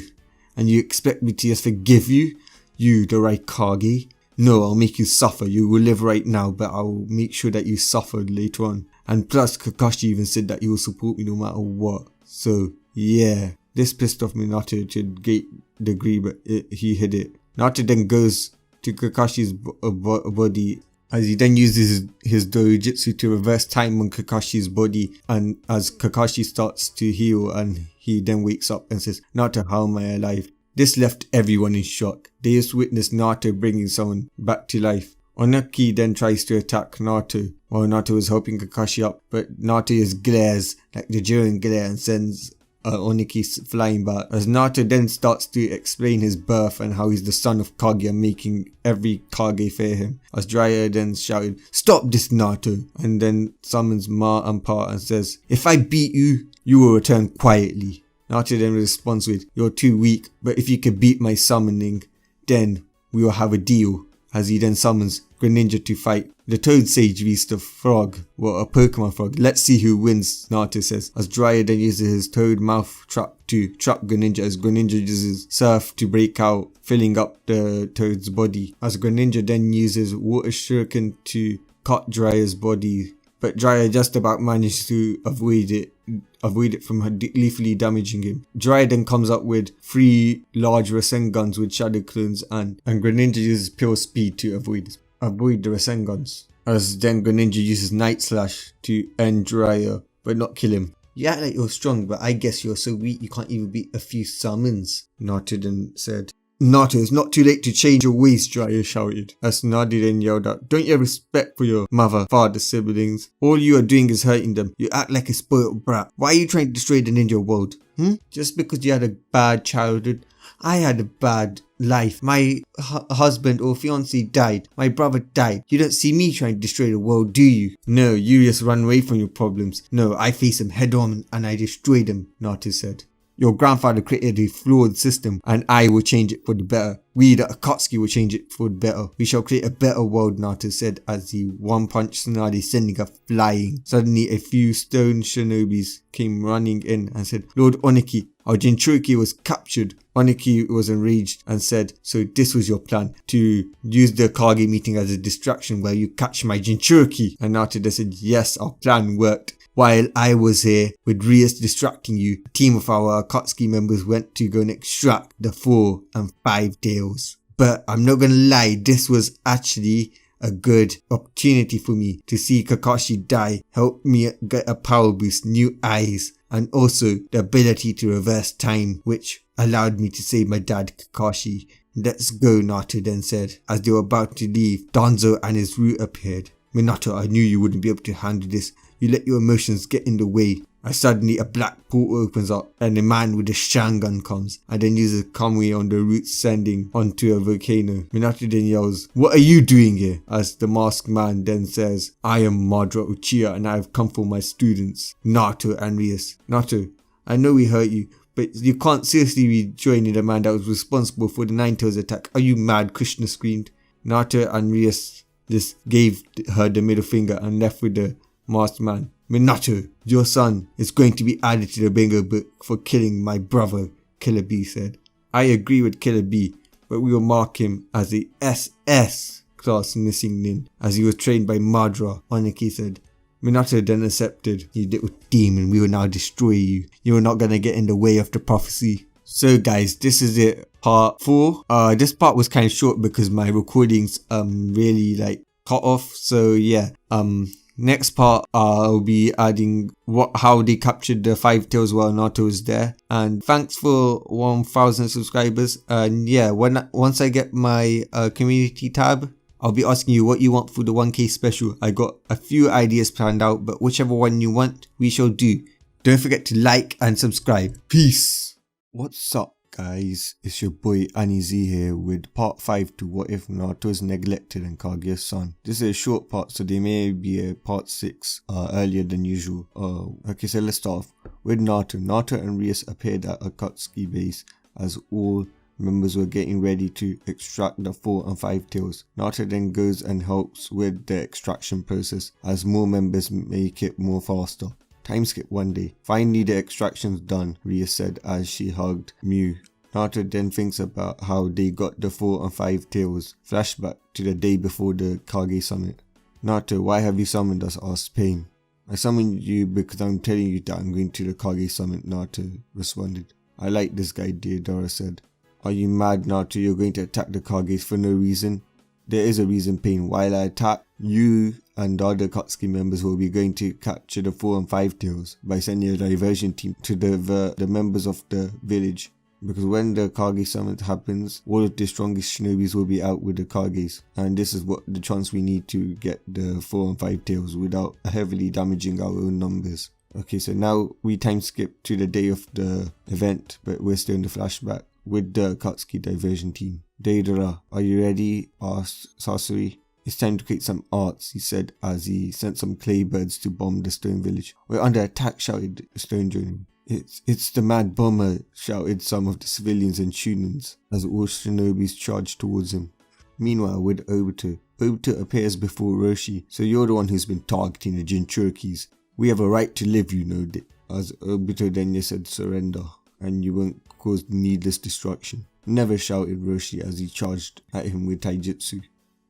And you expect me to just forgive you? You, the Raikage? No, I'll make you suffer. You will live right now, but I'll make sure that you suffer later on. And plus, Kakashi even said that he will support me no matter what. So, yeah. This pissed off Minato to a great degree, but he hid it. Naruto then goes to Kakashi's body as he then uses his dojutsu to reverse time on Kakashi's body, and as Kakashi starts to heal and he then wakes up and says, Naruto, how am I alive? This left everyone in shock. They just witnessed Naruto bringing someone back to life. Onoki then tries to attack Naruto while Naruto is helping Kakashi up, but Naruto just glares like the Jiren glare and sends Onoki flying back, as Naruto then starts to explain his birth and how he's the son of Kaguya, making every kage fear him, as Jiraiya then shouted, "Stop this, Naruto," and then summons Ma and Pa and says, "If I beat you, you will return quietly." Naruto then responds with, "You're too weak, but if you can beat my summoning, then we will have a deal," as he then summons Greninja to fight the Toad Sage beast of frog, well, a Pokemon frog. "Let's see who wins," Naruto says, as Jiraiya then uses his toad mouth trap to trap Greninja, as Greninja uses Surf to break out, filling up the Toad's body, as Greninja then uses Water Shuriken to cut Jiraiya's body, but Jiraiya just about managed to avoid it from lethally damaging him. Jiraiya then comes up with 3 large Rasengans with shadow clones, and Greninja uses pure speed to avoid the Rasengans, as then Greninja uses Night Slash to end Jiraiya but not kill him. "You act like you're strong, but I guess you're so weak you can't even beat a few summons," Naruto then said. "Naruto, it's not too late to change your ways," Jiraiya shouted, as Naruto then yelled out, "Don't you have respect for your mother, father, siblings? All you are doing is hurting them. You act like a spoiled brat. Why are you trying to destroy the ninja world? Just because you had a bad childhood? I had a bad life. My husband or fiance died. My brother died. You don't see me trying to destroy the world, do you? No, you just run away from your problems. No, I face them head on and I destroy them," Naruto said. "Your grandfather created a flawed system and I will change it for the better. We, the Akatsuki, will change it for the better. We shall create a better world," Naruto said as he one-punched Tsunade, sending her flying. Suddenly, a few stone shinobis came running in and said, "Lord Onoki, our Jinchuriki was captured." Onoki was enraged and said, "So this was your plan, to use the Kage meeting as a distraction while you catch my Jinchuriki?" And Naruto said, "Yes, our plan worked. While I was here with Rias distracting you, a team of our Akatsuki members went to go and extract the 4 and 5 tails. But I'm not gonna lie, this was actually a good opportunity for me to see Kakashi die, help me get a power boost, new eyes, and also the ability to reverse time, which allowed me to save my dad Kakashi. Let's go," Naruto then said. As they were about to leave, Danzo and his root appeared. "Minato, I knew you wouldn't be able to handle this. You let your emotions get in the way." As suddenly a black portal opens up and a man with a Sharingan comes and then uses Kamui on the root, sending onto a volcano. Minato then yells, "What are you doing here?" As the masked man then says, "I am Madara Uchiha and I have come for my students, Naruto and Rias." "Naruto, I know we hurt you, but you can't seriously be joining the man that was responsible for the Nine Tails attack. Are you mad?" Krishna screamed. Naruto and Rias just gave her the middle finger and left with the masked man. "Minato, your son is going to be added to the bingo book for killing my brother," Killer B said. "I agree with Killer B, but we will mark him as a SS class missing nin, as he was trained by Madara," Onoki said. Minato then accepted. "You little demon, we will now destroy you. You are not going to get in the way of the prophecy." So guys, this is it, part 4. This part was kind of short because my recordings really cut off. So yeah, next part I'll be adding how they captured the 5 tails while Naruto was there. And thanks for 1,000 subscribers. And yeah, once I get my community tab, I'll be asking you what you want for the 1K special. I got a few ideas planned out, but whichever one you want, we shall do. Don't forget to like and subscribe. Peace. What's up, guys? It's your boy Anizi here with part 5 to What If Naruto is Neglected and Kaguya's Son. This is a short part, so there may be a part 6 earlier than usual. Okay, so let's start off with Naruto. Naruto and Rias appeared at Akatsuki base as all members were getting ready to extract the 4 and 5 tails. Naruto then goes and helps with the extraction process as more members make it more faster. Time skip one day. Finally the extraction's done, Rias said as she hugged Mew. Naruto then thinks about how they got the 4 and 5 tails, flashback to the day before the Kage summit. Naruto, why have you summoned us? Asked Pain. I summoned you because I'm telling you that I'm going to the Kage summit, Naruto responded. I like this guy, Deidara said. Are you mad, Naruto? You're going to attack the Kages for no reason? There is a reason, Pain. While I attack, you and the other Akatsuki members will be going to capture the 4 and 5 tails by sending a diversion team to divert the members of the village. Because when the Kage summit happens, all of the strongest shinobis will be out with the Kages, and this is what the chance we need to get the 4 and 5 tails without heavily damaging our own numbers. Okay, so now we time skip to the day of the event, but we're still in the flashback with the Akatsuki diversion team. Deidara, are you ready? Asked Sasori. It's time to create some arts, he said as he sent some clay birds to bomb the stone village. We're under attack, shouted Stone Jonin. It's the mad bomber, shouted some of the civilians and Chunins as all shinobis charged towards him. Meanwhile, with Obito appears before Roshi. So you're the one who's been targeting the Jinchurikis. We have a right to live, you know, as Obito then said, surrender, and you won't cause needless destruction. Never, shouted Roshi as he charged at him with taijutsu.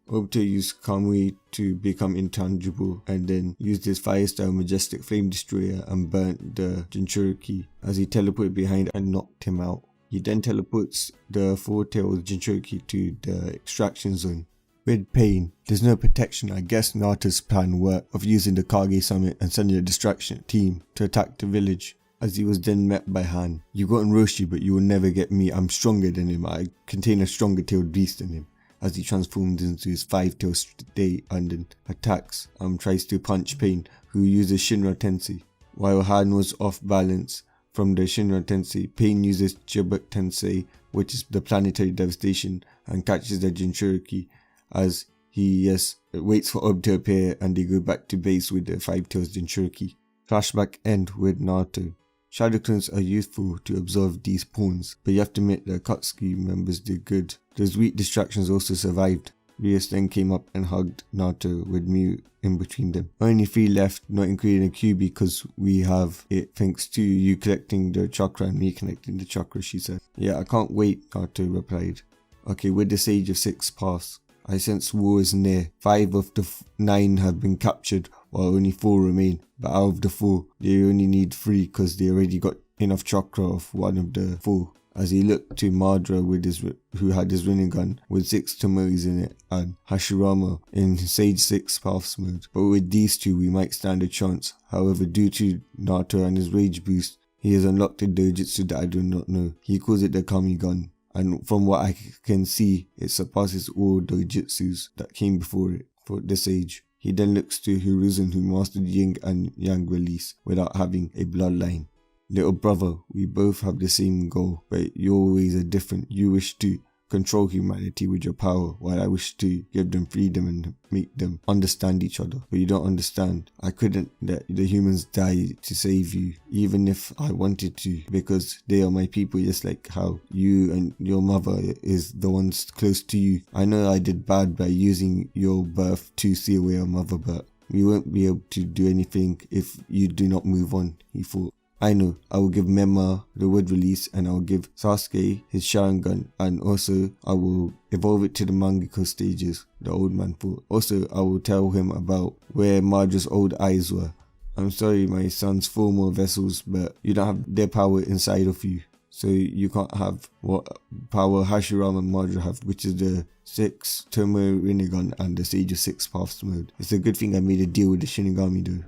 Obito used Kamui to become intangible and then used his fire-style majestic flame destroyer and burnt the Jinchuriki as he teleported behind and knocked him out. He then teleports the 4-tailed Jinchuriki to the extraction zone. With Pain, there's no protection. I guess Naruto's plan worked of using the Kage summit and sending a distraction team to attack the village. As he was then met by Han. You've gotten Roshi, but you will never get me. I'm stronger than him. I contain a stronger tailed beast than him. As he transforms into his 5-tailed state and then attacks tries to punch Pain, who uses Shinra Tensei. While Han was off balance from the Shinra Tensei, Pain uses Chibuk Tensei, which is the planetary devastation, and catches the Jinchuriki as he waits for Ob to appear and they go back to base with the 5-tailed Jinchuriki. Flashback end with Naruto. Shadow clones are useful to absorb these pawns, but you have to admit the Akatsuki members did good. Those weak distractions also survived. Rias then came up and hugged Naruto with Mew in between them. Only 3 left, not including a Kyuubi because we have it thanks to you collecting the chakra and me collecting the chakra, she said. Yeah, I can't wait, Naruto replied. Okay, with the Sage of 6 pass, I sense war is near. 5 of the 9 have been captured while only 4 remain. But out of the 4, they only need 3 because they already got enough chakra of one of the 4. As he looked to Madara who had his Rinnegan with 6 Tomoes in it and Hashirama in Sage 6 Paths mode. But with these 2 we might stand a chance. However, due to Naruto and his rage boost, he has unlocked a dojutsu that I do not know. He calls it the Kamigun. And from what I can see, it surpasses all dojutsus that came before it for this age. He then looks to Hiruzen, who mastered Yin and Yang release without having a bloodline. Little brother, we both have the same goal, but your ways are different. You wish to control humanity with your power, while I wish to give them freedom and make them understand each other. But you don't understand. I couldn't let the humans die to save you, even if I wanted to, because they are my people, just like how you and your mother is the ones close to you. I know I did bad by using your birth to see away our mother, but we won't be able to do anything if you do not move on, he thought. I know, I will give Memma the word release and I will give Sasuke his Sharingan, and also I will evolve it to the Mangekyo stages, the old man thought. Also, I will tell him about where Madara's old eyes were. I'm sorry my son's 4 more vessels, but you don't have their power inside of you. So you can't have what power Hashirama and Madara have, which is the 6 Tomo Rinnegan and the Sage of 6 Paths mode. It's a good thing I made a deal with the Shinigami though,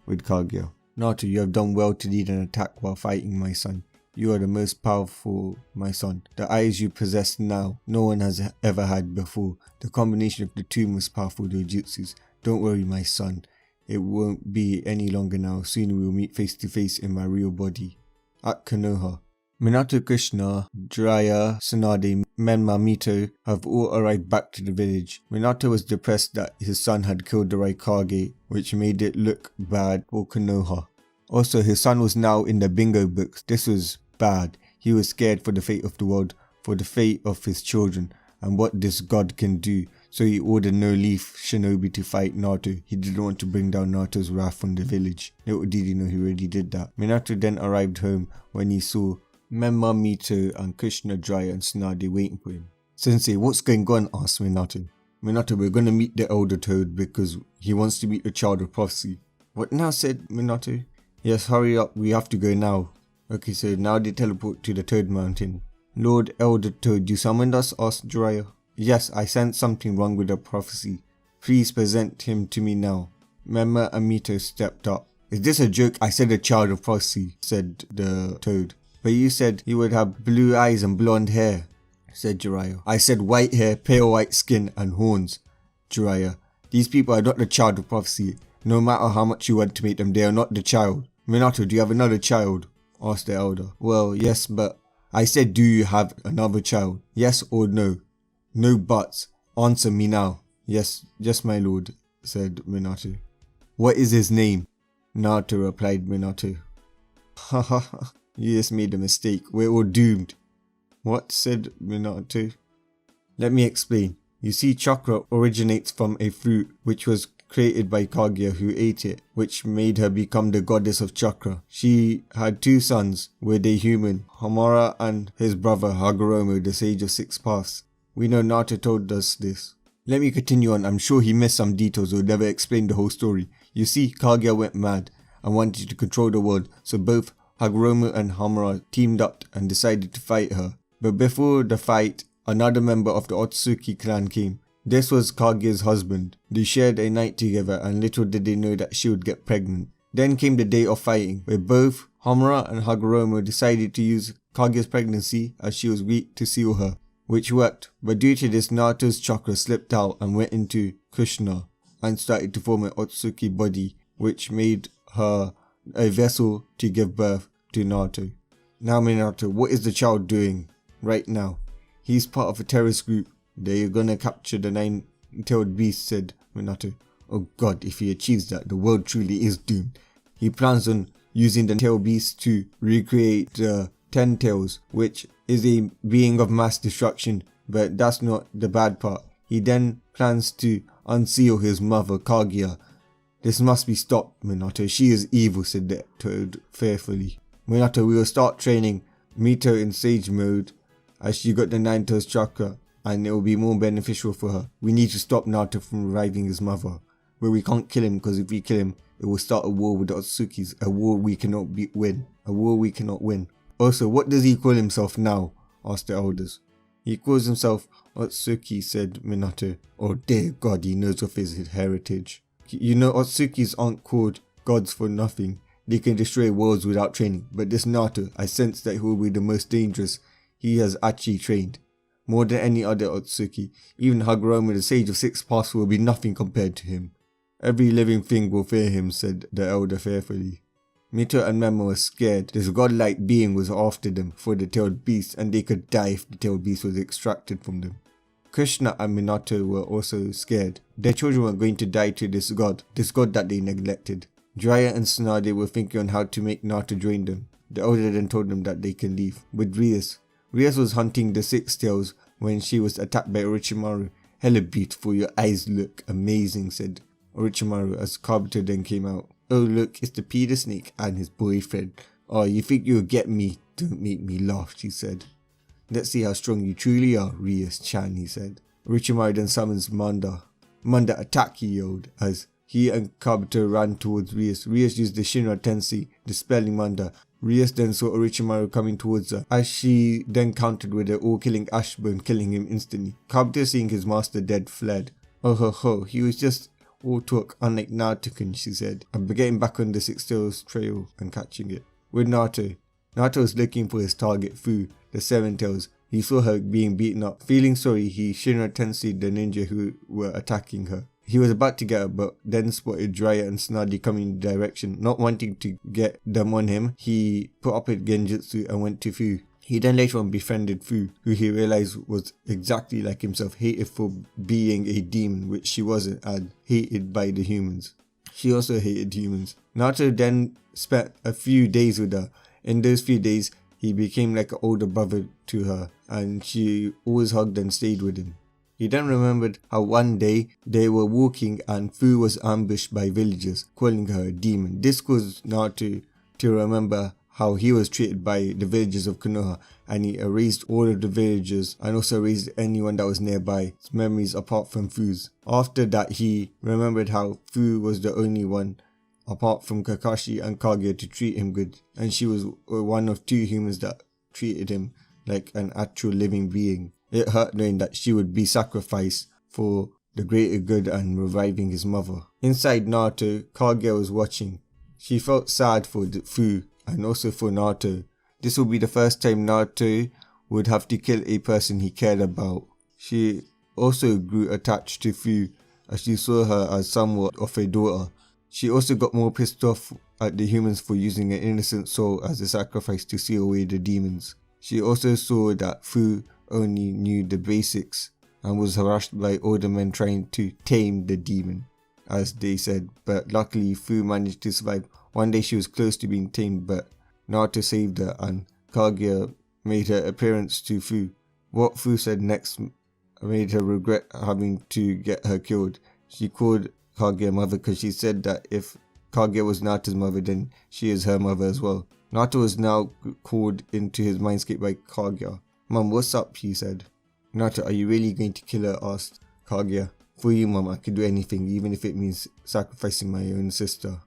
with Kaguya. Naruto, you have done well to lead an attack while fighting, my son. You are the most powerful, my son. The eyes you possess now, no one has ever had before. The combination of the 2 most powerful dojutsus. Don't worry, my son. It won't be any longer now. Soon we will meet face to face in my real body. At Konoha. Minato, Krishna, Jiraiya, Tsunade, Menma, Mito have all arrived back to the village. Minato was depressed that his son had killed the Raikage, which made it look bad for Konoha. Also, his son was now in the bingo books. This was bad. He was scared for the fate of the world, for the fate of his children, and what this god can do. So he ordered No Leaf Shinobi to fight Naruto. He didn't want to bring down Naruto's wrath on the village. Little did he know he already did that. Minato then arrived home when he saw Memma, Mito, and Krishna, Jiraiya, and Tsunade waiting for him. Sensei, what's going on? Asked Minato. Minato, we're gonna meet the Elder Toad because he wants to meet the Child of Prophecy. What now? Said Minato. Yes, hurry up, we have to go now. Okay, so now they teleport to the Toad Mountain. Lord Elder Toad, you summoned us? Asked Jiraiya. Yes, I sensed something wrong with the prophecy. Please present him to me now. Memma and Mito stepped up. Is this a joke? I said a Child of Prophecy, said the Toad. But you said he would have blue eyes and blonde hair, said Jiraiya. I said white hair, pale white skin, and horns. Jiraiya, these people are not the Child of Prophecy. No matter how much you want to make them, they are not the child. Minato, do you have another child? Asked the elder. Well, yes, but I said, do you have another child? Yes or no? No buts. Answer me now. Yes, my lord, said Minato. What is his name? Naruto, replied Minato. Ha ha ha, you just made a mistake. We're all doomed. What? Said Minato. Let me explain. You see, chakra originates from a fruit which was created by Kaguya, who ate it, which made her become the goddess of chakra. She had 2 sons, were they human, Homura and his brother Hagoromo, the sage of 6 paths. We know Naruto told us this. Let me continue on. I'm sure he missed some details or never explained the whole story. You see, Kaguya went mad and wanted to control the world, so both Hagoromo and Homura teamed up and decided to fight her. But before the fight, another member of the Otsutsuki clan came. This was Kaguya's husband. They shared a night together and little did they know that she would get pregnant. Then came the day of fighting, where both Homura and Hagoromo decided to use Kaguya's pregnancy as she was weak to seal her, which worked, but due to this Naruto's chakra slipped out and went into Krishna and started to form an Otsutsuki body, which made her a vessel to give birth to Naruto. Now Minato, what is the child doing right now? He's part of a terrorist group. They're gonna capture the 9-tailed beast, said Minato. Oh god, if he achieves that, the world truly is doomed. He plans on using the tail beast to recreate the 10 tails, which is a being of mass destruction, but that's not the bad part. He then plans to unseal his mother, Kaguya. This must be stopped, Minato. She is evil, said the Toad fearfully. Minato, we will start training Mito in Sage mode as she got the 9-tails chakra, and it will be more beneficial for her. We need to stop Naruto from reviving his mother. But we can't kill him, because if we kill him, it will start a war with the Otsukis, a war we cannot win. A war we cannot win. Also, what does he call himself now? Asked the elders. He calls himself Otsutsuki, said Minato. Oh dear god, he knows of his heritage. You know, Otsukis aren't called gods for nothing. They can destroy worlds without training, but this Naruto, I sense that he will be the most dangerous. He has actually trained. More than any other Otsutsuki. Even Hagoromo, the sage of 6 paths, will be nothing compared to him. Every living thing will fear him, said the elder fearfully. Mito and Memma were scared. This godlike being was after them for the tailed beast, and they could die if the tailed beast was extracted from them. Krishna and Minato were also scared. Their children were going to die to this god that they neglected. Jiraiya and Tsunade were thinking on how to make Naruto join them. The elder then told them that they can leave. With Rias was hunting the 6 tails when she was attacked by Orochimaru. Hella beautiful, your eyes look amazing, said Orochimaru as Kabuto then came out. Oh look, it's the Peter Snake and his boyfriend. Oh, you think you'll get me? Don't make me laugh, she said. Let's see how strong you truly are, Rias-chan, he said. Orochimaru then summons Manda. Manda, attack, he yelled, as he and Kabuto ran towards Rias. Rias used the Shinra Tensei, dispelling Manda. Rias then saw Orochimaru coming towards her, as she then countered with her all-killing Ashbone, killing him instantly. Kabuto, seeing his master dead, fled. Oh ho ho, he was just all talk, unlike Naruto-kun, she said, and getting back on the 6 tails trail and catching it. With Naruto was looking for his target, Fu, the 7 tails. He saw her being beaten up. Feeling sorry, he Shinra Tensei'd the ninja who were attacking her. He was about to get her, but then spotted Jiraiya and Tsunade coming in the direction. Not wanting to get them on him, he put up a genjutsu and went to Fu. He then later on befriended Fu, who he realized was exactly like himself, hated for being a demon, which she wasn't, and hated by the humans. She also hated humans. Naruto then spent a few days with her. In those few days, he became like an older brother to her, and she always hugged and stayed with him. He then remembered how one day they were walking and Fu was ambushed by villagers, calling her a demon. This caused Naruto to remember how he was treated by the villagers of Konoha, and he erased all of the villagers and also erased anyone that was nearby's memories apart from Fu's. After that, he remembered how Fu was the only one apart from Kakashi and Kaguya to treat him good, and she was one of 2 humans that treated him like an actual living being. It hurt knowing that she would be sacrificed for the greater good and reviving his mother. Inside Naruto, Kaguya was watching. She felt sad for Fu and also for Naruto. This would be the first time Naruto would have to kill a person he cared about. She also grew attached to Fu as she saw her as somewhat of a daughter. She also got more pissed off at the humans for using an innocent soul as a sacrifice to seal away the demons. She also saw that Fu only knew the basics and was harassed by older men trying to tame the demon, as they said, but luckily Fu managed to survive. One day she was close to being tamed, but Naruto saved her and Kaguya made her appearance to Fu. What Fu said next made her regret having to get her killed. She called Kaguya mother because she said that if Kaguya was Naruto's mother, then she is her mother as well. Naruto was now called into his mindscape by Kaguya. "Mom, what's up?" he said. "Naruto, are you really going to kill her?" asked Kaguya. "For you, Mom, I could do anything, even if it means sacrificing my own sister.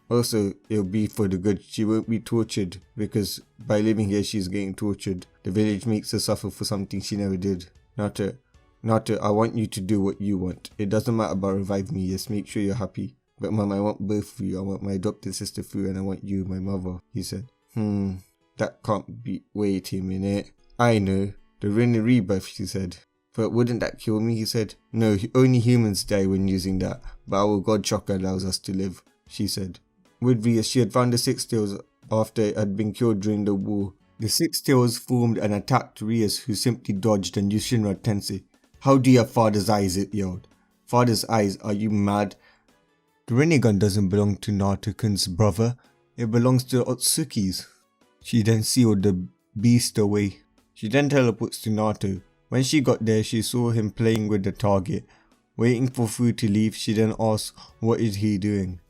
Also, it'll be for the good. She won't be tortured, because by living here she's getting tortured. The village makes her suffer for something she never did. Naruto, I want you to do what you want. It doesn't matter about reviving me, just make sure you're happy. But Mom, I want both of you. I want my adopted sister Fu, and I want you, my mother," he said. That can't be. Wait a minute. I know. The Rin rebirth, she said. "But wouldn't that kill me?" he said. "No, only humans die when using that, but our god chakra allows us to live," she said. With Rias, she had found the Six Tails after it had been killed during the war. The Six Tails formed and attacked Rias, who simply dodged and used Shinra Tensei. "How do you have father's eyes?" it yelled. "Father's eyes? Are you mad? The Rinnegan doesn't belong to Naruto-kun's brother. It belongs to the Otsutsuki's." She then sealed the beast away. She then teleports to Naruto. When she got there, she saw him playing with the target. Waiting for Fu to leave, she then asks what is he doing.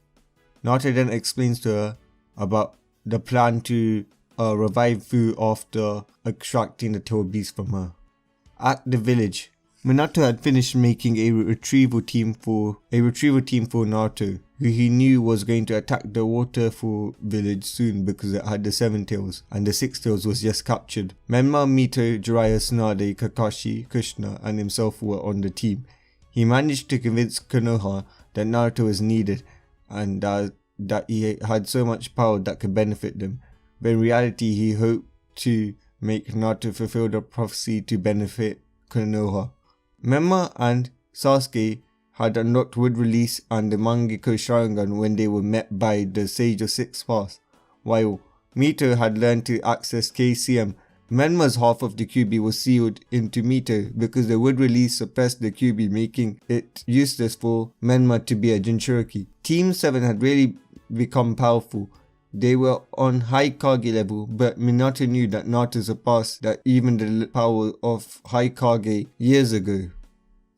Naruto then explains to her about the plan to revive Fu after extracting the tail beast from her. At the village, Minato had finished making a retrieval team for Naruto, who he knew was going to attack the Waterfall village soon because it had the 7 tails, and the 6 tails was just captured. Menma, Mito, Jiraiya, Tsunade, Kakashi, Kushina, and himself were on the team. He managed to convince Konoha that Naruto was needed and that he had so much power that could benefit them, but in reality he hoped to make Naruto fulfill the prophecy to benefit Konoha. Menma and Sasuke had unlocked Wood Release and the Mangekyo Sharingan when they were met by the Sage of Six Paths, while Mito had learned to access KCM. Menma's half of the Kyuubi was sealed into Mito because the Wood Release suppressed the Kyuubi, making it useless for Menma to be a Jinchuriki. Team 7 had really become powerful. They were on high Kage level, but Minato knew that Naruto surpassed that even the power of high Kage years ago.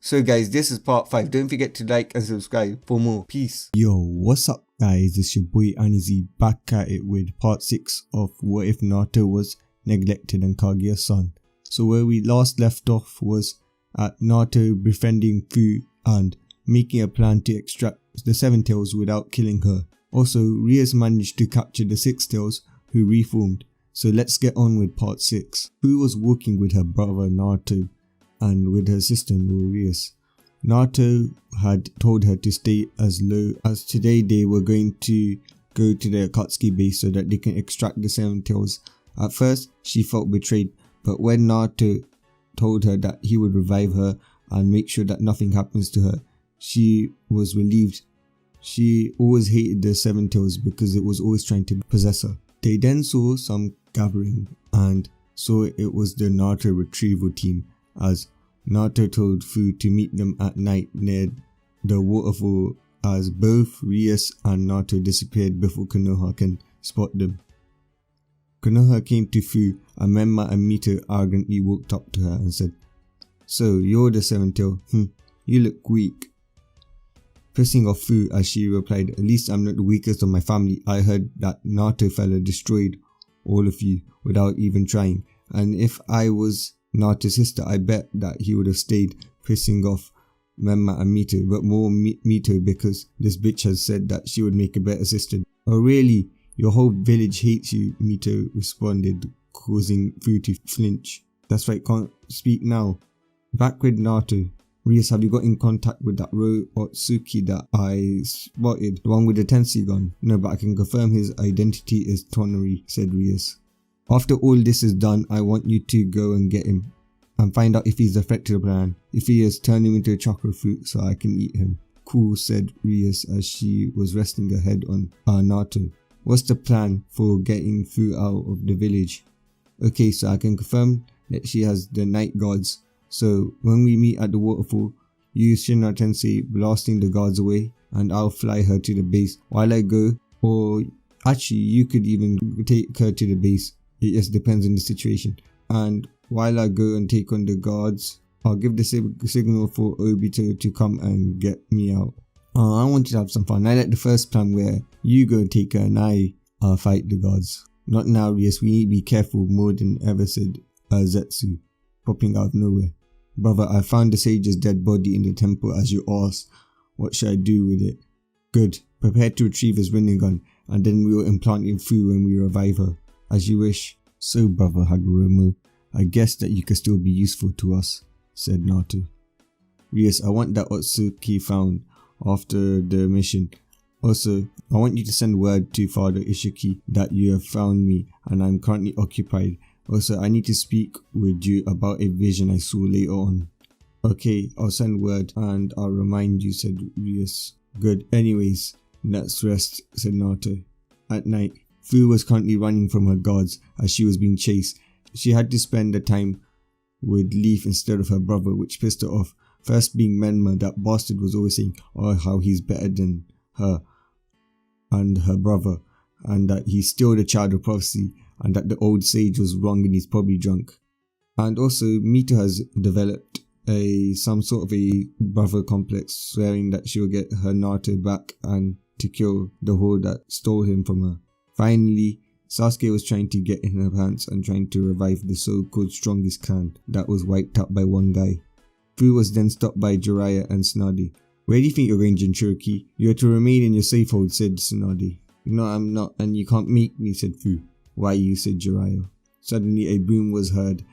So guys, this is part 5. Don't forget to like and subscribe for more. Peace. Yo, what's up guys? It's your boy Anizi back at it with part 6 of What If Naruto Was Neglected and Kaguya's Son. So where we last left off was at Naruto befriending Fu and making a plan to extract the 7 tails without killing her. Also, Rias managed to capture the 6 tails who reformed. So let's get on with part 6. Fu was walking with her brother Naruto and with her sister Rias. Naruto had told her to stay as low as today they were going to go to the Akatsuki base so that they can extract the 7 tails. At first, she felt betrayed, but when Naruto told her that he would revive her and make sure that nothing happens to her, she was relieved. She always hated the 7 tails because it was always trying to possess her. They then saw some gathering and saw it was the Naruto retrieval team, as Naruto told Fu to meet them at night near the waterfall, as both Rias and Naruto disappeared before Konoha can spot them. Konoha came to Fu and Menma and Mito arrogantly walked up to her and said, "So you're the 7 tail? You look weak." Pissing off Fu as she replied, "At least I'm not the weakest of my family. I heard that Naruto fella destroyed all of you without even trying. And if I was Naruto's sister, I bet that he would have stayed, pissing off Memma and Mito, but more Mito because this bitch has said that she would make a better sister. Oh really? Your whole village hates you, Mito responded, causing Fu to flinch. That's right, can't speak now. Back with Naruto. Rias, have you got in contact with that Otsutsuki that I spotted? The one with the Tensei gun? No, but I can confirm his identity is Tonari, said Rias. After all this is done, I want you to go and get him and find out if he's affected the plan. If he is, turn him into a chocolate fruit so I can eat him. Cool, said Rias as she was resting her head on Naruto. What's the plan for getting Fu out of the village? Okay, so I can confirm that she has the night guards. So when we meet at the waterfall, use Shinra Tensei blasting the guards away and I'll fly her to the base while I go, or actually you could even take her to the base. It just depends on the situation. And while I go and take on the guards, I'll give the signal for Obito to come and get me out. I want you to have some fun. I like the first plan where you go take her and I fight the guards. Not now, yes, we need to be careful more than ever, said Zetsu, popping out of nowhere. Brother, I found the sage's dead body in the temple as you asked. What should I do with it? Good. Prepare to retrieve his running gun, and then we will implant it through when we revive her. As you wish. So, brother Hagoromo, I guess that you can still be useful to us, said Naruto. Yes, I want that Otsutsuki found after the mission. Also, I want you to send word to Father Isshiki that you have found me and I'm currently occupied. Also, I need to speak with you about a vision I saw later on. Okay, I'll send word and I'll remind you, said Rias. Good. Anyways, let's rest, said Naruto. At night, Fu was currently running from her guards as she was being chased. She had to spend the time with Leaf instead of her brother, which pissed her off. First being Menma, that bastard was always saying how he's better than her and her brother, and that he's still the child of prophecy, and that the old sage was wrong and he's probably drunk. And also Mito has developed some sort of a brother complex, swearing that she'll get her Naruto back and to kill the whore that stole him from her. Finally, Sasuke was trying to get in her pants and trying to revive the so-called strongest clan that was wiped out by one guy. Fu was then stopped by Jiraiya and Tsunade. Where do you think you're going, Jinchuriki? You are to remain in your safe hold, said Tsunade. No, I'm not, and you can't make me, said Fu. Why you, said Jiraiya. Suddenly a boom was heard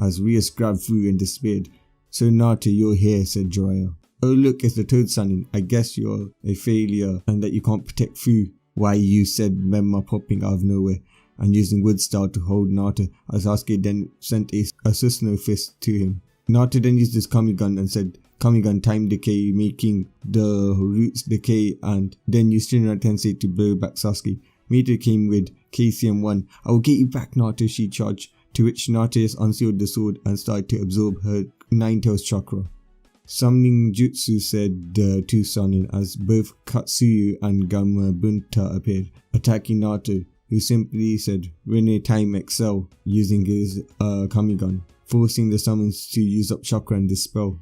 as Rias grabbed Fu and despaired. So Naruto, you're here, said Jiraiya. Oh look, it's the Toad Sannin. I guess you're a failure and that you can't protect Fu. Why you, said Memma, popping out of nowhere and using wood style to hold Naruto as Sasuke then sent a Susanoo fist to him. Naruto then used his Kamigun and said, Kamigun time decay, making the roots decay, and then used Shinra Tensei to blow back Sasuke. Mito came with KCM1. I will get you back, Naruto, she charged, to which Naruto just unsealed the sword and started to absorb her Nine-Tails chakra. Summoning Jutsu, said the two Sannin, as both Katsuyu and Gamabunta appeared, attacking Naruto, who simply said, Rene Time Excel, using his Kamigun, forcing the summons to use up chakra and dispel.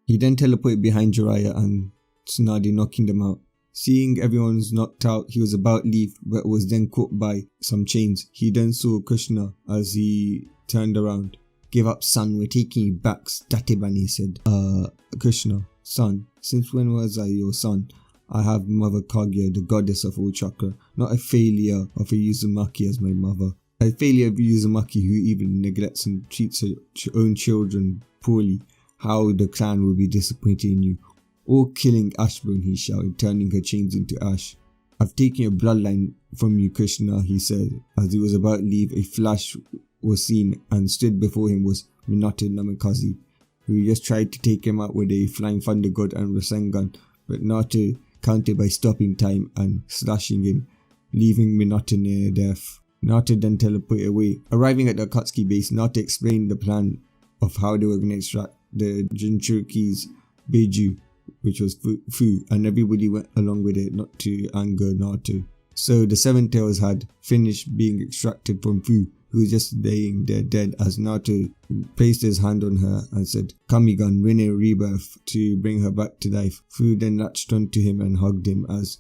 He then teleported behind Jiraiya and Tsunade, knocking them out. Seeing everyone's knocked out, he was about to leave, but was then caught by some chains. He then saw Kushina as he turned around. Give up, son, we're taking you back, Statebani said. Kushina, son, since when was I your son? I have Mother Kaguya, the goddess of all chakra, not a failure of a Uzumaki as my mother. A failure of a Uzumaki who even neglects and treats her own children poorly. How the clan will be disappointed in you. All killing Ashbone, he shouted, turning her chains into ash. I've taken your bloodline from you, Kushina, he said. As he was about to leave, a flash was seen, and stood before him was Minato Namikaze, who just tried to take him out with a flying thunder god and Rasengan, but Naruto countered by stopping time and slashing him, leaving Minato near death. Naruto then teleported away. Arriving at the Akatsuki base, Naruto explained the plan of how they were going to extract the Jinchuriki's Beiju, which was Fu, and everybody went along with it not to anger Naruto. So the Seven Tails had finished being extracted from Fu, who was just laying there dead, as Naruto placed his hand on her and said, Kamigun, win a rebirth to bring her back to life. Fu then latched onto him and hugged him as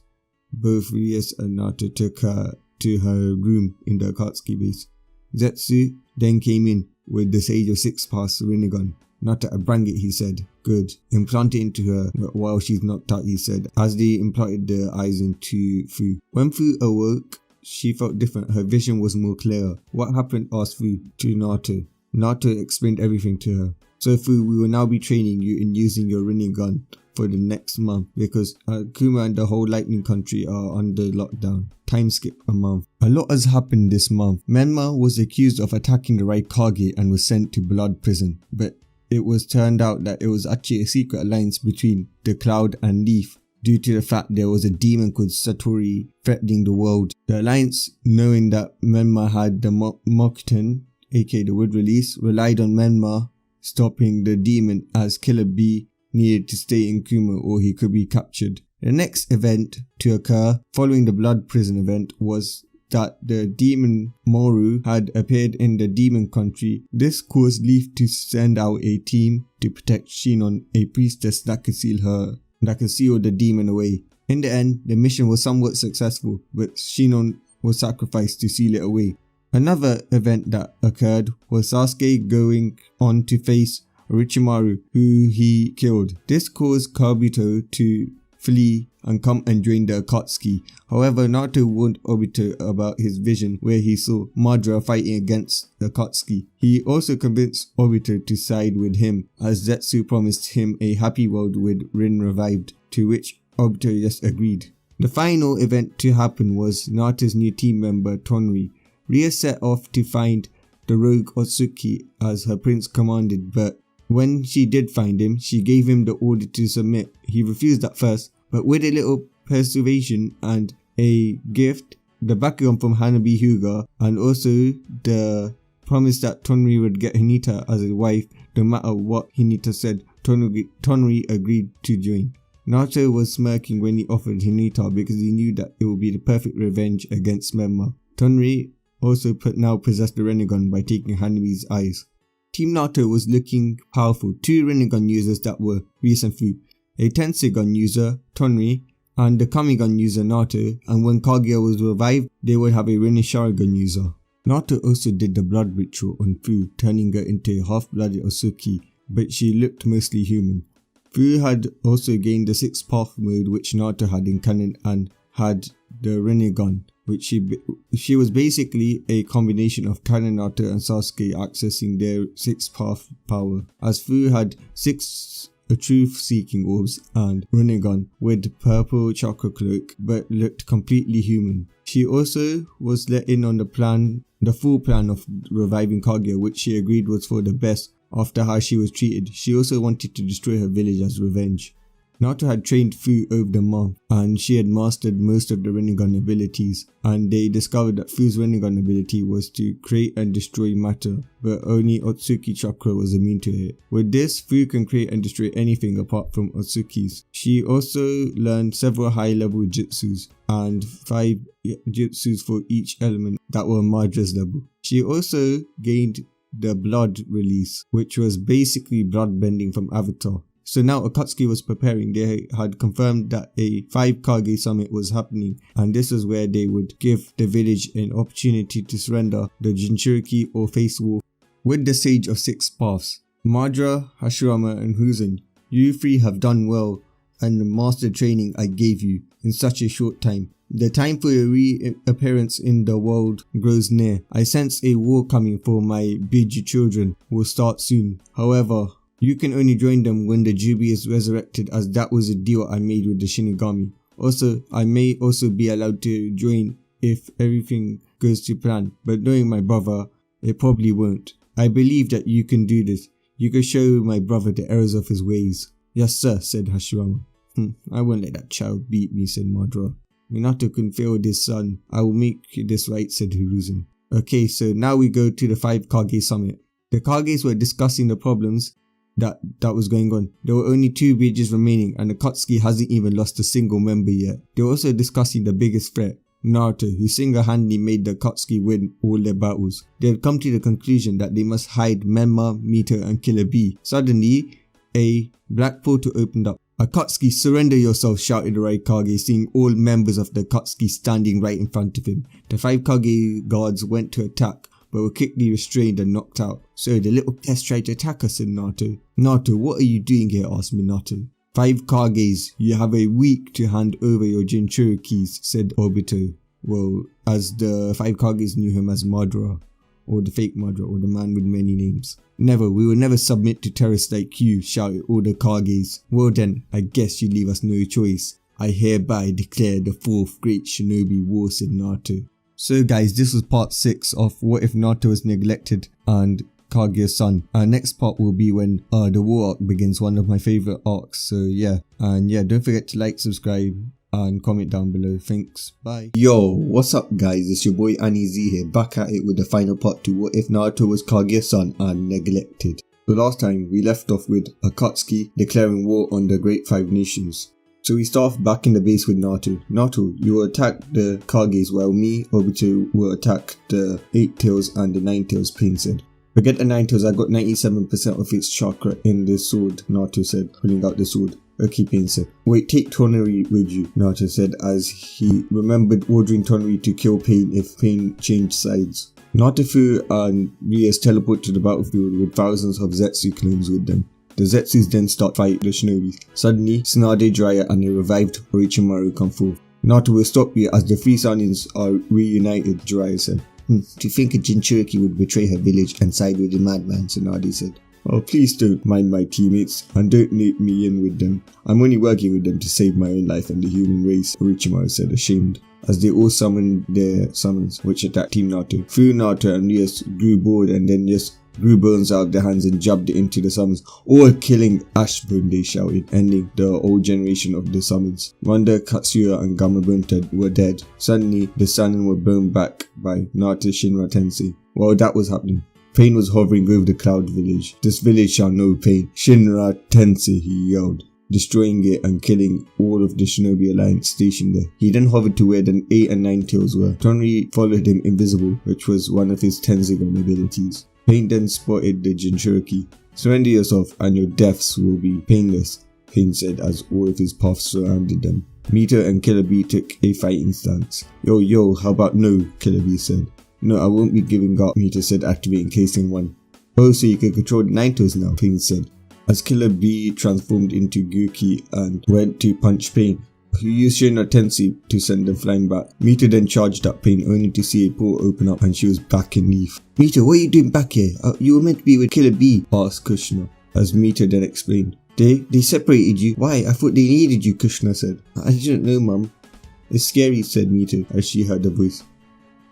both Rias and Naruto took her to her room in the Akatsuki base. Zetsu then came in with the Sage of Six Paths Rinnegan. Naruto, bring it, he said. Good. Implant it into her while she's knocked out, he said, as they implanted the eyes into Fu. When Fu awoke, she felt different. Her vision was more clear. What happened? Asked Fu to Naruto. Naruto explained everything to her. So Fu, we will now be training you in using your Rinnegan for the next month because Kuma and the whole Lightning Country are under lockdown. Time skip a month. A lot has happened this month. Menma was accused of attacking the Raikage and was sent to Blood Prison, but it was turned out that it was actually a secret alliance between the Cloud and Leaf due to the fact there was a demon called Satori threatening the world. The alliance, knowing that Menma had the Mokuton, aka the Wood Release, relied on Menma stopping the demon as Killer Bee needed to stay in Kuma or he could be captured. The next event to occur following the Blood Prison event was that the demon Moru had appeared in the demon country. This caused Leaf to send out a team to protect Shinon, a priestess that could seal the demon away. In the end, the mission was somewhat successful, but Shinon was sacrificed to seal it away. Another event that occurred was Sasuke going on to face Orochimaru, who he killed. This caused Kabuto to flee and come and join the Akatsuki. However, Naruto warned Obito about his vision where he saw Madara fighting against the Akatsuki. He also convinced Obito to side with him as Zetsu promised him a happy world with Rin revived, to which Obito just agreed. The final event to happen was Naruto's new team member Tonri. Ria set off to find the rogue Otsutsuki as her prince commanded, but when she did find him, she gave him the order to submit. He refused at first, but with a little persuasion and a gift, the Bakugan from Hanabi Hyuga, and also the promise that Tonri would get Hinata as a wife no matter what Hinata said, Tonri agreed to join. Naruto was smirking when he offered Hinata because he knew that it would be the perfect revenge against Menma. Tonri also now possessed the Rinnegan by taking Hanabi's eyes. Team Naruto was looking powerful. 2 Rinnegan users that were Reese and Fu, a Tensegun user, Tonri, and the Kamigun user, Naruto, and when Kaguya was revived, they would have a Rinne Sharingan user. Naruto also did the blood ritual on Fu, turning her into a half-blooded Otsutsuki, but she looked mostly human. Fu had also gained the 6th path mode which Naruto had in canon and had the Rinnegan, which she was basically a combination of Kainen Naruto and Sasuke accessing their 6th path power, as Fu had 6 truth-seeking orbs and Rinnegan with purple chakra cloak but looked completely human. She also was let in on the full plan of reviving Kaguya, which she agreed was for the best after how she was treated. She also wanted to destroy her village as revenge. Naruto had trained Fu over the month and she had mastered most of the Rinnegan abilities, and they discovered that Fu's Rinnegan ability was to create and destroy matter, but only Otsutsuki chakra was immune to it. With this, Fu can create and destroy anything apart from Otsutsuki's. She also learned several high level jutsus and 5 jutsus for each element that were Madara's level. She also gained the blood release, which was basically blood bending from Avatar. So now Akatsuki was preparing. They had confirmed that a 5 Kage summit was happening, and this is where they would give the village an opportunity to surrender the Jinchuriki or face war. With the Sage of 6 Paths, Madara, Hashirama and Huzen, you 3 have done well and the master training I gave you in such a short time. The time for your reappearance in the world grows near. I sense a war coming for my Biju children will start soon. However, you can only join them when the Kyuubi is resurrected, as that was a deal I made with the Shinigami. Also, I may also be allowed to join if everything goes to plan, but knowing my brother, it probably won't. I believe that you can do this. You can show my brother the errors of his ways. Yes sir, said Hashirama. I won't let that child beat me, said Madara. Minato can fail with his son. I will make this right, said Hiruzen. Okay, so now we go to the 5 Kage summit. The Kages were discussing the problems that was going on. There were only 2 bridges remaining and Akatsuki hasn't even lost a single member yet. They were also discussing the biggest threat, Naruto, who single-handedly made the Akatsuki win all their battles. They had come to the conclusion that they must hide Menma, Mito and Killer Bee. Suddenly, a black portal opened up. Akatsuki, surrender yourself, shouted the Raikage, seeing all members of the Akatsuki standing right in front of him. The 5 Kage guards went to attack, but were quickly restrained and knocked out. So the little pest tried to attack us, said Naruto. Naruto, what are you doing here? Asked Minato. 5 kages, you have a week to hand over your Jinchurikis, said Obito. Well, as the 5 kages knew him as Madara, or the fake Madara, or the man with many names. Never, we will never submit to terrorists like you, shouted all the kages. Well then, I guess you leave us no choice. I hereby declare the 4th Great Shinobi War, said Naruto. So guys, this was part 6 of What If Naruto Was Neglected and Kaguya's son. Our next part will be when the war arc begins, one of my favourite arcs. So yeah, and yeah, don't forget to like, subscribe and comment down below. Thanks, bye. Yo, what's up guys, it's your boy AniZ here, back at it with the final part to What If Naruto Was Kaguya's son and Neglected. So last time we left off with Akatsuki declaring war on the Great 5 Nations. So we start off back in the base with Naruto. Naruto, you will attack the Kages while me, Obito, will attack the 8 tails and the 9 tails, Pain said. Forget the 9 tails, I got 97% of its chakra in this sword, Naruto said, pulling out the sword. Okay, Pain said. Wait, take Tonari with you, Naruto said, as he remembered ordering Tonari to kill Pain if Pain changed sides. Naruto and Rias teleport to the battlefield with thousands of Zetsu clones with them. The Zetsus then start fighting the shinobi. Suddenly, Tsunade, Jiraiya and a revived Orochimaru come forth. Naruto will stop you as the 3 Sanins are reunited, Jiraiya said. To think a Jinchuriki would betray her village and side with the madman, Tsunade said. Oh, please don't mind my teammates and don't loop me in with them. I'm only working with them to save my own life and the human race, Orochimaru said, ashamed, as they all summoned their summons, which attacked Team Naruto. Fu, Naruto and Rias grew bored and then just grew bones out of their hands and jabbed it into the summons, all killing Ashbone, they shouted, ending the old generation of the summons. Wanda, Katsuya and Gamabunta were dead. Suddenly, the Sannin were blown back by Naruto Shinra Tensei. While that was happening, Pain was hovering over the cloud village. This village shall know pain. Shinra Tensei, he yelled, destroying it and killing all of the Shinobi Alliance stationed there. He then hovered to where the 8 and 9 tails were. Tonri followed him invisible, which was one of his Tenzigan abilities. Pain then spotted the Jinchuriki. Surrender yourself and your deaths will be painless, Pain said as all of his paths surrounded them. Mito and Killer Bee took a fighting stance. Yo, how about no, Killer Bee said. No, I won't be giving up, Mito said, activating Casing 1. Oh, so you can control the 9 tails now, Pain said, as Killer Bee transformed into Guki and went to punch Pain, who used Shinra Tensei to send them flying back. Mito then charged at Pain only to see a portal open up and she was back in Leaf. Mito, what are you doing back here? You were meant to be with Killer Bee, asked Kushina, as Mito then explained. They separated you? Why? I thought they needed you, Kushina said. I didn't know, Mum. It's scary, said Mito as she heard the voice.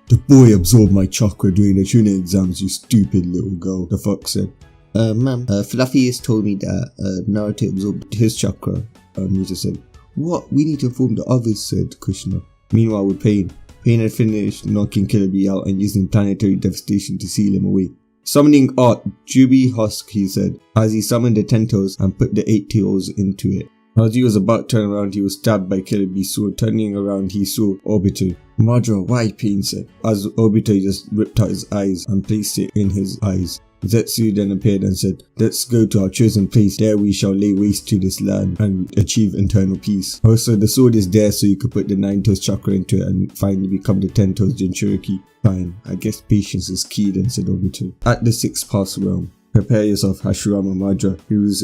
The boy absorbed my chakra during the Chunin exams, you stupid little girl, the fox said. Ma'am, Fluffy has told me that Naruto absorbed his chakra, Mito said. What? We need to inform the others, said Kushina. Meanwhile with Pain had finished knocking Killer Bee out and using planetary devastation to seal him away. Summoning art, Kyuubi Husk, he said, as he summoned the 10 tails and put the 8 tails into it. As he was about to turn around, he was stabbed by Killer Bee's sword. Turning around, he saw Obito. Madara, why? Pain said, as Obito just ripped out his eyes and placed it in his eyes. Zetsu then appeared and said, let's go to our chosen place, there we shall lay waste to this land and achieve eternal peace. Also, the sword is there so you could put the 9 toes chakra into it and finally become the 10 toes Jinchuriki. Fine, I guess patience is key then, said Obito. At the 6th pass realm, prepare yourself, Hashirama Madara,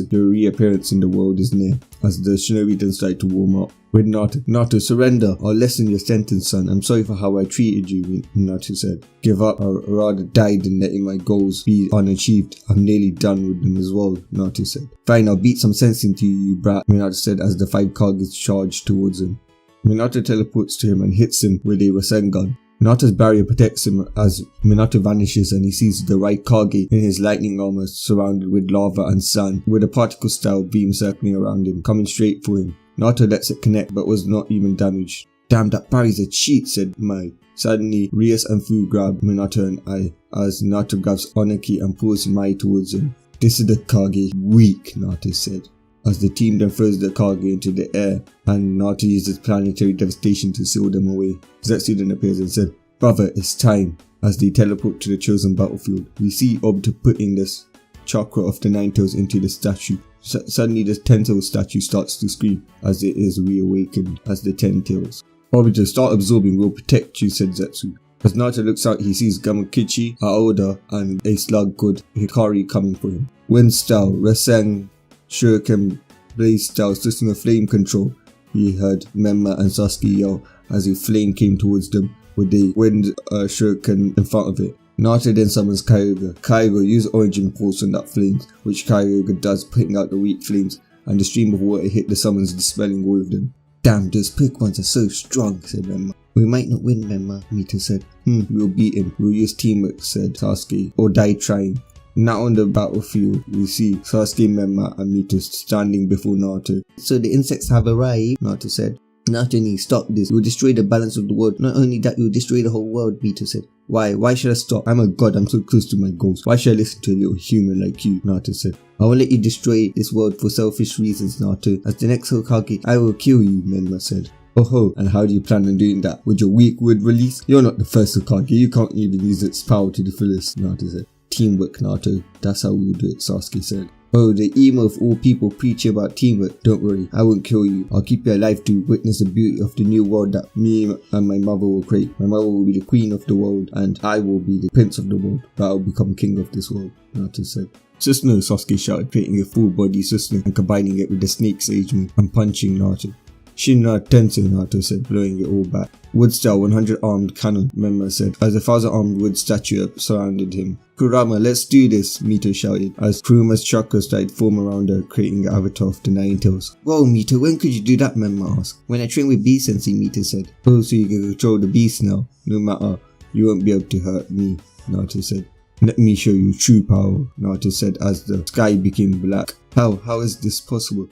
the reappearance in the world is near, as the shinobi then started to warm up. With Naruto, surrender or lessen your sentence, son. I'm sorry for how I treated you, Naruto said. Give up or rather die than letting my goals be unachieved. I'm nearly done with them as well, Naruto said. Fine, I'll beat some sense into you, you brat, Minato said as the 5 Kages charged towards him. Minato teleports to him and hits him with a Rasengan. Minato's barrier protects him as Minato vanishes and he sees the right Kage in his lightning armor surrounded with lava and sand with a particle style beam circling around him, coming straight for him. Minato lets it connect but was not even damaged. Damn, that barrier's a cheat, said Mai. Suddenly, Rias and Fu grab Minato and Ai as Naruto grabs Onaki and pulls Mai towards him. This is the Kage, weak, Naruto said, as the team then throws the Kage into the air and Naruto uses planetary devastation to seal them away. Zetsu then appears and said, brother, it's time. As they teleport to the chosen battlefield, we see Obito putting this chakra of the 9 tails into the statue. Suddenly the 10 tails statue starts to scream as it is reawakened as the 10 tails. Obito, start absorbing, we'll protect you, said Zetsu. As Naruto looks out, he sees Gamakichi, Aoda, and a slug called Hikari coming for him. Wind style, Rasen, Shuriken, Blaze style, system of flame control. He heard Menma and Sasuke yell as a flame came towards them with the wind shuriken in front of it. Naruto then summons Kaguya. Kaguya uses origin pulse on that flames, which Kaguya does, putting out the weak flames, and the stream of water hit the summons, dispelling all of them. Damn, those Pokemons are so strong, said Menma. We might not win, Menma, Mito said. We'll beat him. We'll use teamwork, said Sasuke, or die trying. Now on the battlefield, we see Sasuke, Menma, and Mito standing before Naruto. So the insects have arrived, Naruto said. Naruto needs stop this. You'll destroy the balance of the world. Not only that, you'll destroy the whole world, Mito said. Why? Why should I stop? I'm a god. I'm so close to my goals. Why should I listen to a little human like you? Naruto said. I won't let you destroy this world for selfish reasons, Naruto. As the next Hokage, I will kill you, Menma said. Oh ho, and how do you plan on doing that? With your weak word release? You're not the first Hokage. You can't even use its power to the fullest, Naruto said. Teamwork, Naruto. That's how we'll do it, Sasuke said. Oh, the emo of all people preaching about teamwork. Don't worry, I won't kill you. I'll keep you alive to witness the beauty of the new world that me and my mother will create. My mother will be the queen of the world, and I will be the prince of the world. But I'll become king of this world, Naruto said. Susanoo, Sasuke shouted, creating a full body Susanoo and combining it with the snake sage move and punching Naruto. Shinra Tensei, Naruto said, blowing it all back. Wood style 100 armed cannon, Menma said, as a 1,000 armed wood statue surrounded him. Kurama, let's do this, Mito shouted, as Kuruma's chakra started form around her, creating an avatar of the Nine Tails. Whoa, Mito, when could you do that, Menma asked. When I train with Beast Sensei, Mito said. Oh, so you can control the beast now. No matter, you won't be able to hurt me, Naruto said. Let me show you true power, Naruto said as the sky became black. How is this possible?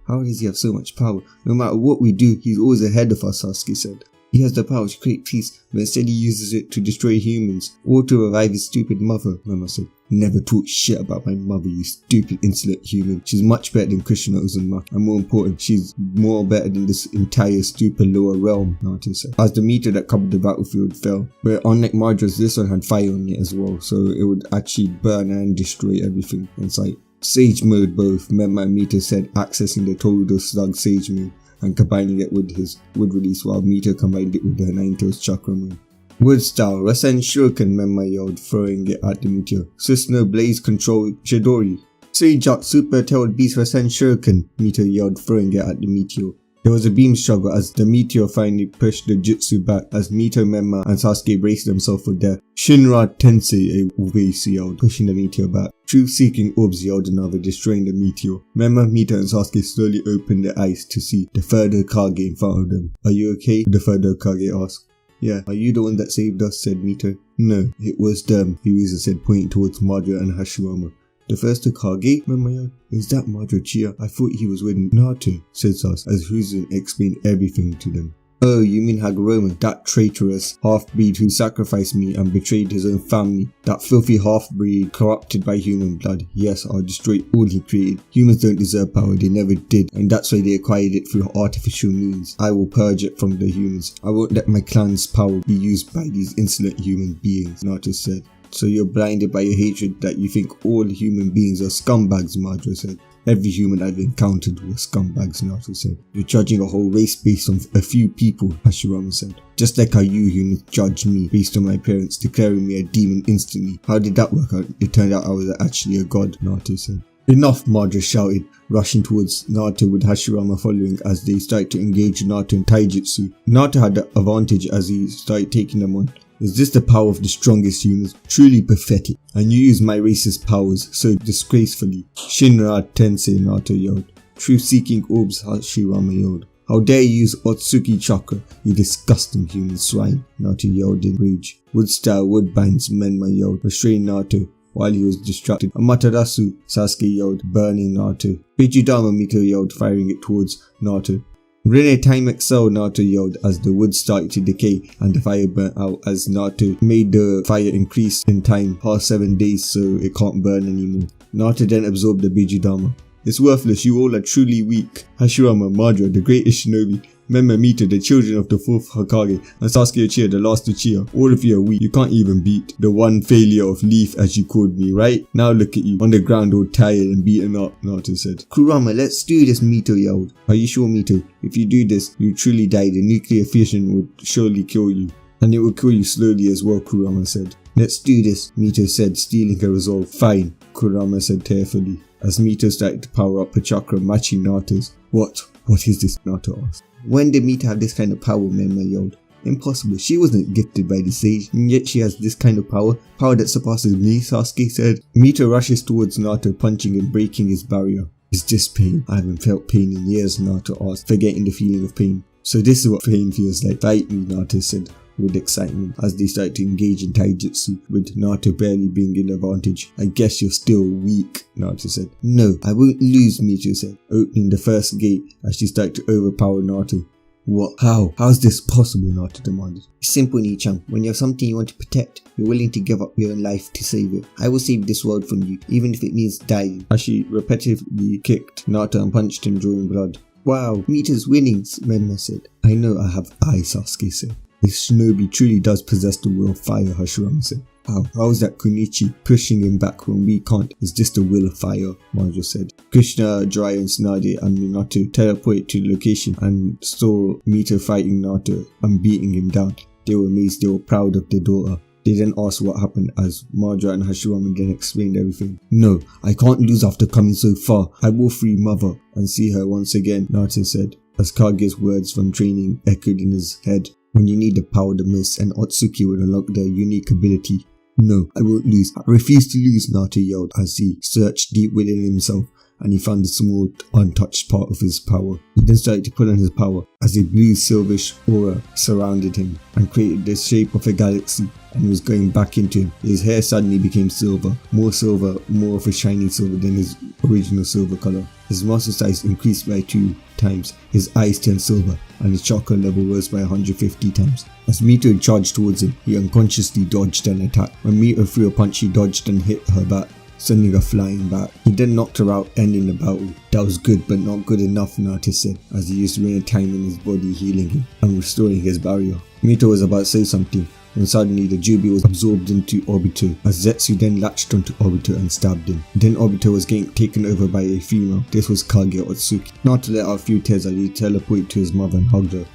How does he have so much power? No matter what we do, he's always ahead of us, Sasuke said. He has the power to create peace, but instead he uses it to destroy humans, or to revive his stupid mother, Menma said. Never talk shit about my mother, you stupid insolent human. She's much better than Kushina Uzuma, and more important, she's more better than this entire stupid lower realm, Naruto said. As the meteor that covered the battlefield fell, but unlike Madara's, this one had fire on it as well, so it would actually burn and destroy everything in sight. Sage mode both, Menma and Mito said, accessing the Torudo Slug Sage mode and combining it with his wood release, while Mito combined it with the Nine Tails Chakra mode. Wood style, Rasen Shuriken, Menma yelled, throwing it at the meteor. Susanoo Blaze control Chidori. Seijaku Super Tailed Beast Rasen Shuriken, Mito yelled, throwing it at the meteor. There was a beam struggle as the meteor finally pushed the jutsu back as Mito, Menma, and Sasuke braced themselves for death. Shinra Tensei, a Uwesu yelled, pushing the meteor back. Truth-seeking orbs yelled another, destroying the meteor. Menma, Mito, and Sasuke slowly opened their eyes to see the third Hokage in front of them. Are you okay? The third Hokage asked. Yeah, are you the one that saved us? Said Mito. No, it was them, Uwesu said, pointing towards Madara and Hashirama. The first Kage, Menma, is that Madara Chia? I thought he was with Naruto, said Sasuke, as Huzun explained everything to them. Oh, you mean Hagoromo, that traitorous half-breed who sacrificed me and betrayed his own family. That filthy half-breed corrupted by human blood. Yes, I'll destroy all he created. Humans don't deserve power, they never did, and that's why they acquired it through artificial means. I will purge it from the humans. I won't let my clan's power be used by these insolent human beings, Naruto said. So you're blinded by your hatred that you think all human beings are scumbags, Madara said. Every human I've encountered were scumbags, Naruto said. You're judging a whole race based on a few people, Hashirama said. Just like how you humans judged me based on my appearance, declaring me a demon instantly. How did that work out? It turned out I was actually a god, Naruto said. Enough, Madara shouted, rushing towards Naruto with Hashirama following as they started to engage Naruto in taijutsu. Naruto had the advantage as he started taking them on. Is this the power of the strongest humans? Truly pathetic. And you use my race's powers so disgracefully. Shinra Tensei, Naruto yelled. Truth-seeking orbs, Hashirama yelled. How dare you use Otsutsuki chakra, you disgusting human swine, Naruto yelled in rage. Wood-style woodbinds, Menma yelled, restraining Naruto while he was distracted. Amaterasu, Sasuke yelled, burning Naruto. Bijudama, Mito yelled, firing it towards Naruto. Rene Time Excel, Naruto yelled as the wood started to decay and the fire burnt out as Naruto made the fire increase in time past 7 days so it can't burn anymore. Naruto then absorbed the Bijudama. It's worthless, you all are truly weak. Hashirama, Madara, the greatest shinobi, Menma, Mito, the children of the 4th Hokage, and Sasuke Uchiha, the last Uchiha. All of you are weak. You can't even beat the one failure of Leaf as you called me, right? Now look at you, on the ground all tired and beaten up, Naruto said. Kurama, let's do this, Mito yelled. Are you sure, Mito? If you do this, you truly die. The nuclear fission would surely kill you. And it will kill you slowly as well, Kurama said. Let's do this, Mito said, stealing her resolve. Fine, Kurama said tearfully, as Mito started to power up her chakra matching Nato's. What is this? Nato asked. When did Mito have this kind of power, Menma yelled. Impossible, she wasn't gifted by the sage, and yet she has this kind of power that surpasses me, Sasuke said. Mito rushes towards Nato, punching and breaking his barrier. Is this pain? I haven't felt pain in years, Nato asked, forgetting the feeling of pain. So this is what pain feels like. Fight me, Nato said, with excitement, as they started to engage in taijutsu, with Nato barely being in advantage. I guess you're still weak, Nato said. No, I won't lose, Mito said, opening the first gate as she started to overpower Nato. What? How? How's this possible? Nato demanded. It's simple, Nichan. When you have something you want to protect, you're willing to give up your own life to save it. I will save this world from you, even if it means dying. As she repetitively kicked Nato and punched him, drawing blood. Wow, Mito's winning, Menma said. I know I have eyes, Sasuke said. This shinobi truly does possess the will of fire, Hashirama said. How is that Kunichi pushing him back when we can't? Is this the will of fire? Majo said. Krishna, Jiraiya, and Tsunade and Minato teleported to the location and saw Mito fighting Nato and beating him down. They were amazed, they were proud of their daughter. They then asked what happened as Majo and Hashirama then explained everything. No, I can't lose after coming so far. I will free Mother and see her once again, Nato said, as Kage's words from training echoed in his head. When you need the power the most, and Otsutsuki would unlock their unique ability. No, I won't lose. I refuse to lose, Nato yelled as he searched deep within himself and he found a small untouched part of his power. He then started to pull on his power as a blue silverish aura surrounded him and created the shape of a galaxy and was going back into him. His hair suddenly became silver, more of a shiny silver than his original silver color. His muscle size increased by 2 times, his eyes turned silver, and his chakra level rose by 150 times. As Mito charged towards him, he unconsciously dodged an attack. When Mito threw a punch, he dodged and hit her back, sending her flying back. He then knocked her out, ending the battle. That was good, but not good enough, Nato said, as he used rain time in his body, healing him and restoring his barrier. Mito was about to say something, when suddenly the Kyuubi was absorbed into Obito, as Zetsu then latched onto Obito and stabbed him. Then Obito was getting taken over by a female. This was Kage Otsutsuki. Not to let out a few tears as he teleported to his mother and hugged her.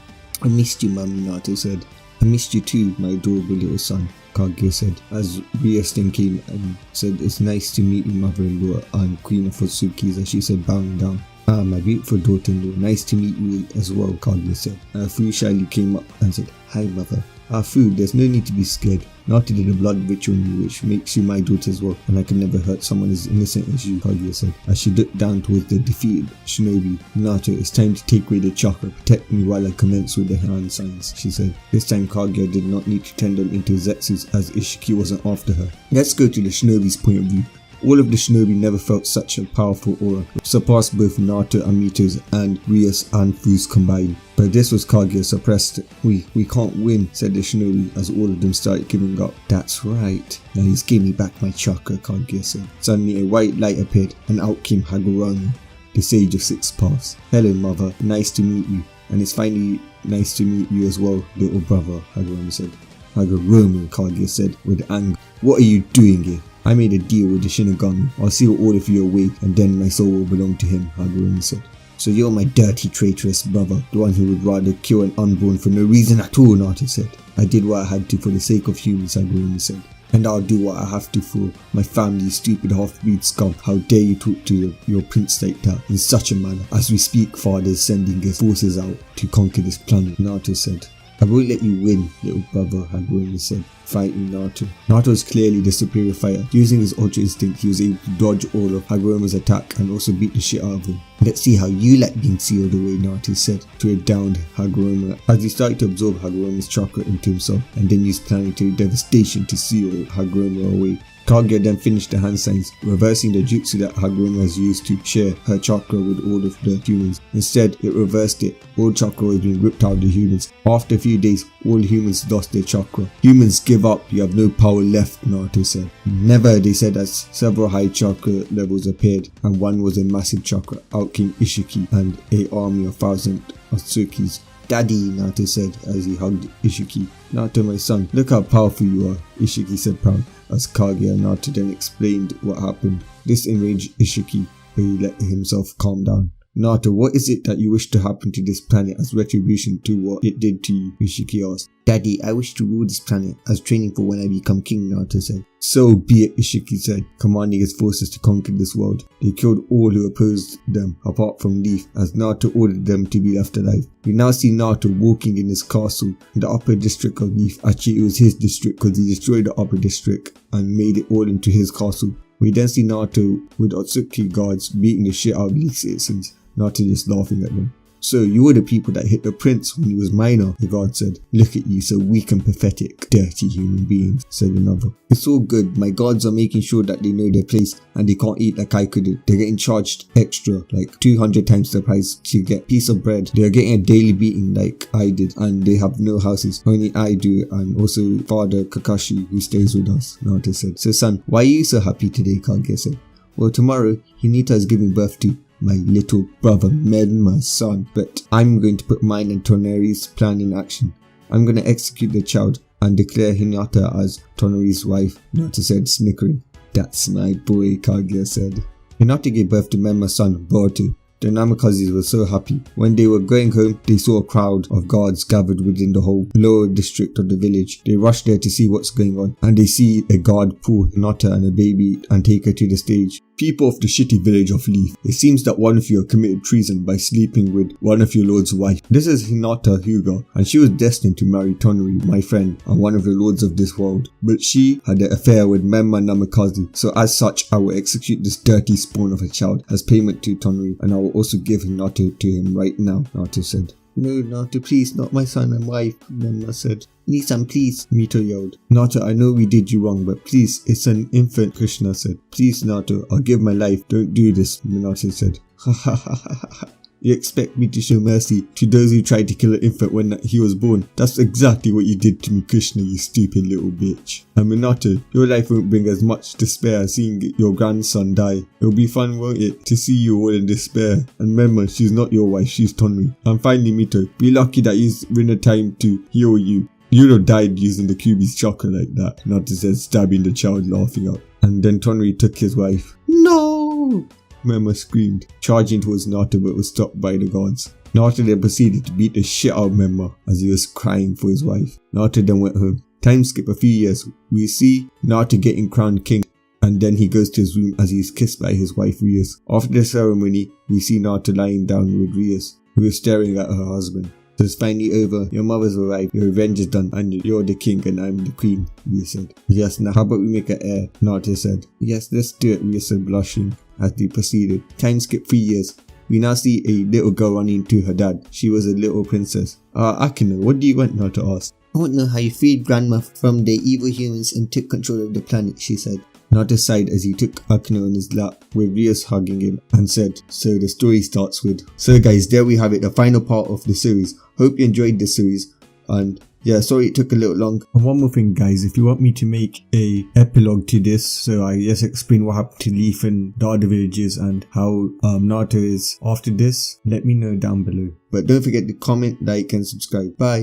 I missed you, Mommy, Nato said. I missed you too, my adorable little son, Kaguya said, as Rias then came and said, it's nice to meet you, mother-in-law and Queen of Otsutsuki, as she said, bowing down. Ah, my beautiful daughter-in-law, nice to meet you as well, Kaguya said. Fu shyly came up and said, hi, mother. Fu, there's no need to be scared. Naruto did a blood ritual on you, which makes you my daughter as well, and I can never hurt someone as innocent as you, Kaguya said, as she looked down towards the defeated shinobi. Naruto, it's time to take away the chakra. Protect me while I commence with the hand signs, she said. This time Kaguya did not need to turn them into Zetsu's, as Ishiki wasn't after her. Let's go to the shinobi's point of view. All of the shinobi never felt such a powerful aura, surpassed both Naruto and Mito's and Rias and Fu's combined. But this was Kaguya suppressed. We can't win, said the shinobi as all of them started giving up. That's right. Now he's giving me back my chakra, Kaguya said. Suddenly a white light appeared and out came Hagoromo, the sage of 6 paths. Hello mother, nice to meet you. And it's finally nice to meet you as well, little brother, Hagoromo said. Hagoromo, Kaguya said with anger. What are you doing here? I made a deal with the Shinigami. I'll seal all of you away and then my soul will belong to him, Hagoromo said. So you're my dirty traitorous brother, the one who would rather kill an unborn for no reason at all, Naruto said. I did what I had to for the sake of humans, Hagoromo said. And I'll do what I have to for my family, stupid half-breed scum. How dare you talk to your prince like that in such a manner? As we speak, father is sending his forces out to conquer this planet, Naruto said. I won't let you win, little brother, Hagoromo said, fighting Naruto. Naruto was clearly the superior fighter. Using his ultra instinct, he was able to dodge all of Hagoromo's attack and also beat the shit out of him. Let's see how you like being sealed away, Naruto said to a downed Hagoromo as he started to absorb Hagoromo's chakra into himself and then used planetary devastation to seal Hagoromo away. Kaguya then finished the hand signs, reversing the jutsu that Hagoromo has used to share her chakra with all of the humans. Instead, it reversed it. All chakra was being ripped out of the humans. After a few days, all humans lost their chakra. Humans, give up, you have no power left, Naruto said. Never, they said, as several high chakra levels appeared, and one was a massive chakra. Out came Ishiki and a army of 1,000 Otsukis. Daddy, Naruto said as he hugged Ishiki. Naruto, my son, look how powerful you are, Ishiki said proud, as Kaguya and Naruto then explained what happened. This enraged Ishiki, but he let himself calm down. Naruto, what is it that you wish to happen to this planet as retribution to what it did to you? Ishiki asked. Daddy, I wish to rule this planet as training for when I become king, Naruto said. So be it, Ishiki said, commanding his forces to conquer this world. They killed all who opposed them, apart from Leaf, as Naruto ordered them to be left alive. We now see Naruto walking in his castle in the upper district of Leaf. Actually, it was his district because he destroyed the upper district and made it all into his castle. We then see Naruto with Otsutsuki guards beating the shit out of Leaf citizens, Naruto just laughing at them. So you were the people that hit the prince when he was minor, the guard said. Look at you, so weak and pathetic, dirty human beings, said another. It's all good, my guards are making sure that they know their place and they can't eat like I could do. They're getting charged extra, like 200 times the price to get a piece of bread. They're getting a daily beating like I did, and they have no houses, only I do, and also father Kakashi who stays with us, Naruto said. So son, why are you so happy today, Kaguya said. Well, tomorrow Hinata is giving birth to my little brother Menma's son, but I'm going to put mine and Toneri's plan in action. I'm going to execute the child and declare Hinata as Toneri's wife, Naruto said, snickering. That's my boy, Kaguya said. Hinata gave birth to Menma's son, Boruto. The Namakazes were so happy. When they were going home, they saw a crowd of guards gathered within the whole lower district of the village. They rushed there to see what's going on, and they see a guard pull Hinata and a baby and take her to the stage. People of the shitty village of Leaf, it seems that one of you have committed treason by sleeping with one of your lord's wife. This is Hinata Hyuga, and she was destined to marry Toneri, my friend, and one of the lords of this world. But she had an affair with Menma Namikaze, so as such, I will execute this dirty spawn of a child as payment to Toneri, and I will also give Hinata to him right now, Naruto said. No, Naruto, please, not my son and wife, Menma said. Nisan, please, Mito yelled. Naruto, I know we did you wrong, but please, it's an infant, Krishna said. Please, Naruto, I'll give my life, don't do this, Naruto said. Ha ha ha ha ha. You expect me to show mercy to those who tried to kill an infant when he was born? That's exactly what you did to me, Krishna, you stupid little bitch. And Minato, your life won't bring as much despair as seeing your grandson die. It'll be fun, won't it, to see you all in despair. And remember, she's not your wife, she's Tonri. And finally, Mito, be lucky that he's been a time to heal you. You'd have died using the Kyuubi's chakra like that, Naruto said, stabbing the child, laughing out. And then Tonri took his wife. No! Menma screamed, charging towards Naruto but was stopped by the guards. Naruto then proceeded to beat the shit out of Menma as he was crying for his wife. Naruto then went home. Time skip a few years. We see Naruto getting crowned king, and then he goes to his room as he is kissed by his wife Rias. After the ceremony, we see Naruto lying down with Rias, who is staring at her husband. So it's finally over, your mother's arrived, your revenge is done, and you're the king and I'm the queen, Rias said. Yes, now how about we make an heir, Naruto said. Yes, let's do it, Rias said, blushing as they proceeded. Time skip 3 years. We now see a little girl running to her dad. She was a little princess. Akino, what do you want, Naruto asked. I want to know how you freed Grandma from the evil humans and took control of the planet, she said. Naruto sighed as he took Akino in his lap with Rias hugging him and said, so the story starts with. So guys, there we have it, the final part of the series. Hope you enjoyed this series, and yeah, sorry it took a little long. And one more thing guys, if you want me to make a epilogue to this, so I just explain what happened to Leaf and the other villages and how Naruto is after this, let me know down below. But don't forget to comment, like and subscribe. Bye.